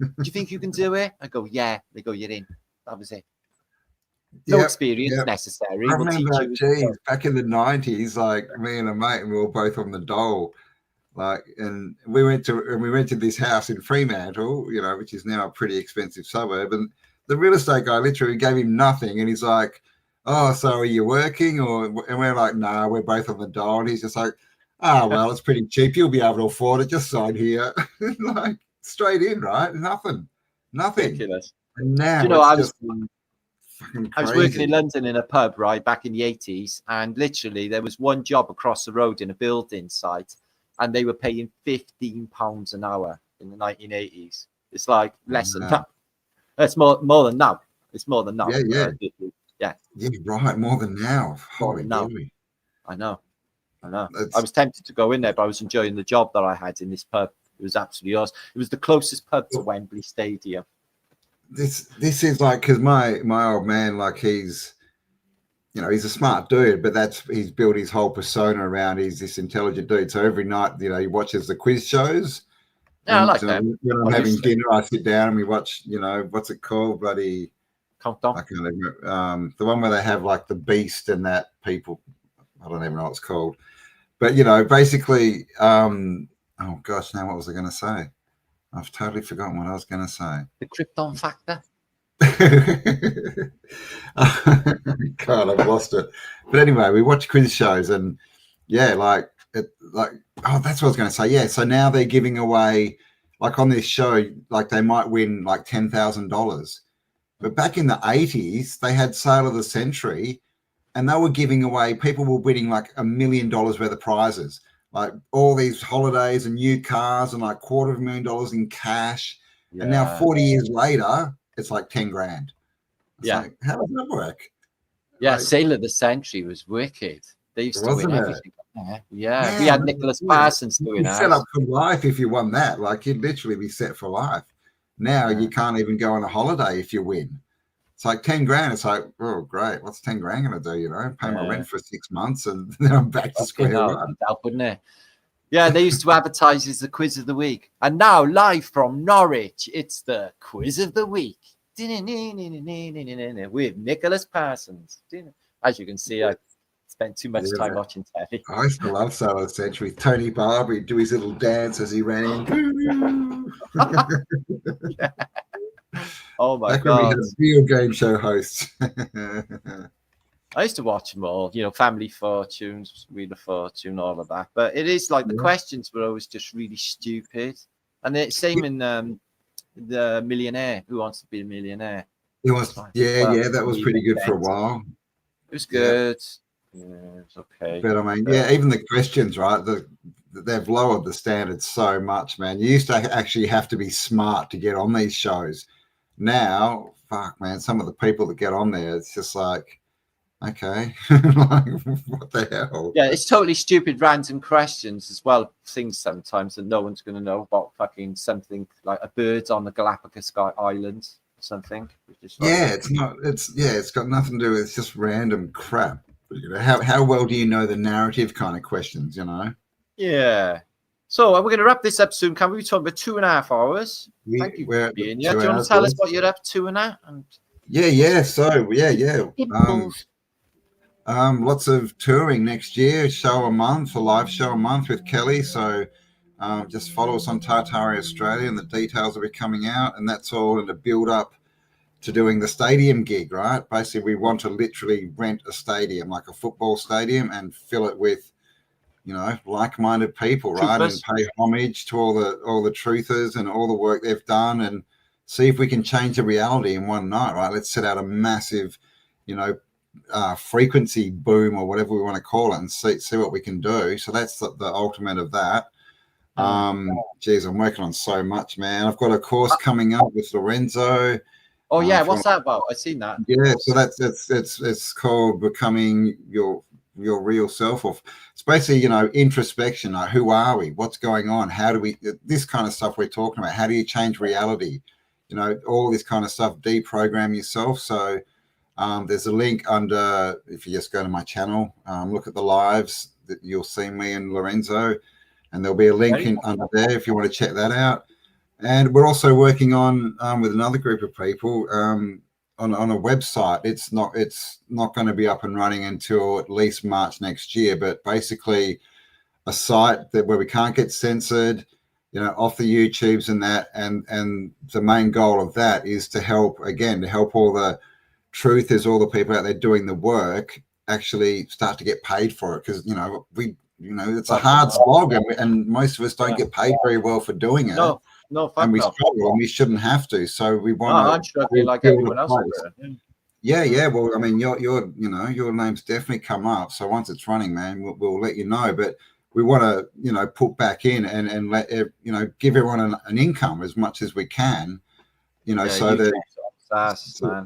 S1: do you think you can do it? I go, yeah. They go, you're in. That was it. No experience necessary.
S2: I remember, back in the 90s, like me and a mate, and we were both on the dole. Like, and we rented this house in Fremantle, you know, which is now a pretty expensive suburb. And the real estate guy literally gave him nothing. And he's like, oh, so are you working? And we're like, no, we're both on the dole. And he's just like, oh, well, it's pretty cheap. You'll be able to afford it. Just sign here. Like, straight in, right? Nothing.
S1: Ridiculous.
S2: And now,
S1: you know,
S2: I was
S1: working in London in a pub, right, back in the 80s. And literally there was one job across the road in a building site. And they were paying £15 an hour in the 1980s. It's like less than that. It's more than now. It's more than now. Yeah,
S2: right. More than now. Holy moly.
S1: I know. I was tempted to go in there, but I was enjoying the job that I had in this pub. It was absolutely awesome. It was the closest pub to Wembley Stadium.
S2: This is like, because my old man, like he's a smart dude, but he's built his whole persona around he's this intelligent dude. So every night, you know, he watches the quiz shows.
S1: Yeah, I like that.
S2: When I'm having dinner, I sit down and we watch, you know, what's it called? Bloody
S1: Countdown.
S2: I can't remember. The one where they have like the beast and that people. I don't even know what it's called. But, you know, basically, oh gosh, now what was I going to say? I've totally forgotten what I was going to say.
S1: The Krypton factor.
S2: God, I've lost it. But anyway, we watch quiz shows and that's what I was going to say. Yeah, so now they're giving away, like on this show, like they might win like $10,000. But back in the 80s, they had Sale of the Century and they were giving away, people were winning like $1 million worth of prizes, like all these holidays and new cars and like $250,000 in cash. Yeah. And now 40 years later, it's like 10 grand. It's like, how does that work?
S1: Yeah, like, Sale of the Century was wicked. They used to win everything. Yeah, we had Nicholas Parsons doing that.
S2: Set up for life if you won that. Like, you'd literally be set for life. Now you can't even go on a holiday if you win. It's like 10 grand. It's like, oh, great. What's 10 grand going to do? You know, pay my rent for 6 months and then I'm back to square one.
S1: Wouldn't it? Yeah, they used to advertise as the quiz of the week. And now, live from Norwich, it's the quiz of the week with Nicholas Parsons. As you can see, I spent too much time watching telly.
S2: I used to love Sale of the Century. Tony Barber, he'd do his little dance as he ran in.
S1: Yeah. Oh my God.
S2: We had real game show hosts.
S1: I used to watch them all, you know, Family Fortunes, Wheel of Fortune, all of that. But it is like the questions were always just really stupid. And it's same in the Millionaire, Who Wants to Be a Millionaire.
S2: It was, that was pretty good for a while.
S1: It was good. Yes, okay.
S2: But I mean, yeah, even the questions, right? They've lowered the standard so much, man. You used to actually have to be smart to get on these shows. Now, fuck, man, some of the people that get on there, it's just like, okay, like, what the hell?
S1: Yeah, it's totally stupid, random questions as well. Things sometimes that no one's going to know about, fucking something like a bird on the Galapagos Islands or something.
S2: Yeah, it's not. It's got nothing to do with. It's just random crap. You know, how well do you know the narrative kind of questions? You know.
S1: Yeah. So we're going to wrap this up soon. Can we be talking about 2.5 hours? Thank you for being here. Do you want to tell us what you're up to and that?
S2: Yeah. So yeah. Lots of touring next year. Show a month, a live show a month with Kelly. So just follow us on Tartari Australia, and the details will be coming out. And that's all in the build up to doing the stadium gig, right? Basically, we want to literally rent a stadium, like a football stadium, and fill it with, you know, like-minded people, right? And pay homage to all the truthers and all the work they've done, and see if we can change the reality in one night, right? Let's set out a massive, you know, frequency boom or whatever we want to call it, and see what we can do. So that's the ultimate of that. Geez, I'm working on so much, man. I've got a course coming up with Lorenzo.
S1: Oh yeah, what's that about? I've seen that.
S2: Yeah, so it's called Becoming Your Real Self. Or it's basically, you know, introspection. Like, who are we? What's going on? How do we? This kind of stuff we're talking about. How do you change reality? You know, all this kind of stuff. Deprogram yourself. So there's a link under. If you just go to my channel, look at the lives, that you'll see me and Lorenzo, and there'll be a link under there if you want to check that out. And we're also working on with another group of people on a website. It's not going to be up and running until at least March next year. But basically, a site where we can't get censored, you know, off the YouTubes and that. And the main goal of that is to help all the truthers, all the people out there doing the work, actually start to get paid for it, because it's a hard slog, and most of us don't get paid very well for doing it.
S1: No,
S2: and we struggle, and we shouldn't have to. So we want to.
S1: I'm struggling like everyone else.
S2: Yeah. Well, I mean, your name's definitely come up. So once it's running, man, we'll let you know. But we want to, you know, put back in and let give everyone an income as much as we can, you know, so that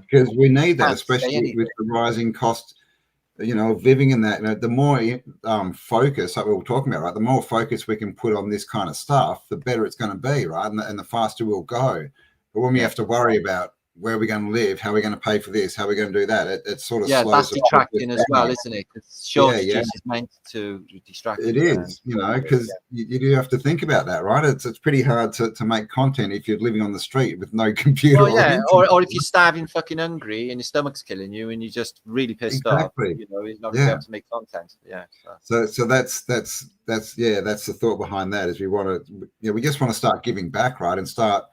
S2: because we need that, especially with the rising cost, you know, of living in that. You know, the more focus, like we were talking about, right, the more focus we can put on this kind of stuff, the better it's going to be, right, and the faster we'll go. But when we have to worry about where we're going to live, how we're going to pay for this, how we're going to do that, it sort of slows
S1: that's detracting as well, isn't it? Short is meant to distract.
S2: It is, you know, because you do have to think about that, right? It's pretty hard to make content if you're living on the street with no computer.
S1: Or if you're starving fucking hungry and your stomach's killing you and you're just really pissed off, you know, you're not going to be able to make content. So that's the thought behind that. Is we want to, we just want to start giving back, right, and start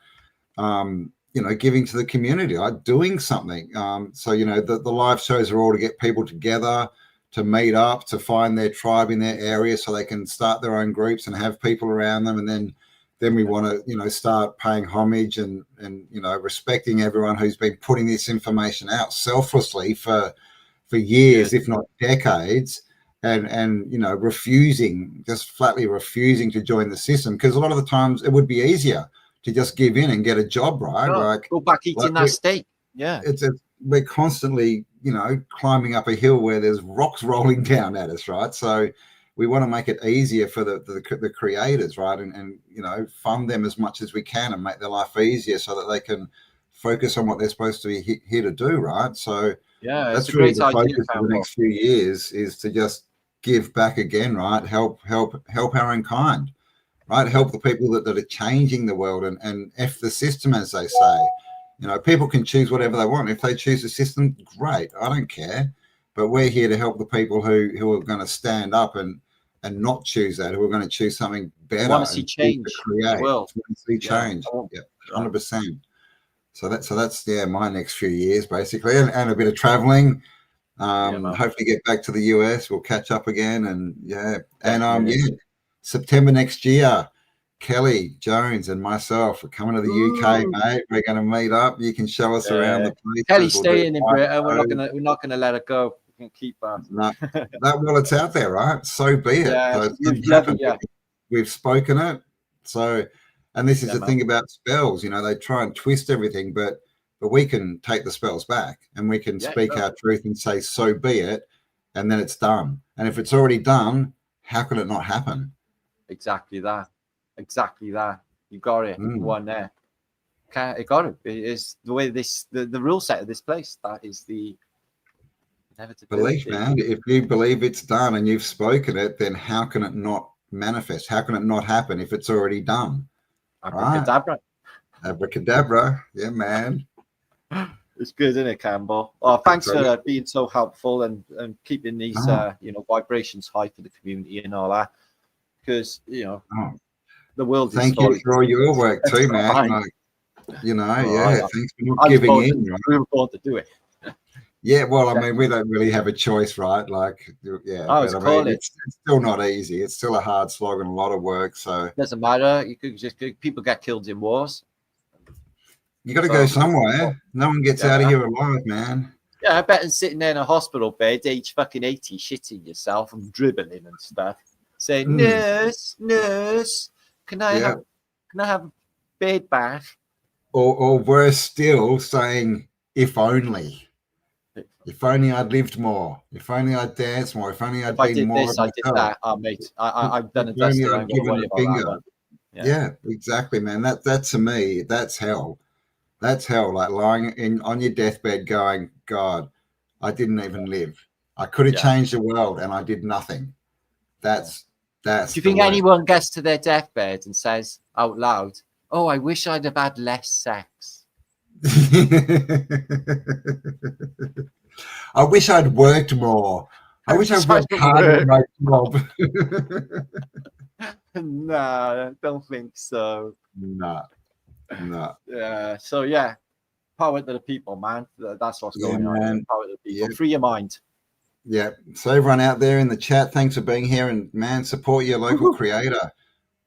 S1: giving to the community, like doing something. So, you know, the live shows are all to get people together, to meet up, to find their tribe in their area so they can start their own groups and have people around them. And then we want to, you know, start paying homage and, you know, respecting everyone who's been putting this information out selflessly for years, if not decades, and, you know, flatly refusing to join the system. Because a lot of the times it would be easier to just give in and get a job, right? Like, go back eating that steak. Yeah.
S2: We're constantly, you know, climbing up a hill where there's rocks rolling down at us, right? So we want to make it easier for the creators, right? And you know, fund them as much as we can and make their life easier so that they can focus on what they're supposed to be here to do, right? So that's really the focus for the next few years, is to just give back again, right? Help our own kind. Right, help the people that are changing the world and F the system, as they say. You know, people can choose whatever they want. If they choose the system, great. I don't care. But we're here to help the people who are going to stand up and not choose that, who are going to choose something better.
S1: Want to see change.
S2: Create. Want to see change. Yeah, 100%. So that's my next few years basically, and a bit of traveling. Hopefully get back to the US. We'll catch up again, and September next year, Kelly Jones and myself are coming to the UK, mate. We're going to meet up. You can show us around the place.
S1: Kelly's staying in Britain. We're not going to let her go. can keep that.
S2: No, well, it's out there, right? So be it.
S1: Yeah,
S2: So we've spoken it. So, and this is the thing about spells. You know, they try and twist everything, but we can take the spells back and we can speak our truth and say, so be it, and then it's done. And if it's already done, how could it not happen?
S1: Exactly that. Exactly that. You got it. One there. Okay, it got it. It is the way the rule set of this place. That is the
S2: belief, man. If you believe it's done and you've spoken it, then how can it not manifest? How can it not happen if it's already done?
S1: Abracadabra.
S2: Right? Abracadabra. Yeah, man.
S1: It's good, isn't it, Cambel? Oh, thanks for being so helpful and keeping these vibrations high for the community and all that. Because the world.
S2: Thank you for all your work too, man. Like, thanks for not giving in. Right?
S1: We were born to do it.
S2: Yeah, well, I mean, we don't really have a choice, right? Like, it's still not easy. It's still a hard slog and a lot of work. So
S1: doesn't matter. People get killed in wars.
S2: You got to go somewhere. No one gets out of here alive, man.
S1: Yeah, I bet than sitting there in a hospital bed, age fucking 80, shitting yourself and dribbling and stuff, saying, "Nurse, can I have a bed bath?"
S2: Or worse still, saying, "If only." If only I'd lived more. If only I'd danced more. If only I'd been more.
S1: I did that. Mate, I've done a dusty. I'm
S2: given a finger. Yeah, exactly, man. That to me, that's hell. That's hell. Like lying on your deathbed, going, "God, I didn't even live. I could have changed the world, and I did nothing." That's.
S1: Do you think anyone gets to their deathbed and says out loud, "Oh, I wish I'd have had less sex"?
S2: I wish I'd worked more. I wish I'd worked harder in my job.
S1: Nah, I don't think so.
S2: No.
S1: Yeah. So power to the people, man. That's what's going on.
S2: Man.
S1: Power to the people. Free your mind.
S2: Yeah. So everyone out there in the chat, thanks for being here, and man, support your local creator.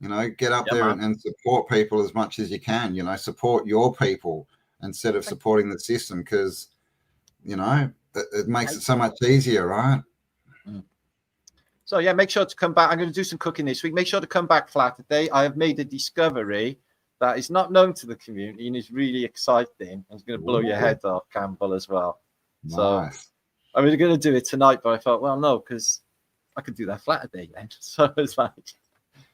S2: Get up there and support people as much as you can. Support your people instead of supporting the system, because it makes it so much easier, right?
S1: So make sure to come back. I'm going to do some cooking this week. Make sure to come back, Flat, today. I have made a discovery that is not known to the community and is really exciting. It's going to blow your head off, Cambel, as well.
S2: Nice.
S1: So I was going to do it tonight, but I thought, well, no, because I could do that Flat today then. So it's like,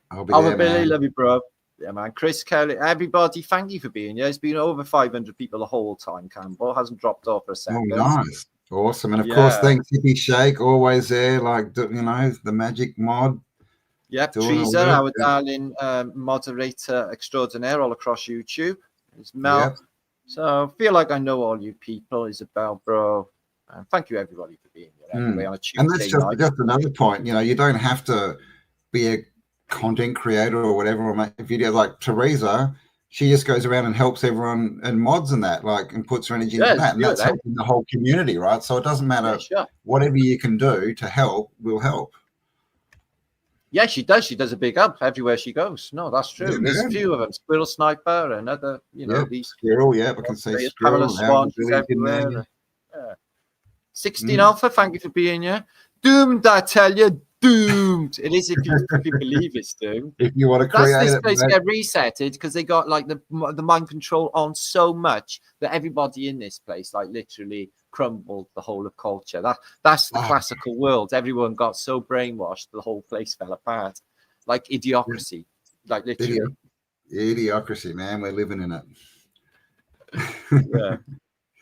S2: I'll be there,
S1: Billy,
S2: man.
S1: love you, bro. Yeah, man. Chris, Kelly, everybody, thank you for being here. It's been over 500 people the whole time, Cambel. Hasn't dropped off for a second.
S2: Oh, nice. Awesome. And of course, thanks, Hippie Shake, always there, like, the magic mod.
S1: Yep, Teresa, our darling moderator extraordinaire all across YouTube. It's Mel. Yep. So I feel like I know all you people, Isabel, bro. And thank you, everybody, for being here anyway on a Tuesday
S2: night. And that's just another point. You don't have to be a content creator or whatever, or make videos like Teresa. She just goes around and helps everyone and mods and that, and puts her energy into that. And that's helping the whole community, right? So it doesn't matter. Whatever you can do to help will help.
S1: Yeah, she does. She does a big up everywhere she goes. No, that's true.
S2: Yeah,
S1: there's a few of them. Squirrel Sniper and other, these.
S2: Squirrel, I can say Squirrel.
S1: Swan, everywhere. 16 Alpha, thank you for being here. Doomed, I tell you. Doomed. It is if you believe it's doomed.
S2: If you want to create
S1: this place get resetted because they got the mind control on so much that everybody in this place literally crumbled the whole of culture. That's the classical world. Everyone got so brainwashed the whole place fell apart. Like idiocracy. Like literally.
S2: Idiocracy, man. We're living in it.
S1: Yeah.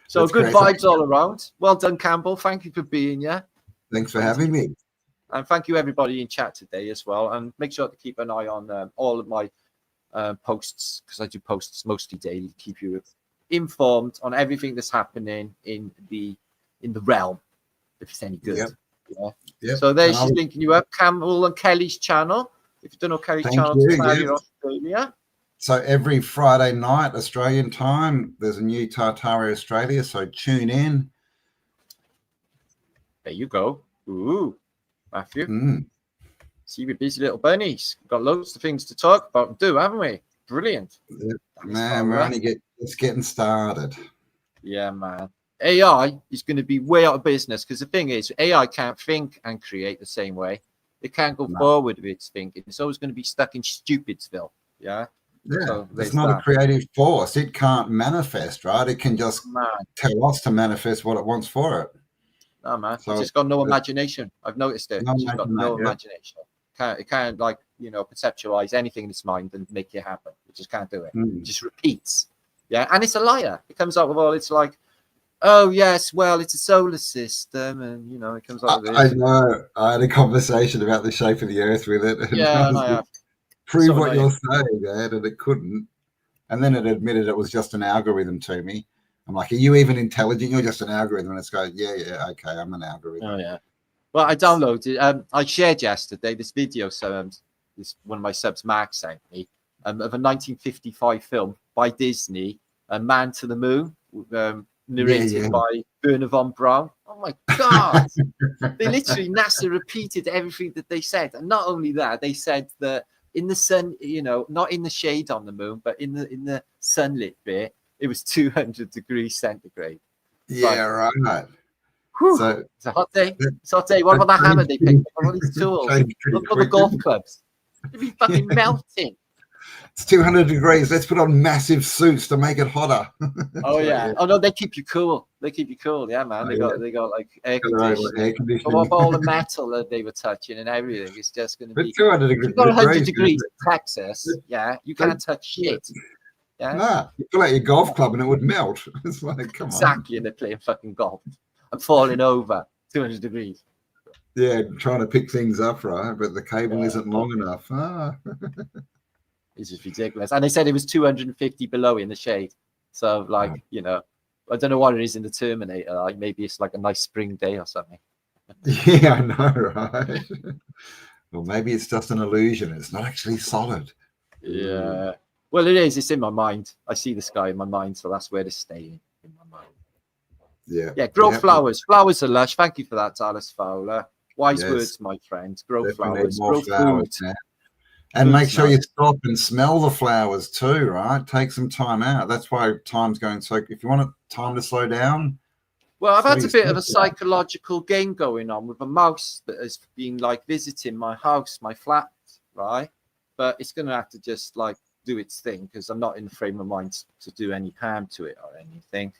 S1: So that's good vibes all around. Well done, Cambel. Thank you for being here.
S2: Thanks for having me.
S1: And thank you, everybody in chat today as well. And make sure to keep an eye on all of my posts, because I do posts mostly daily to keep you informed on everything that's happening in the realm, if it's any good.
S2: Yep.
S1: So there she's linking you up, Cambel and Kelly's channel. If you don't know Kelly's channel, Australia.
S2: So every Friday night, Australian time, there's a new Tartari Australia. So tune in.
S1: There you go. Ooh. Matthew, see, we're busy little bunnies. We've got loads of things to talk about and do, haven't we? Brilliant.
S2: Man, we're only just getting started.
S1: Yeah, man. AI is going to be way out of business because the thing is, AI can't think and create the same way. It can't go forward with its thinking. It's always going to be stuck in Stupidsville. Yeah.
S2: Yeah,
S1: so
S2: it's not a creative force. It can't manifest, right? It can just tell us to manifest what it wants for it.
S1: No, man. So it's just got no imagination. I've noticed it. It's just got no imagination. It can't like, you know, conceptualize anything in its mind and make it happen. It just can't do it. It just repeats. Yeah. And it's a liar. It comes up with all, it's like, oh, yes, well, it's a solar system. And, you know, it comes up with this.
S2: I know. I had a conversation about the shape of the earth with it. And
S1: yeah, and I have.
S2: Prove what you're saying, Dad, and it couldn't. And then it admitted it was just an algorithm to me. I'm like, are you even intelligent? You're just an algorithm. And it's going, yeah, okay, I'm an algorithm.
S1: Oh, yeah. Well, I downloaded, I shared yesterday this video. So this one of my subs, Mark, sent me of a 1955 film by Disney, Man to the Moon, narrated by Werner von Braun. Oh, my God. They literally, NASA repeated everything that they said. And not only that, they said that in the sun, you know, not in the shade on the moon, but in the sunlit bit, it was 200 degrees centigrade.
S2: Yeah, right.
S1: So it's a hot day. It's a hot day. What about that hammer they picked up? All these tools. Look at the golf clubs. They'd be fucking melting.
S2: It's 200 degrees. Let's put on massive suits to make it hotter.
S1: Oh yeah. Oh no, they keep you cool. They keep you cool. Yeah, man. They got like air conditioning. But what about all the metal that they were touching and everything? It's just going to be.
S2: 200 degrees.
S1: You've got 100 degrees in Texas. Yeah, you can't touch shit. Yeah.
S2: Nah, you pull out your golf club and it would melt. It's like, come on.
S1: Exactly, and they're playing fucking golf. I'm falling over 200 degrees.
S2: Yeah, trying to pick things up, right? But the cable isn't long enough.
S1: It's just ridiculous. And they said it was 250 below in the shade. So, like, you know, I don't know what it is in the Terminator. Like, maybe it's like a nice spring day or something.
S2: Yeah, I know, right? Well, maybe it's just an illusion. It's not actually solid.
S1: Yeah. Well, it is. It's in my mind. I see the sky in my mind, so that's where it's staying in my mind.
S2: Yeah.
S1: Yeah. Grow flowers. Flowers are lush. Thank you for that, Alice Fowler. Wise words, my friend. Grow flowers. Grow flowers.
S2: And make sure you stop and smell the flowers too, right? Take some time out. That's why time's going so. If you want time to slow down.
S1: Well, I've had a bit of a psychological game going on with a mouse that has been like visiting my house, my flat, right? But it's going to have to just like do its thing because I'm not in the frame of mind to do any harm to it or anything.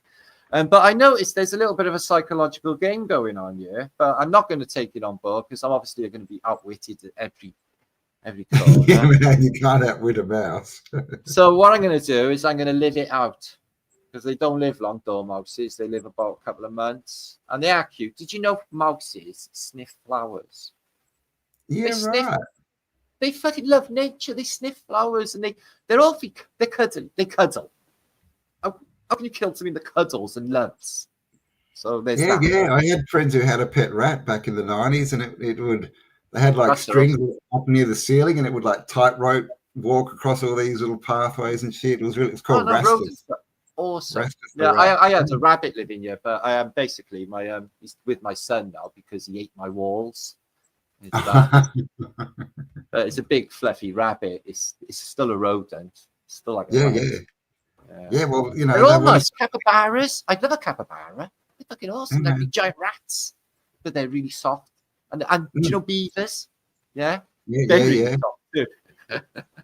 S1: But I noticed there's a little bit of a psychological game going on here, but I'm not going to take it on board because I'm obviously going to be outwitted at every corner.
S2: Yeah, man, you can't outwit a mouse.
S1: So what I'm going to do is I'm going to live it out because they don't live long, dormouses. They live about a couple of months and they are cute. Did you know mouses sniff flowers?
S2: Yeah, right.
S1: They fucking love nature. They sniff flowers and they cuddle. How can you kill something that cuddles and loves? So there's that.
S2: Yeah. I had friends who had a pet rat back in the 90s, and they had like strings up near the ceiling, and it would like tightrope walk across all these little pathways and shit. It's called Rastus.
S1: Awesome. I had a rabbit living here, but I am basically he's with my son now because he ate my walls. It's a big fluffy rabbit. It's still a rodent. It's still like a rabbit.
S2: Yeah, well, you know,
S1: they're all nice. Capybaras. I love a capybara. They're fucking awesome. They're big giant rats, but they're really soft. And do you know beavers? Yeah.
S2: Yeah.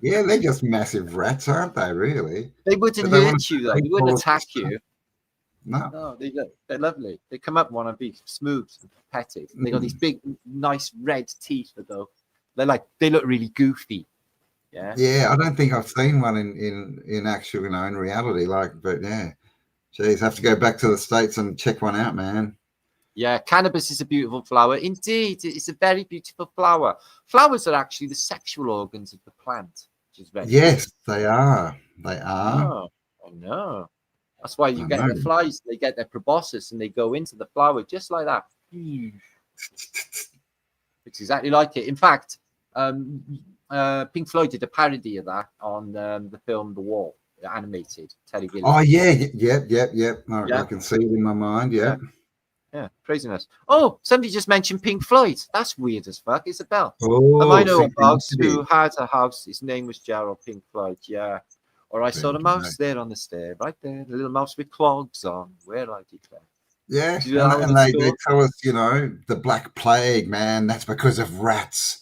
S2: Yeah, they're just massive rats, aren't they? Really?
S1: They wouldn't hurt you though. They wouldn't attack you.
S2: No,
S1: they're lovely. They come up and want to be smooth and petted. They got these big, nice red teeth though. They look really goofy. Yeah,
S2: I don't think I've seen one in actual, you know, in reality. But yeah, geez, have to go back to the States and check one out, man.
S1: Yeah, cannabis is a beautiful flower. Indeed, it's a very beautiful flower. Flowers are actually the sexual organs of the plant, which is very
S2: beautiful. They are. They are.
S1: Oh, I know. That's why you get the flies. They get their proboscis and they go into the flower just like that. It's exactly like it. In fact, Pink Floyd did a parody of that on the film The Wall, the animated Terry Gilliam.
S2: Oh yeah. I can see it in my mind.
S1: Yeah, craziness. Oh, somebody just mentioned Pink Floyd. That's weird as fuck. Isabel.
S2: Oh,
S1: I know a mouse who had a house. His name was Gerald Pink Floyd. Yeah. Or I saw the mouse there on the stair, right there. The little mouse with clogs on. Where I declare.
S2: Yeah, and they tell us, you know, the Black Plague, man, that's because of rats,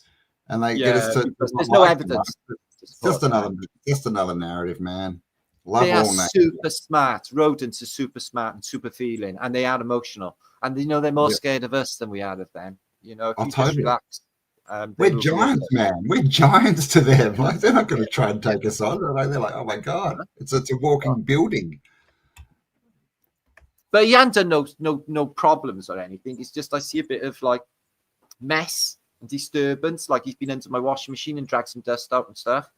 S2: and they get us to.
S1: There's no evidence.
S2: It's just another narrative, man.
S1: They are super smart. Rodents are super smart and super feeling, and they are emotional. And you know, they're more scared of us than we are of them. You know, if you just relax.
S2: We're giants, man. We're giants to them. Like, they're not going to try and take us on. They're like, oh my god, it's a walking building.
S1: But he hadn't done no problems or anything. It's just I see a bit of like mess and disturbance. Like he's been into my washing machine and dragged some dust out and stuff.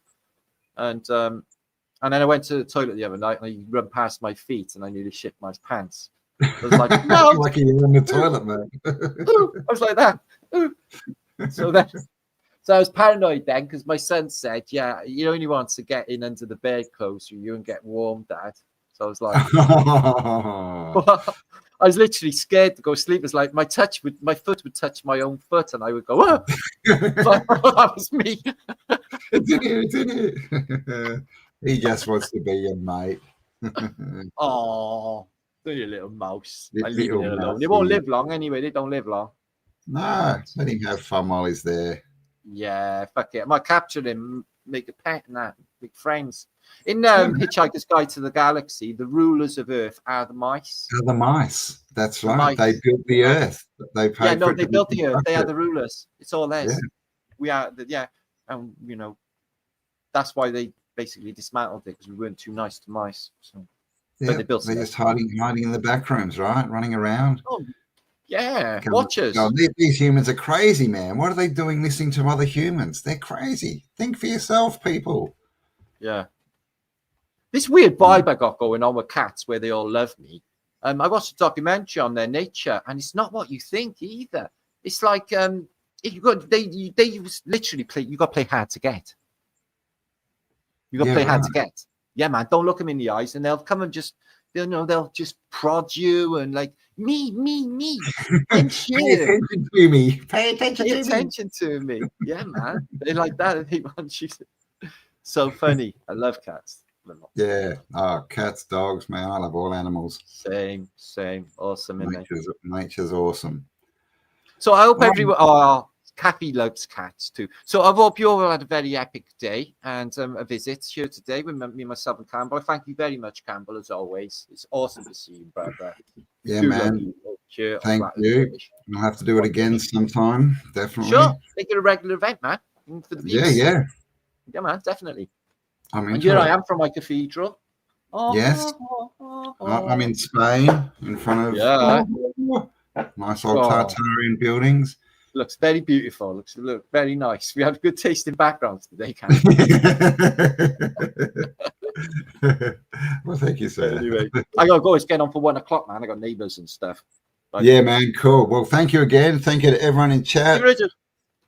S1: And then I went to the toilet the other night and he run past my feet and I nearly shit my pants. I was like, no,
S2: like you're in the toilet, man.
S1: I was like that. So I was paranoid then because my son said, yeah, he only wants to get in under the bedclothes for you and get warm, Dad. So I was like, I was literally scared to go to sleep. It's like my foot would touch my own foot and I would go, oh. Like, oh, that was me.
S2: It's in it. He just wants to be your mate.
S1: Oh, you little mouse. I leave it alone. They won't live long anyway. They don't live long.
S2: No, let him have fun while he's there.
S1: Yeah, fuck it. I might capture him, make a pet and that, big friends. In Hitchhiker's Guide to the Galaxy, the rulers of Earth are the mice.
S2: They're the mice. That's right. They built the Earth. They
S1: built the Earth. They are the rulers. It's all theirs.
S2: Yeah.
S1: We are and you know, that's why they basically dismantled it because we weren't too nice to mice. So
S2: they're just hiding in the back rooms, right? Running around.
S1: Oh, yeah, watchers.
S2: God, these humans are crazy, man. What are they doing listening to other humans? They're crazy. Think for yourself, people.
S1: Yeah. This weird vibe I got going on with cats where they all love me. I watched a documentary on their nature, and it's not what you think either. It's like they literally play. You got to play hard to get. You got to play hard to get. Yeah, man. Don't look them in the eyes, and they'll come and they'll just prod you and like me.
S2: Pay attention to me. Pay
S1: attention to me. Yeah, man. They like that. They want you. So funny. I love cats.
S2: Yeah. Oh, cats, dogs, man. I love all animals.
S1: Same. Awesome.
S2: Nature's awesome.
S1: So I hope everyone. Oh, Kathy loves cats too. So I hope you all had a very epic day and a visit here today with me, myself, and Cambel. I thank you very much, Cambel, as always. It's awesome to see you, brother.
S2: Yeah, man. Thank you. I'll have to do it again sometime. Definitely.
S1: Sure. Make it a regular event, man. For the views.
S2: Yeah,
S1: man. Definitely.
S2: And
S1: here I am from my cathedral.
S2: Yes. I'm in Spain in front of nice old Tartarian buildings.
S1: Looks very beautiful. Looks very nice. We have good taste in backgrounds today,
S2: Well, thank you, sir.
S1: Anyway, I gotta go. It's getting on for 1 o'clock, man. I got neighbours and stuff.
S2: Yeah, man. Cool. Well, thank you again. Thank you to everyone in chat.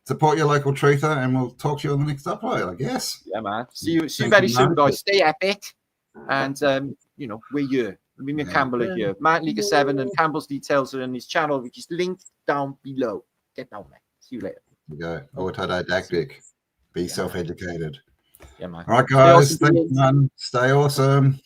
S2: Support your local truther, and we'll talk to you on the next upload, I guess.
S1: Yeah, man. See you very soon, guys. Stay epic. And, we're here. Me and Cambel are here. Matt League 7 and Campbell's details are in his channel, which is linked down below. Get down, man. See you later.
S2: There you go. Autodidactic. Be self-educated.
S1: Yeah, man.
S2: All right, guys. Thanks, man. Stay awesome.